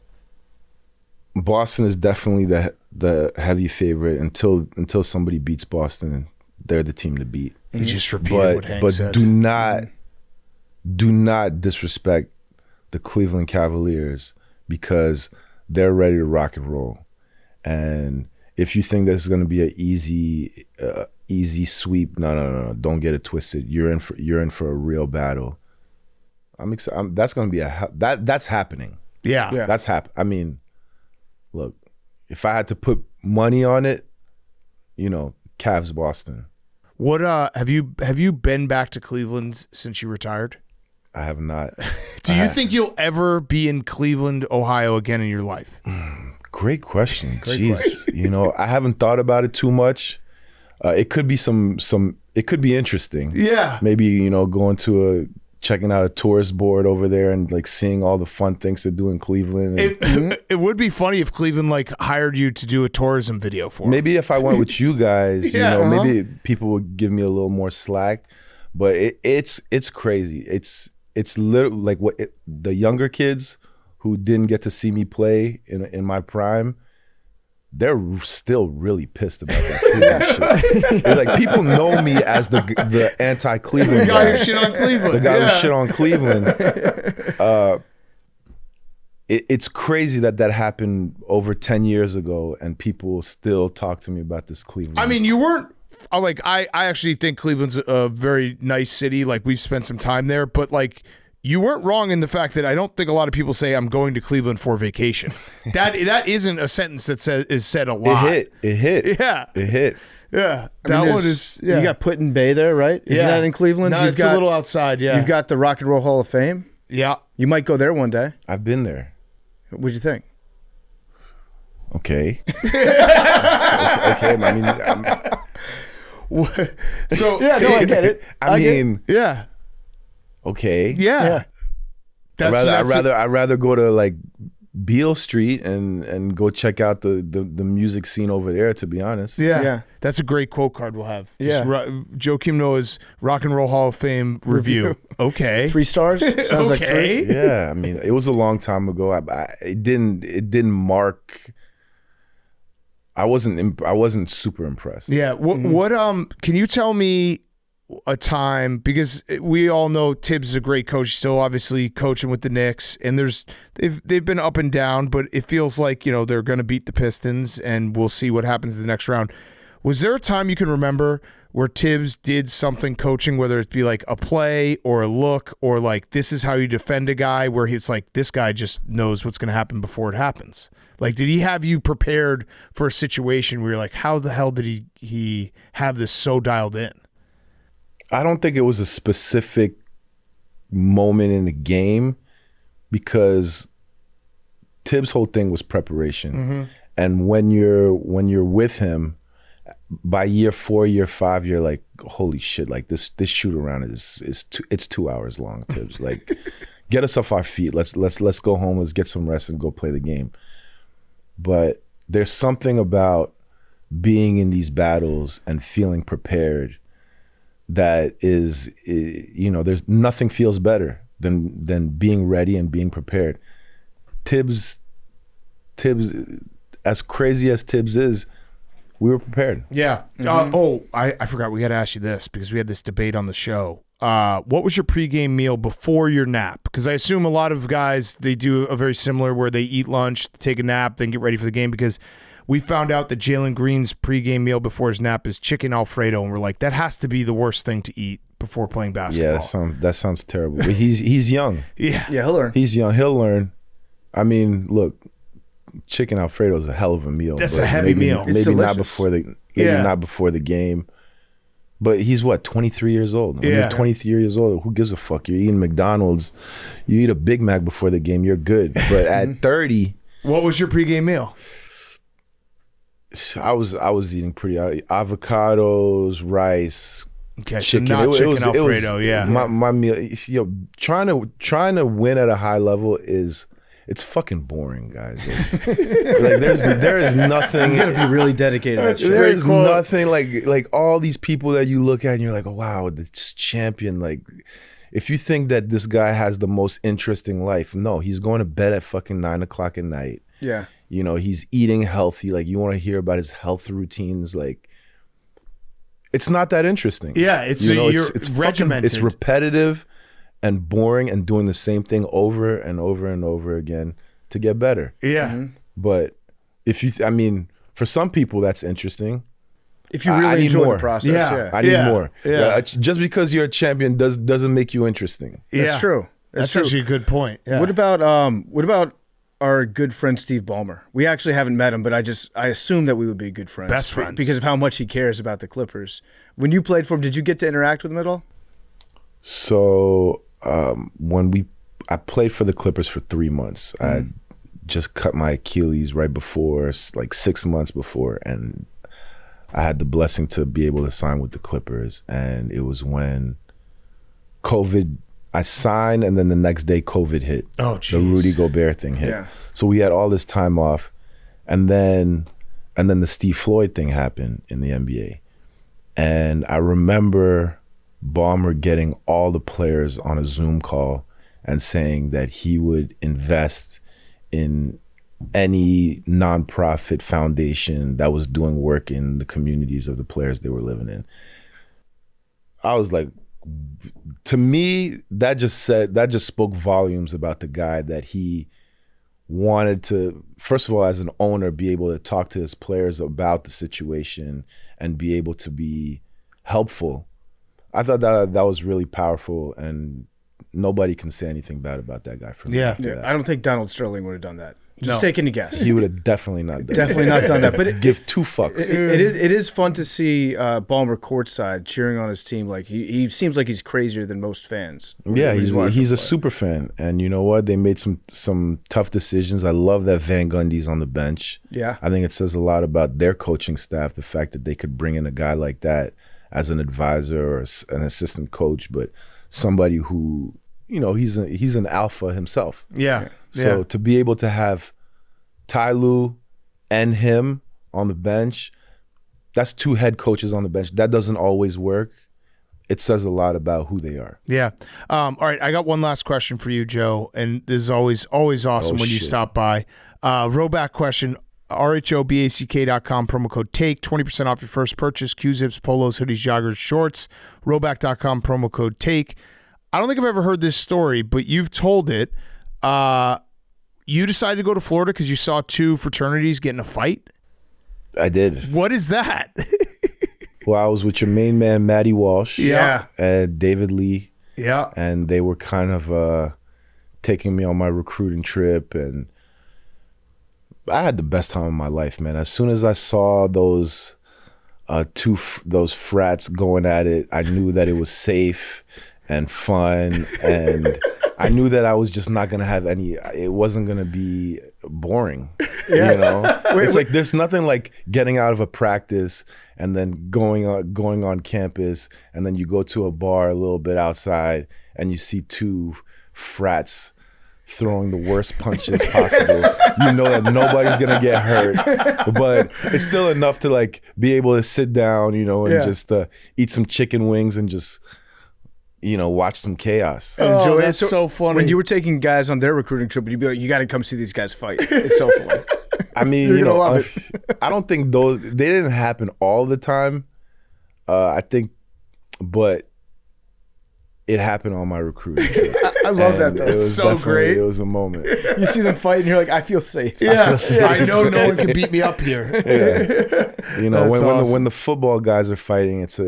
Boston is definitely the heavy favorite until somebody beats Boston. They're the team to beat. He just repeated what Hank said. But do not disrespect the Cleveland Cavaliers because they're ready to rock and roll. And if you think this is going to be an easy sweep, no, don't get it twisted. You're in for a real battle. I'm excited. That's going to be that's happening. Yeah. That's I mean, look, if I had to put money on it, Cavs Boston. What have you been back to Cleveland since you retired? I have not. Do you think you'll ever be in Cleveland, Ohio again in your life? Great question. Jeez. I haven't thought about it too much. It could be it could be interesting. Yeah. Maybe, checking out a tourist board over there and like seeing all the fun things to do in Cleveland. It would be funny if Cleveland like hired you to do a tourism video for them. Maybe if I went with you guys, Yeah, maybe people would give me a little more slack. But it's crazy. It's literally like the younger kids who didn't get to see me play in my prime, they're still really pissed about that Cleveland shit. They're like, people know me as the anti-Cleveland The guy guy. who shit on Cleveland. The guy who shit on Cleveland. It's crazy that happened over 10 years ago and people still talk to me about this Cleveland. I mean, you weren't like I actually think Cleveland's a very nice city. Like, we've spent some time there, but like, you weren't wrong in the fact that I don't think a lot of people say I'm going to Cleveland for vacation. That isn't a sentence that is said a lot. It hit. Yeah. It hit. Yeah. I mean, you got Put-in Bay there, right? Isn't that in Cleveland? No, it's a little outside, yeah. You've got the Rock and Roll Hall of Fame. Yeah. You might go there one day. I've been there. What'd you think? Okay. Okay. I mean, so yeah, no, I get it. I mean, yeah. Okay. Yeah. I'd rather go to like Beale Street and go check out the music scene over there, to be honest. Yeah. That's a great quote card we'll have. Just Joakim Noah's Rock and Roll Hall of Fame review. Okay. 3 stars? Sounds like 3. Yeah, I mean, it was a long time ago. It didn't mark. I wasn't super impressed. Yeah. What can you tell me a time, because we all know Tibbs is a great coach, still obviously coaching with the Knicks, and they've been up and down, but it feels like, they're going to beat the Pistons, and we'll see what happens in the next round. Was there a time you can remember where Tibbs did something coaching, whether it be like a play or a look or like this is how you defend a guy, where he's like, this guy just knows what's going to happen before it happens? Like, did he have you prepared for a situation where you're like, how the hell did he have this so dialed in? I don't think it was a specific moment in the game, because Tibbs' whole thing was preparation. Mm-hmm. And when you're with him, by year 4, year 5, you're like, holy shit! Like this shoot around it's 2 hours long. Tibbs, like, get us off our feet. Let's go home. Let's get some rest and go play the game. But there's something about being in these battles and feeling prepared that is, there's nothing feels better than being ready and being prepared. Tibbs, as crazy as Tibbs is, we were prepared. Yeah. I forgot. We got to ask you this because we had this debate on the show. What was your pregame meal before your nap? Because I assume a lot of guys, they do a very similar where they eat lunch, take a nap, then get ready for the game, because we found out that Jalen Green's pregame meal before his nap is chicken Alfredo, and we're like, that has to be the worst thing to eat before playing basketball. Yeah, that sounds terrible. But he's young. Yeah. Yeah, he'll learn. He's young. He'll learn. I mean, look, chicken Alfredo is a hell of a meal. That's a heavy meal. It's Maybe not delicious. not before the game. But he's 23 years old. When Yeah. you're 23 years old, who gives a fuck? You're eating McDonald's. You eat a Big Mac before the game, you're good. But at 30, What was your pregame meal? I was eating pretty avocados, rice, Okay, chicken. so not chicken was- Alfredo, yeah. My meal, trying to win at a high level it's fucking boring, guys. Like there is nothing. You gotta be really dedicated. To that shit. There is nothing like all these people that you look at and you're like, oh, wow, this champion. Like, if you think that this guy has the most interesting life, no, he's going to bed at fucking 9 o'clock at night. Yeah. He's eating healthy. Like, you want to hear about his health routines. Like, it's not that interesting. Yeah, it's regimented. It's repetitive and boring and doing the same thing over and over and over again to get better. Yeah. But for some people that's interesting. If you I really need enjoy more. the process, yeah. I need more. Yeah. Just because you're a champion doesn't make you interesting. That's true. That's actually a good point. Yeah. What about our good friend Steve Ballmer? We actually haven't met him, but I assume that we would be good friends. Best friends. Because of how much he cares about the Clippers. When you played for him, did you get to interact with him at all? So I played for the Clippers for 3 months. I had just cut my Achilles right before, like 6 months before, and I had the blessing to be able to sign with the Clippers. And it was when I signed, and then the next day COVID hit. Oh, the jeez. Rudy Gobert thing hit. Yeah. So we had all this time off, and then the Steve Floyd thing happened in the NBA. And I remember Ballmer getting all the players on a Zoom call and saying that he would invest in any nonprofit foundation that was doing work in the communities of the players they were living in. I was like, to me, that just spoke volumes about the guy, that he wanted to, first of all, as an owner, be able to talk to his players about the situation and be able to be helpful. I thought that was really powerful, and nobody can say anything bad about that guy for me. Yeah. after that. I don't think Donald Sterling would have done that. Just No. taking a guess. He would have definitely not done that. Definitely not done that. But Give two fucks. it is fun to see Ballmer courtside cheering on his team. Like he seems like he's crazier than most fans. Yeah, when he's watching a play. super fan, and you know what? They made some tough decisions. I love that Van Gundy's on the bench. Yeah. I think it says a lot about their coaching staff, the fact that they could bring in a guy like that as an advisor or an assistant coach, but somebody who, he's an alpha himself. Yeah. So to be able to have Ty Lue and him on the bench, that's two head coaches on the bench. That doesn't always work. It says a lot about who they are. Yeah. All right. I got one last question for you, Joe. And this is always awesome when you shit. stop by. Rowback question. RHOBACK.com, promo code TAKE, 20% off your first purchase. Q-zips, polos, hoodies, joggers, shorts. Rowback.com, promo code TAKE. I don't think I've ever heard this story, but you've told it. You decided to go to Florida because you saw two fraternities get in a fight? I did. What is that? Well, I was with your main man, Matty Walsh. Yeah. And David Lee. Yeah. And they were kind of taking me on my recruiting trip, and I had the best time of my life, man. As soon as I saw those those frats going at it, I knew that it was safe and fun, and I knew that I was just not gonna have it wasn't gonna be boring. It's like there's nothing like getting out of a practice and then going on campus, and then you go to a bar a little bit outside and you see two frats throwing the worst punches possible. You know that nobody's gonna get hurt, but it's still enough to like be able to sit down, and just eat some chicken wings and just watch some chaos. Enjoy it. That's so funny. When you were taking guys on their recruiting trip, you'd be like, you got to come see these guys fight. It's so funny. I mean, You're gonna love it. I don't think they didn't happen all the time. I think, but it happened on my recruiting trip. I love that though. It was so definitely- great. It was a moment. You see them fight and you're like, I feel safe. Yeah, safe. I know no one can beat me up here. Yeah. That's awesome. when the football guys are fighting, it's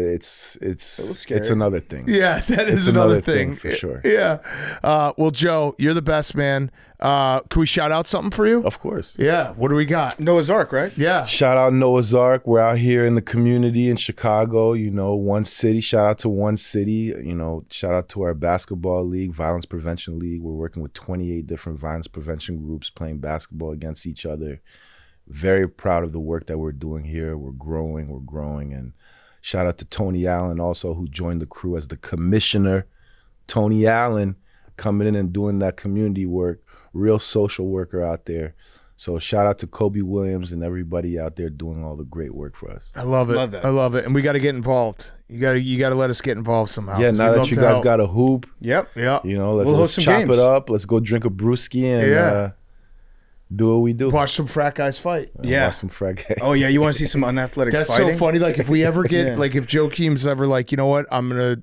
scary. another thing. Yeah, that is It's another another thing. thing for sure. Yeah. Well, Joe, you're the best, man. Can we shout out something for you? Of course. Yeah. What do we got? Noah's Ark, right? Yeah. Shout out Noah's Ark. We're out here in the community in Chicago, one city. Shout out to one city. Shout out to our basketball league, Violence Prevention League. We're working with 28 different violence prevention groups playing basketball against each other. Very proud of the work that we're doing here. We're growing. And shout out to Tony Allen also, who joined the crew as the commissioner. Tony Allen coming in and doing that community work. Real social worker out there. So shout out to Kobe Williams and everybody out there doing all the great work for us. I love it. Love that. I love it. And we got to get involved. You got to let us get involved somehow. Yeah, 'cause now we'd that love you to guys help. got a hoop, Yep. Yeah. We'll host let's some chop games. it up. Let's go drink a brewski and do what we do. Watch some frat guys fight. Yeah. Watch some frag game. Oh, yeah. You want to see some unathletic That's fighting? so funny. Like if we ever get Yeah. like if Joakim's ever like, you know what, I'm gonna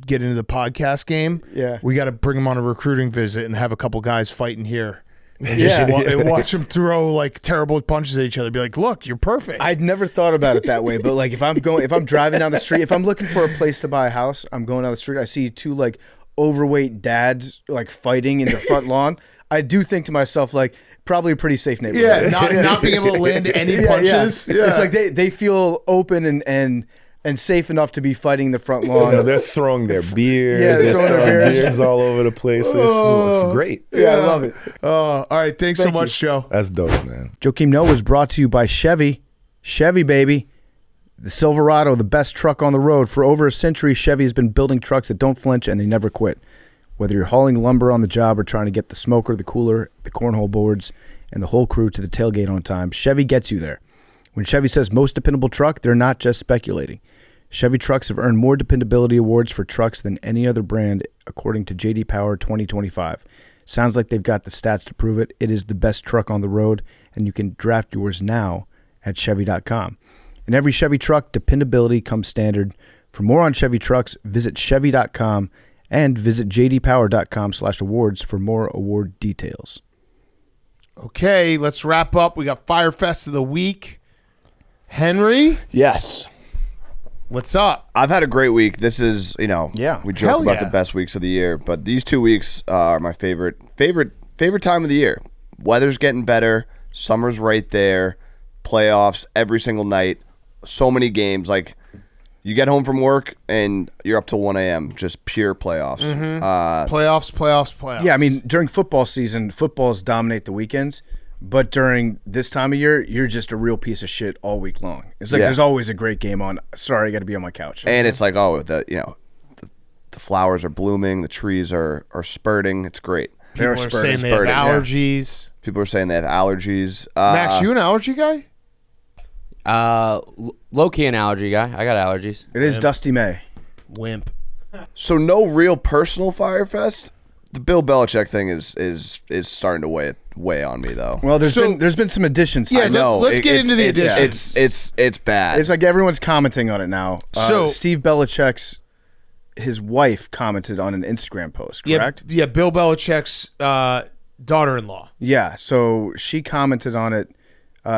get into the podcast game. Yeah. We got to bring him on a recruiting visit and have a couple guys fighting here. And Yeah. and watch them throw like terrible punches at each other. Be like, look, you're perfect. I'd never thought about it that way, but like if I'm driving down the street, if I'm looking for a place to buy a house, I'm going down the street, I see two like overweight dads like fighting in the front lawn. I do think to myself like probably a pretty safe neighborhood. Yeah, not being able to land any punches. Yeah. It's like they feel open and safe enough to be fighting the front lawn. They're throwing their beers. Yeah, they're they're throwing throwing their beers. beers all over the place. It's great. Yeah, I love it. All right. Thanks so much, Joe. That's dope, man. Joakim Noah is brought to you by Chevy. Chevy, baby. The Silverado, the best truck on the road. For over a century, Chevy has been building trucks that don't flinch and they never quit. Whether you're hauling lumber on the job or trying to get the smoker, the cooler, the cornhole boards, and the whole crew to the tailgate on time, Chevy gets you there. When Chevy says most dependable truck, they're not just speculating. Chevy trucks have earned more dependability awards for trucks than any other brand, according to J.D. Power 2025. Sounds like they've got the stats to prove it. It is the best truck on the road, and you can draft yours now at Chevy.com. In every Chevy truck, dependability comes standard. For more on Chevy trucks, visit Chevy.com and visit jdpower.com/awards for more award details. Okay, let's wrap up. We got Fyre Fest of the week. Henry, Yes. what's up? I've had a great week. This is, Yeah. we joke Hell about yeah. the best weeks of the year, but these 2 weeks are my favorite time of the year. Weather's getting better. Summer's right there. Playoffs every single night. So many games. Like, you get home from work and you're up till 1 a.m. Just pure playoffs. Playoffs. Yeah, I mean, during football season, footballs dominate the weekends. But during this time of year, you're just a real piece of shit all week long. It's like Yeah. there's always a great game on. Sorry, I got to be on my couch. And it's like, the flowers are blooming. The trees are spurting. It's great. People are saying they have Spurting, yeah. allergies. People are saying they have allergies. Max, you an allergy guy? Low-key an allergy guy. I got allergies. It is Dusty May. Wimp. So no real personal Fyre Fest. The Bill Belichick thing is starting to weigh on me though. Well, there's So- been some additions. Yeah, to it. let's get into the additions. It's bad. It's like everyone's commenting on it now. So- Steve Belichick's his wife commented on an Instagram post, correct? Yeah, Bill Belichick's daughter-in-law. Yeah. So she commented on it,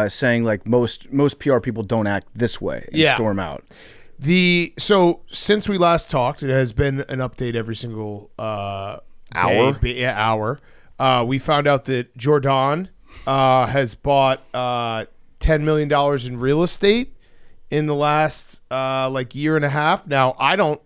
saying like most PR people don't act this way and Yeah. storm out. So since we last talked, it has been an update every single hour. Hour. We found out that Jordon has bought $10 million in real estate in the last year and a half. Now I don't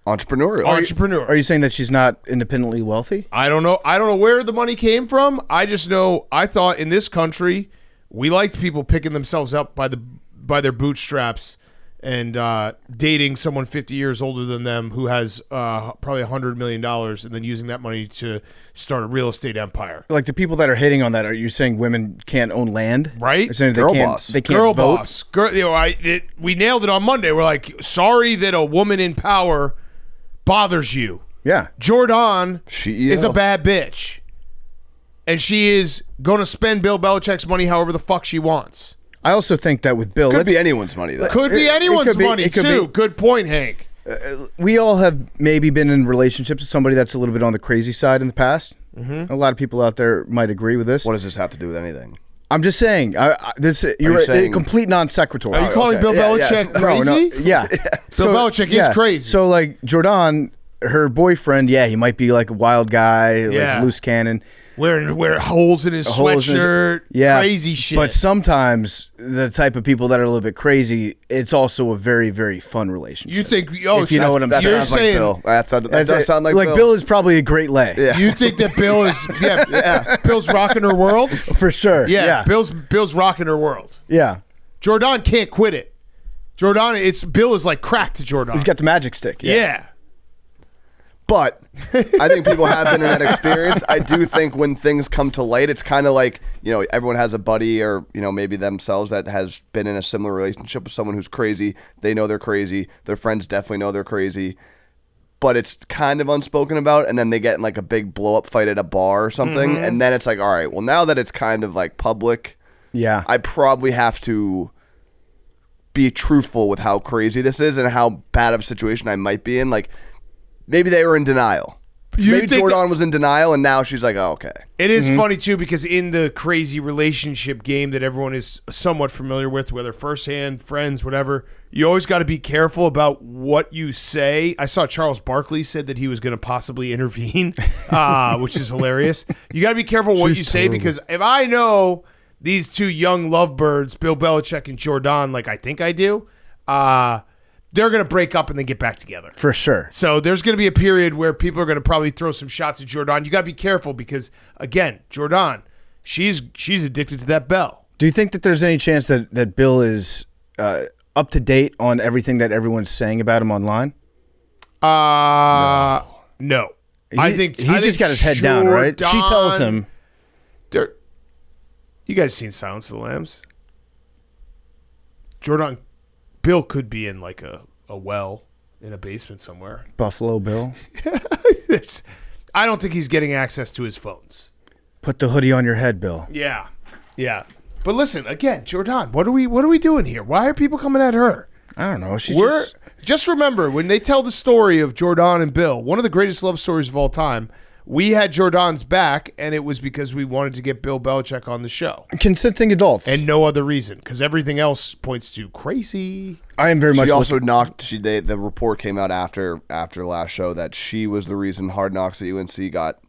Entrepreneurial. entrepreneur. Are you saying that she's not independently wealthy? I don't know. I don't know where the money came from. I just know I thought in this country we liked people picking themselves up by their bootstraps and dating someone 50 years older than them who has probably $100 million, and then using that money to start a real estate empire. Like the people that are hating on that, are you saying women can't own land? Right? Or saying Girl they can't, boss. They can't Girl vote? boss. We nailed it on Monday. We're like, sorry that a woman in power bothers you. Yeah. Jordan CEO. is a bad bitch. And she is going to spend Bill Belichick's money however the fuck she wants. I also think that with Bill, Could be anyone's money, though. Could be It anyone's could be- money, it could too. be. Good point, Hank. we all have maybe been in relationships with somebody that's a little bit on the crazy side in the past. Mm-hmm. A lot of people out there might agree with this. What does this have to do with anything? I'm just saying, you're saying- a complete non sequitur. Are you calling Bill Belichick crazy? Yeah. Bill Belichick is crazy. So, like, Jordon, her boyfriend, he might be like a wild guy, Yeah. like loose cannon. Wearing holes in his Holes in his- sweatshirt. Crazy shit. But sometimes the type of people that are a little bit crazy, it's also a very, very fun relationship. You think, if you know what I'm That You're sounds like saying, Bill. That That's does it. sound like Bill. Bill is probably a great lay. Yeah. you think that Bill is, Bill's rocking her world? For sure. Yeah, Bill's rocking her world. Yeah. Jordan can't quit it. Bill is like crack to Jordan. He's got the magic stick. Yeah. But I think people have been in that experience. I do think when things come to light, it's kind of like, everyone has a buddy or, maybe themselves that has been in a similar relationship with someone who's crazy. They know they're crazy. Their friends definitely know they're crazy. But it's kind of unspoken about, and then they get in like a big blow-up fight at a bar or something, and then it's like, all right, well, now that it's kind of like public, Yeah. I probably have to be truthful with how crazy this is and how bad of a situation I might be in. Like, maybe they were in denial. Maybe think Jordan was in denial, and now she's like, oh, okay. It is funny, too, because in the crazy relationship game that everyone is somewhat familiar with, whether firsthand, friends, whatever, you always got to be careful about what you say. I saw Charles Barkley said that he was going to possibly intervene, which is hilarious. You got to be careful what you say, because if I know these two young lovebirds, Bill Belichick and Jordan, like I think I do, they're going to break up and then get back together. For sure. So there's going to be a period where people are going to probably throw some shots at Jordan. You got to be careful because, again, Jordan, she's addicted to that bell. Do you think that there's any chance that Bill is up to date on everything that everyone's saying about him online? No. I think just got his head down, right? She tells him. You guys seen Silence of the Lambs? Bill could be in like a well in a basement somewhere. Buffalo Bill. I don't think he's getting access to his phones. Put the hoodie on your head, Bill. Yeah. But listen, again, Jordan, what are we doing here? Why are people coming at her? I don't know. Just remember when they tell the story of Jordan and Bill, one of the greatest love stories of all time. We had Jordan's back, and it was because we wanted to get Bill Belichick on the show. Consenting adults. And no other reason, because everything else points to crazy. I am very much. She also the report came out after last show that she was the reason Hard Knocks at UNC got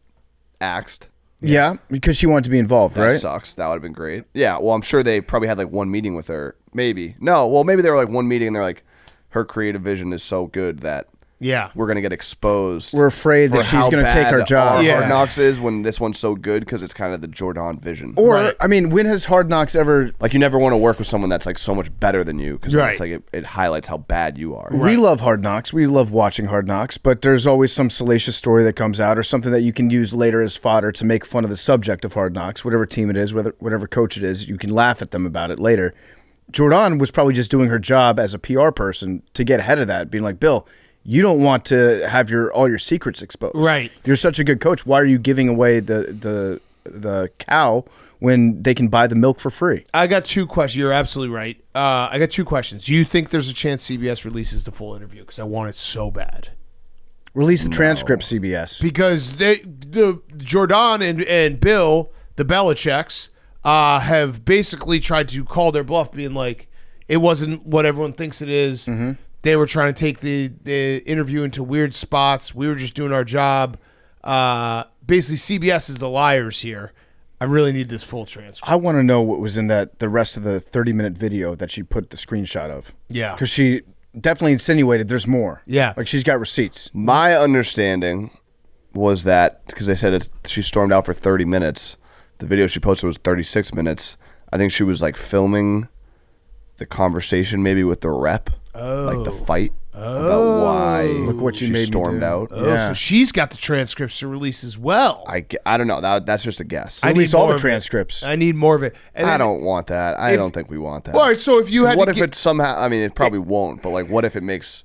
axed. Yeah, because she wanted to be involved, That right? sucks. That would have been great. Yeah, well, I'm sure they probably had like one meeting with her. Maybe. No, well, maybe they were like one meeting, and they're like, her creative vision is so good that we're going to get exposed. We're afraid that she's going to take our job. Hard Knocks is when this one's so good because it's kind of the Jordan vision. Or, I mean, when has Hard Knocks ever... Like, you never want to work with someone that's like so much better than you because Right. it's like it highlights how bad you are. We love Hard Knocks. We love watching Hard Knocks, but there's always some salacious story that comes out or something that you can use later as fodder to make fun of the subject of Hard Knocks, whatever team it is, whatever coach it is. You can laugh at them about it later. Jordan was probably just doing her job as a PR person to get ahead of that, being like, Bill, you don't want to have all your secrets exposed. Right. You're such a good coach. Why are you giving away the cow when they can buy the milk for free? I got two questions. You're absolutely right. I got two questions. Do you think there's a chance CBS releases the full interview? Because I want it so bad. Release the transcript, CBS. Because the Jordan and Bill, the Belichicks, have basically tried to call their bluff, being like, it wasn't what everyone thinks it is. Mm-hmm. They were trying to take the interview into weird spots. We were just doing our job. Basically, CBS is the liars here. I really need this full transcript. I want to know what was in the rest of the 30-minute video that she put the screenshot of. Yeah. Because she definitely insinuated there's more. Yeah. Like she's got receipts. My understanding was that, because they said she stormed out for 30 minutes, the video she posted was 36 minutes. I think she was like filming the conversation maybe with the rep, like the fight about why Look what you she made me stormed do. out. Oh, so she's got the transcripts to release as well. I don't know. That's just a guess. I Release need all more the of it. transcripts. I need more of it. And I then- don't want that. I don't think we want that. All right, so if you had What to if it somehow? I mean, it probably won't. But like, what if it makes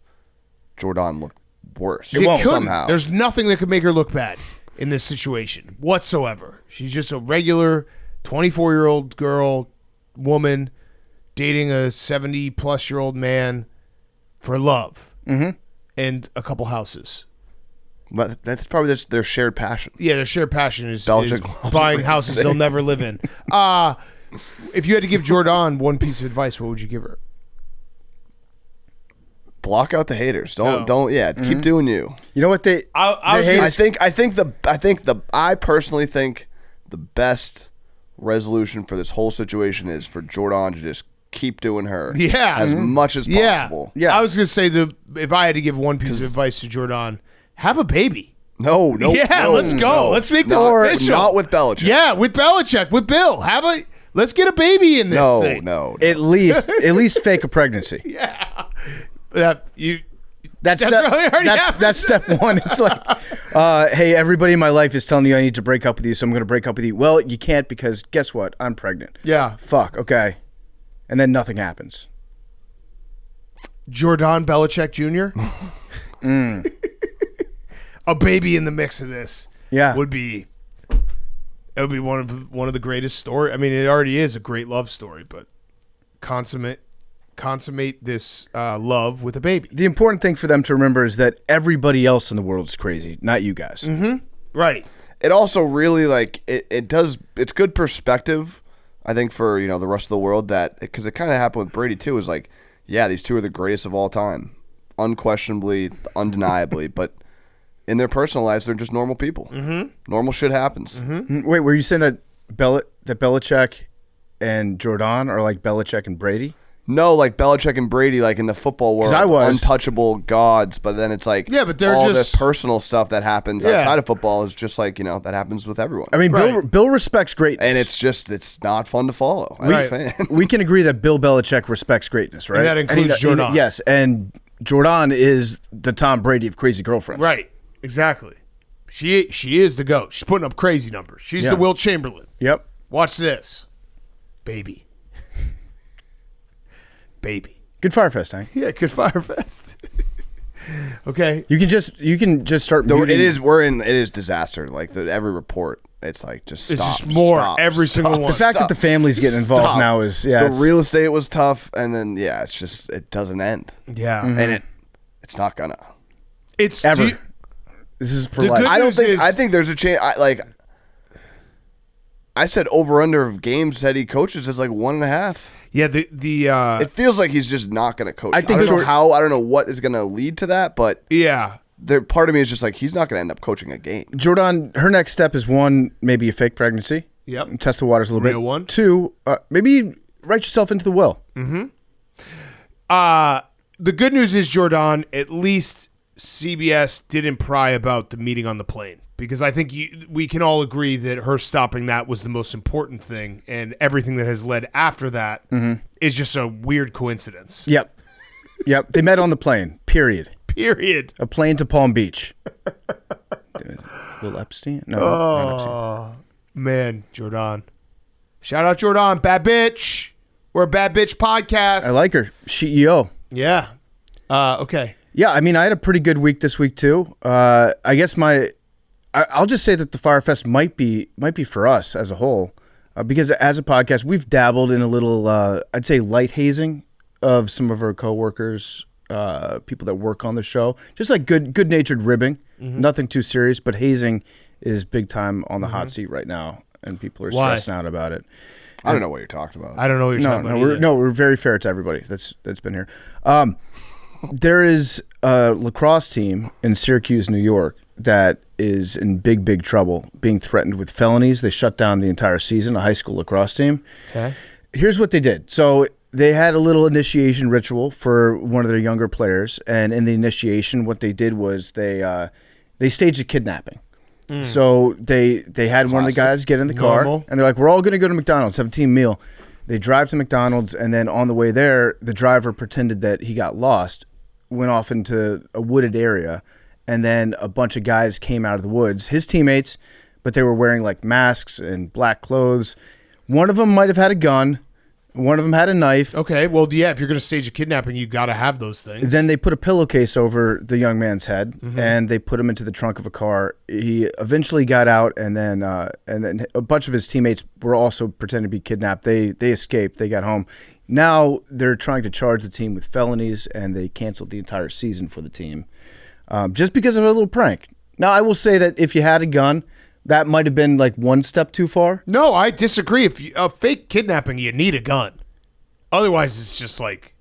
Jordon look worse It couldn't. somehow? There's nothing that could make her look bad in this situation whatsoever. She's just a regular 24-year-old woman dating a 70-plus-year-old man for love and a couple houses. But that's probably just their shared passion. Yeah, their shared passion is Belichick loves buying real houses estate. they'll never live in. If you had to give Jordon one piece of advice, what would you give her? Block out the haters. Don't. Keep doing you. You know what they? I was they gonna hate- I personally think the best resolution for this whole situation is for Jordon to just keep doing her. Yeah. As much as possible. Yeah. I was going to say if I had to give one piece of advice to Jordon, have a baby. No. Yeah, let's go. Let's make this official. Not with Belichick. Yeah, with Belichick, with Bill. Let's get a baby in this thing. No. at least fake a pregnancy. Yeah. That's really already that's happened. step one. It's like, hey, everybody in my life is telling you I need to break up with you, so I'm going to break up with you. Well, you can't because guess what? I'm pregnant. Yeah. Fuck. Okay. And then nothing happens. Jordon Belichick Jr. A baby in the mix of this. Yeah. Would be one of the greatest story. I mean, it already is a great love story, but consummate this love with a baby. The important thing for them to remember is that everybody else in the world is crazy, not you guys. Right. It also really it's good perspective, I think, for the rest of the world, that because it kind of happened with Brady too, is like, yeah, these two are the greatest of all time, unquestionably, undeniably, but in their personal lives they're just normal people. Normal shit happens. Wait, were you saying that Belichick and Jordon are like Belichick and Brady? No, like Belichick and Brady, like in the football world, untouchable gods. But then it's like, yeah, but they're all just this personal stuff that happens outside of football is just like that happens with everyone. I mean, Right. Bill respects greatness, and it's not fun to follow. I'm Right. a fan. we can agree that Bill Belichick respects greatness, right? And that includes Jordon. Yes, and Jordon is the Tom Brady of crazy girlfriends. Right. Exactly. She is the GOAT. She's putting up crazy numbers. She's Yeah. the Wilt Chamberlain. Yep. Watch this. Baby. Baby. Good Fyre Fest, Hank. Yeah, good Fyre Fest. Okay. You can just start. muting- It is disaster. Like every report, it's like just It's stop. just more stop, every single stop, one. The fact that the family's getting involved Stop. now is The it's- real estate was tough, and then it's just it doesn't end, Yeah. and it's not gonna. It's ever. do you- This is for The life. good I don't news think. is- I think there's a chance. I said over under of games that he coaches is like 1.5. yeah, the It feels like he's just not going to coach. I I think don't know Jor- how. I don't know what is going to lead to that, but yeah. part of me is just like he's not going to end up coaching a game. Jordan, her next step is one, maybe a fake pregnancy. Yep. And test the waters a little Real bit. one. Two, maybe write yourself into the will. The good news is, Jordon, at least CBS didn't pry about the meeting on the plane, because I think we can all agree that her stopping that was the most important thing, and everything that has led after that is just a weird coincidence. Yep. Yep. They met on the plane. Period. Period. A plane to Palm Beach. Will Epstein? No, not Epstein. Man, Jordon. Shout out Jordon, bad bitch. We're a bad bitch podcast. I like her. CEO. Yeah. Okay. Yeah, I mean, I had a pretty good week this week too. I guess I'll just say that the Fyre Fest might be for us as a whole, because as a podcast, we've dabbled in a little, I'd say, light hazing of some of our coworkers, people that work on the show, just like good-natured ribbing, nothing too serious, but hazing is big time on the hot seat right now, and people are Why? stressing out about it. I don't know what you're talking about. I don't know what you're talking about. We're very fair to everybody that's been here. There is a lacrosse team in Syracuse, New York, that is in big trouble, being threatened with felonies. They shut down the entire season, a high school lacrosse team. Okay. Here's what they did. So they had a little initiation ritual for one of their younger players, and in the initiation, what they did was they staged a kidnapping. So they had one of the guys get in the car, Normal. and they're like, "We're all going to go to McDonald's, have a team meal." They drive to McDonald's, and then on the way there, the driver pretended that he got lost, went off into a wooded area, and then a bunch of guys came out of the woods, his teammates, but they were wearing like masks and black clothes. One of them might have had a gun. One of them had a knife. Okay, well, yeah, if you're going to stage a kidnapping, you got to have those things. Then they put a pillowcase over the young man's head, and they put him into the trunk of a car. He eventually got out, and then a bunch of his teammates were also pretending to be kidnapped. They escaped. They got home. Now they're trying to charge the team with felonies, and they canceled the entire season for the team just because of a little prank. Now, I will say that if you had a gun, that might have been like one step too far. No, I disagree. If a fake kidnapping, you need a gun. Otherwise, it's just like,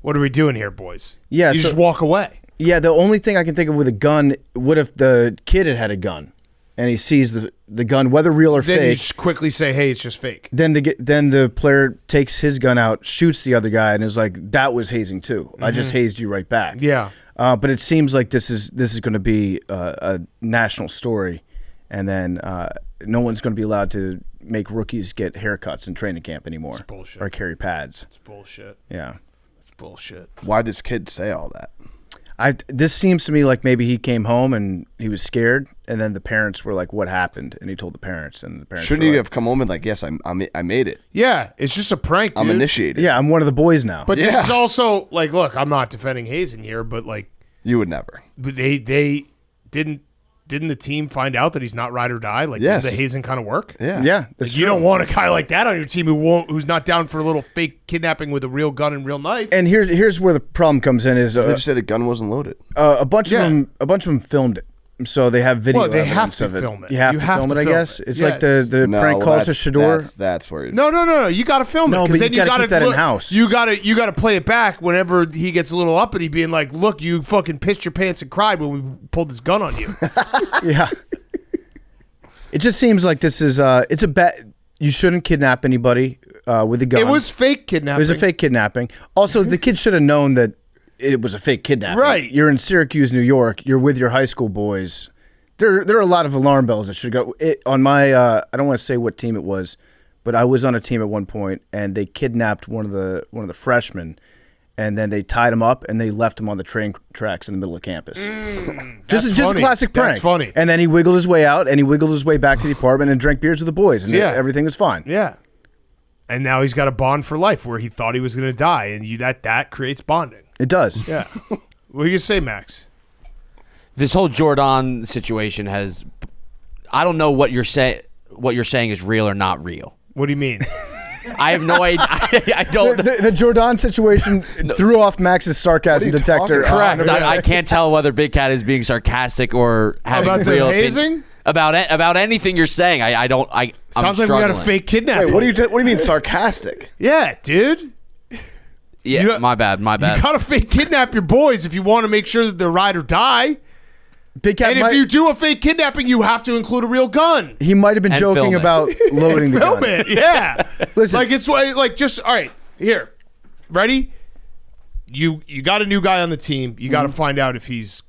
what are we doing here, boys? Yeah, you so- just walk away. Yeah, the only thing I can think of with a gun, what if the kid had a gun and he sees the gun, whether real or Then you fake, just quickly say, hey, it's just fake. then the player takes his gun out, shoots the other guy, and is like, that was hazing too. I just hazed you right back. Yeah. But it seems like this is going to be a national story, and then no one's going to be allowed to make rookies get haircuts in training camp anymore. It's bullshit. Or carry pads. It's bullshit. Yeah. It's bullshit. Why'd this kid say all that? This seems to me like maybe he came home and he was scared, and then the parents were like, "What happened?" And he told the parents, and the parents Shouldn't were you like, have come home and like, yes, I made it. Yeah, it's just a prank, dude. I'm initiated. "Yeah, I'm one of the boys now." But this Yeah. is also, like, look, I'm not defending hazing here, but, like, You would never. but they didn't the team find out that he's not ride or die? Like, Yes. did the hazing kind of work? Yeah. yeah, Like, that's you true. don't want a guy like that on your team who's not down for a little fake kidnapping with a real gun and real knife. And here's where the problem comes in: is They just said the gun wasn't loaded. a bunch Yeah. of them filmed it, so they have video. Well, they have evidence to of it. film it. You have You to have film to it, I film guess. it. It's like Yes. the prank call to Shador. That's where. No. You got to film it. No, 'cause but then you gotta keep that in-house. You got to play it back whenever he gets a little uppity, being like, "Look, you fucking pissed your pants and cried when we pulled this gun on you." Yeah. It just seems like this is it's a bad. You shouldn't kidnap anybody with a gun. It was fake kidnapping. It was a fake kidnapping. Also, the kid should have known that it was a fake kidnapping. Right. You're in Syracuse, New York. You're with your high school boys. There are a lot of alarm bells that should go. On my, I don't want to say what team it was, but I was on a team at one point, and they kidnapped one of the freshmen, and then they tied him up and they left him on the train tracks in the middle of campus. Just a funny. classic prank. That's funny. And then he wiggled his way out, and he wiggled his way back to the apartment and drank beers with the boys, and Yeah. everything was fine. Yeah. And now he's got a bond for life where he thought he was going to die, and that creates bonding. It does. Yeah. What do you say, Max? This whole Jordon situation has, I don't know what you're saying. What you're saying is real or not real. What do you mean? I have no idea. I don't. The Jordan situation threw off Max's sarcasm What are you detector. talking Correct. I can't tell whether Big Cat is being sarcastic or having About the real hazing? about anything you're saying. I don't. Sounds I'm like we got a struggling. fake kidnapping. Wait, what do you mean sarcastic? Yeah, dude. Yeah, you don't- my bad. You got to fake kidnap your boys if you want to make sure that they're ride or die. Big Cat And if you do a fake kidnapping, you have to include a real gun. he might have been And joking film it. about loading the Film gun. it. Yeah. Listen. Like it's like just all right. Here, ready? You got a new guy on the team. You got to find out if he's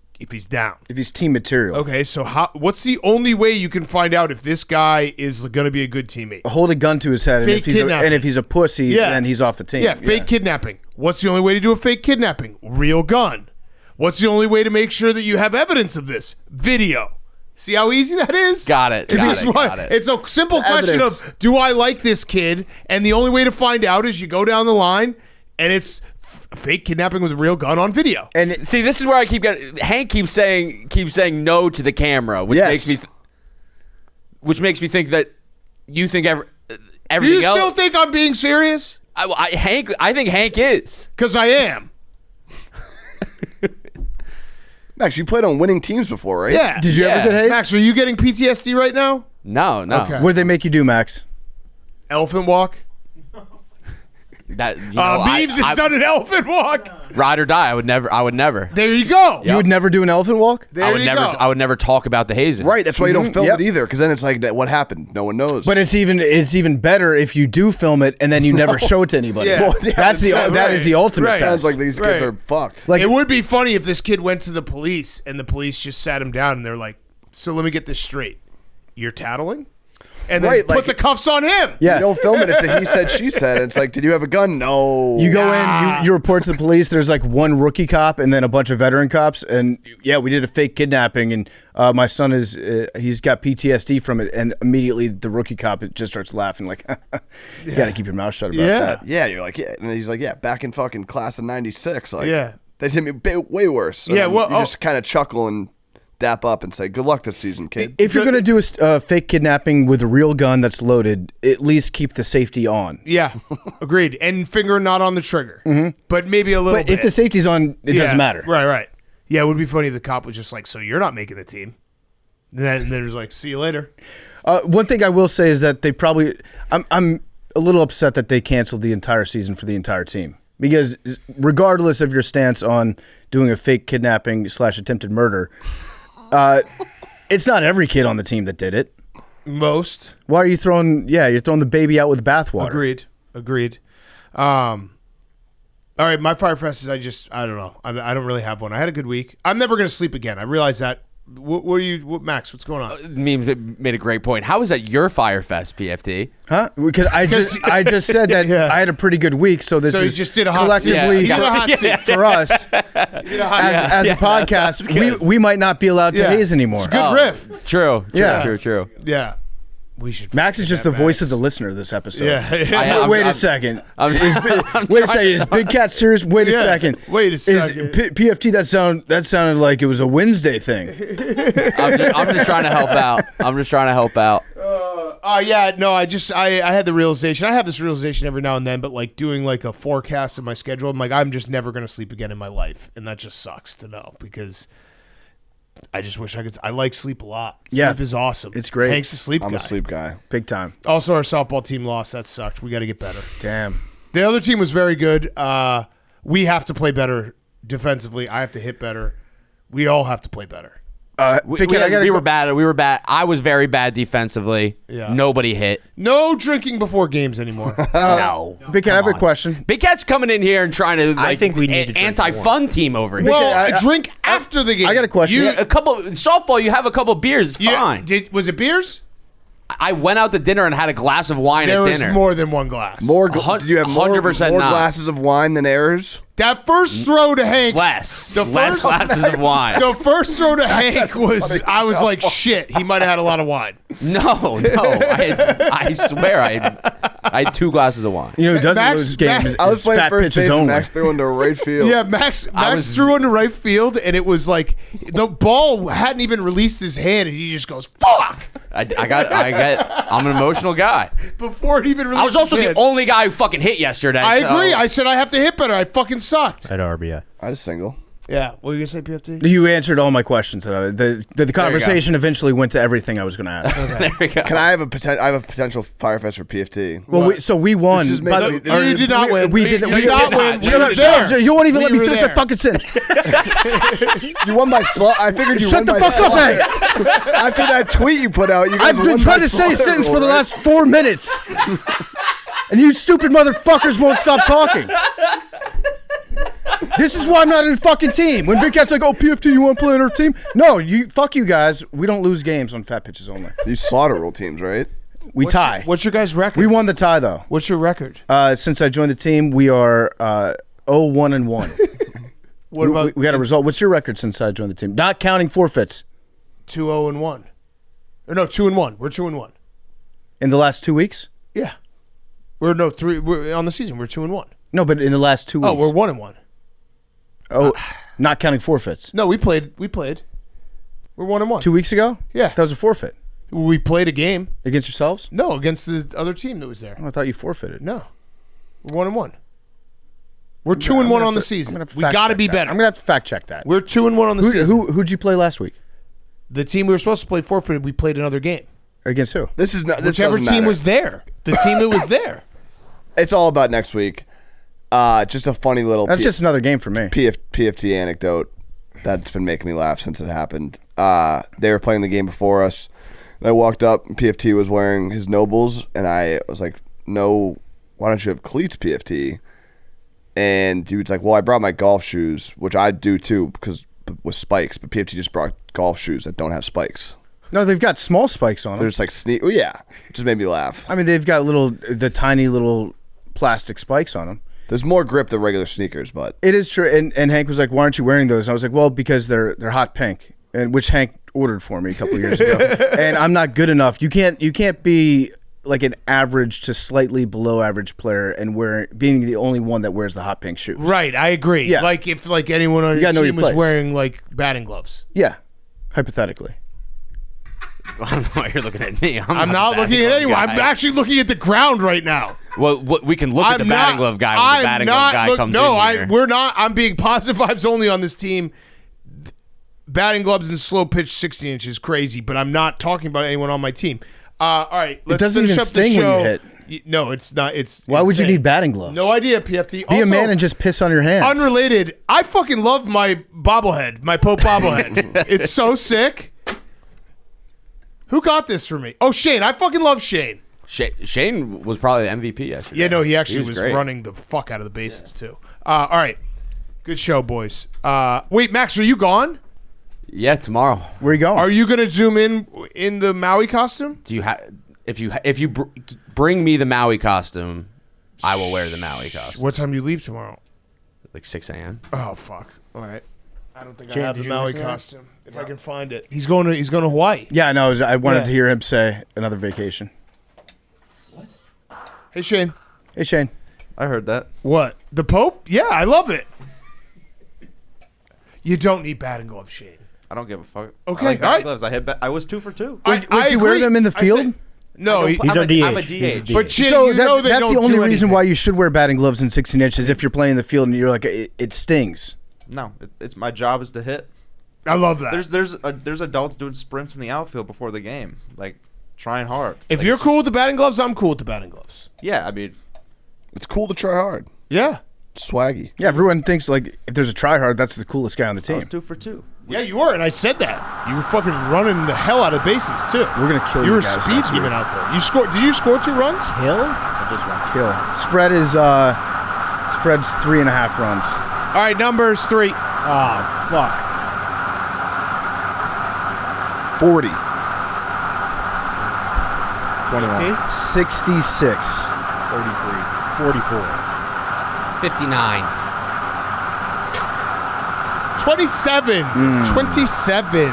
down. If he's team material. Okay, so what's the only way you can find out if this guy is going to be a good teammate? Hold a gun to his head, and Fake if he's a pussy, Yeah. then he's off the team. Yeah, fake kidnapping. What's the only way to do a fake kidnapping? Real gun. What's the only way to make sure that you have evidence of this? Video. See how easy that is? Got it. Got it. It's a simple question Evidence. of, do I like this kid? And the only way to find out is you go down the line, and it's fake kidnapping with a real gun on video. And See, this is where I keep getting. Hank keeps saying no to the camera, which Yes. makes me think that you think Do everything you else. still think I'm being serious? I think Hank is. Because I am. Max, you played on winning teams before, right? Yeah. did you Yeah. ever get hazed? Max, are you getting PTSD right now? No. Okay. What did they make you do, Max? Elephant walk? That Beebs has done an elephant walk. ride or die. I would never. There you go. You would never do an elephant walk? There I would you never. go. I would never talk about the hazing. Right. That's why you don't film Yep. it either, because then it's like, what happened? No one knows. But it's even better if you do film it and then you never show it to anybody. Yeah. Well, yeah, that right. is the ultimate Right. test. sounds like these kids Right. are fucked. Like it would be funny if this kid went to the police and the police just sat him down and they're like, so let me get this straight. You're tattling? and then Right, put like- the cuffs on him. Yeah. You don't film it. It's a he said, she said. It's like, did you have a gun? No. You go in, you report to the police. There's like one rookie cop and then a bunch of veteran cops. And yeah, we did a fake kidnapping, and my son he's got PTSD from it. And immediately the rookie cop just starts laughing like, you got to keep your mouth shut about that. Yeah, you're like, yeah. And then he's like, yeah, back in fucking class of 96. Like, Yeah. They did me way worse. Yeah, And well, you just kind of chuckle and dap up and say, good luck this season, kid. If you're going to do a fake kidnapping with a real gun that's loaded, at least keep the safety on. Yeah, agreed. And finger not on the trigger, but maybe a little But bit. if the safety's on, it doesn't matter. Right. Yeah, it would be funny if the cop was just like, so you're not making the team. And then there's like, see you later. One thing I will say is that they probably, I'm a little upset that they canceled the entire season for the entire team. Because regardless of your stance on doing a fake kidnapping / attempted murder, it's not every kid on the team that did it. Most. Why are you you're throwing the baby out with the bathwater. Agreed. All right, my Fyre Fest is I don't know. I don't really have one. I had a good week. I'm never going to sleep again. I realize that. Max, what's going on? Memes made a great point. How is that your Fyre Fest, PFT? Huh? Because I just said that I had a pretty good week, so this So he is just did a hot seat. collectively He did a hot seat. for us as a podcast. We might not be allowed to Yeah. haze anymore. It's a good riff. True. Yeah. True. Yeah. We should. Max is just the voice of the listener this episode. Yeah. Wait a second. I'm Wait a second. Is Big Cat serious? Wait a Yeah. seced Wait a second. Is PFT that sounded like it was a Wednesday thing. I'm just trying to help out. Yeah, no, I had the realization. I have this realization every now and then, but like doing like a forecast of my schedule, I'm like, I'm just never going to sleep again in my life. And that just sucks to know because I just wish I could. I like sleep a lot. Yeah. Sleep is awesome. It's great. Hank's a sleep I'm guy. a sleep guy. Big time. Also, our softball team lost. That sucked. We got to get better. Damn. The other team was very good. We have to play better defensively. I have to hit better. We all have to play better. Big Cat, We were bad. I was very bad defensively. Yeah. Nobody hit. No drinking before games anymore. No. Big Cat, I have a question. Big Cat's coming in here and trying to. I think we need to drink anti-fun team over here. Well, I- drink after the game. I got a question. You, A couple softball. You have a couple beers. It's fine. Was it beers? I went out to dinner and had a glass of wine There at was dinner. more than one glass. Did you have more 100% not. glasses of wine than errors? That first throw to Hank. Less The first- glasses of wine. The first throw to Hank was, I was like, shit, he might have had a lot of wine. No. I swear I had 2 glasses of wine. You know who doesn't Max- lose games Max- I was is playing fat first pitches base and only. Max threw into right field. Yeah, Max threw into right field, and it was like the ball hadn't even released his hand, and he just goes, fuck! I'm an emotional guy. Before it even released I was also his the hand. only guy who fucking hit yesterday. I so- agree. I said I have to hit better. I fucking sucked. At RBI. I was single. Yeah. What were you going to say, PFT? You answered all my questions. The conversation eventually went to everything I was going to ask. There we go. Can I have a potential Fyre Fest for PFT? Well, we won. This is By making- the- You did not win. We did You we did not win. Shut We up! were Shut up! there. You won't even We let me were finish there. my fucking sentence. You won by slot. I figured you Shut won the by fuck up, slaughter. Hank! After that tweet you put out, you guys I've been won trying by to say a slaughter, sentence for the right? last 4 minutes, and you stupid motherfuckers won't stop talking. This is why I'm not in a fucking team. When Big Cat's like, "Oh, PFT, you want to play on our team?" No, fuck you guys. We don't lose games on fat pitches only. You slaughter rule teams, right? We tie. What's your guys' record? We won the tie though. What's your record? Since I joined the team, we are 0-1-1. What about we got a result? What's your record since I joined the team? Not counting forfeits 2-0-1? Or no, 2-1. We're 2-1. in the last 2 weeks. Yeah. We're on the season. We're 2-1. No, but in the last 2 weeks. Oh, we're 1-1. Oh, not counting forfeits. No, we played. We're 1-1. 2 weeks ago? Yeah. That was a forfeit. We played a game. Against yourselves? No, against the other team that was there. Oh, I thought you forfeited. No. We're 1-1. We're 2-1 on the season. We got to be better. I'm going to have to fact check that. We're 2-1 on the season. Who'd you play last week? The team we were supposed to play forfeited. We played another game. Against who? This is not. This Whichever doesn't team matter. was there. The team that was there. It's all about next week. Just a funny little. That's just another game for me. PFT anecdote that's been making me laugh since it happened. They were playing the game before us. And I walked up, and PFT was wearing his Nobles, and I was like, "No, why don't you have cleats, PFT?" And dude's like, "Well, I brought my golf shoes, which I do too, because with spikes. But PFT just brought golf shoes that don't have spikes." No, they've got small spikes on them. They're just like sneak. Oh yeah, it just made me laugh. I mean, they've got the tiny little plastic spikes on them. There's more grip than regular sneakers, but It is true. And Hank was like, "Why aren't you wearing those?" And I was like, "Well, because they're hot pink," and which Hank ordered for me a couple years ago. And I'm not good enough. You can't be like an average to slightly below average player and being the only one that wears the hot pink shoes. Right, I agree. Yeah. Like if like anyone on your gotta know team your was place. wearing like batting gloves. Yeah, hypothetically. I don't know why you're looking at me. I'm not looking at anyone. I'm actually looking at the ground right now. Well, we can look at the batting glove guy when the batting glove guy comes in here. We're not. I'm being positive vibes only on this team. Batting gloves and slow pitch 60 inches crazy, but I'm not talking about anyone on my team. All right, let's doesn't finish even up the sting when show. you hit. No, it's not. It's Why would you insane. need batting gloves? No idea, PFT. Be Also, a man and just piss on your hands. unrelated. I fucking love my bobblehead, my Pope bobblehead. It's so sick. Who got this for me? Oh, Shane. I fucking love Shane. Shane was probably the MVP yesterday. Yeah, no, he actually was great. running the fuck out of the bases too. All right, good show, boys. Wait, Max, are you gone? Yeah, tomorrow. Where you going? Are you gonna zoom in the Maui costume? Do you have? If you bring me the Maui costume, I will wear the Maui costume. What time do you leave tomorrow? Like 6 a.m. Oh fuck! All right, I don't think I Shane, have did the you Maui mention that? costume. If I can find it, he's going to Hawaii. Yeah, no, I wanted Yeah. to hear him say another vacation. Hey Shane, Hey, Shane. I heard that. what the Pope? Yeah, I love it. You don't need batting gloves, Shane. I don't give a fuck. Okay, I like all right. gloves. I was 2 for 2. Would you wear them in the field? No, He's our DH. I'm a He's DH. but Shane, So you know they that's don't the only do reason anything. why you should wear batting gloves in 16 inches if you're playing in the field and you're like, it stings. No, it's my job is to hit. I love that. There's adults doing sprints in the outfield before the game, like trying hard. If Like, you're cool with the batting gloves, I'm cool with the batting gloves. yeah, I mean, it's cool to try hard. Yeah. Swaggy. Yeah, everyone thinks like if there's a tryhard, that's the coolest guy on the I team. was 2 for 2. Yeah, you were, and I said that. You were fucking running the hell out of bases too. We're gonna kill You you were guys speed next week. demon out there. You scored. Did you score 2 runs? Hill? Kill. Spread is spread's 3.5 runs. All right, numbers 3. Oh, fuck. 40. 21. 66. 44. 59. 27. 27. All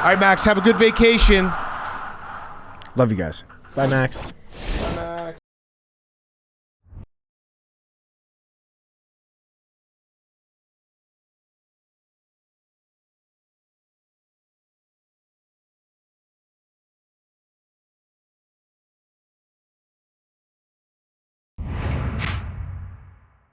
right, Max, have a good vacation. Love you guys. Bye, Max.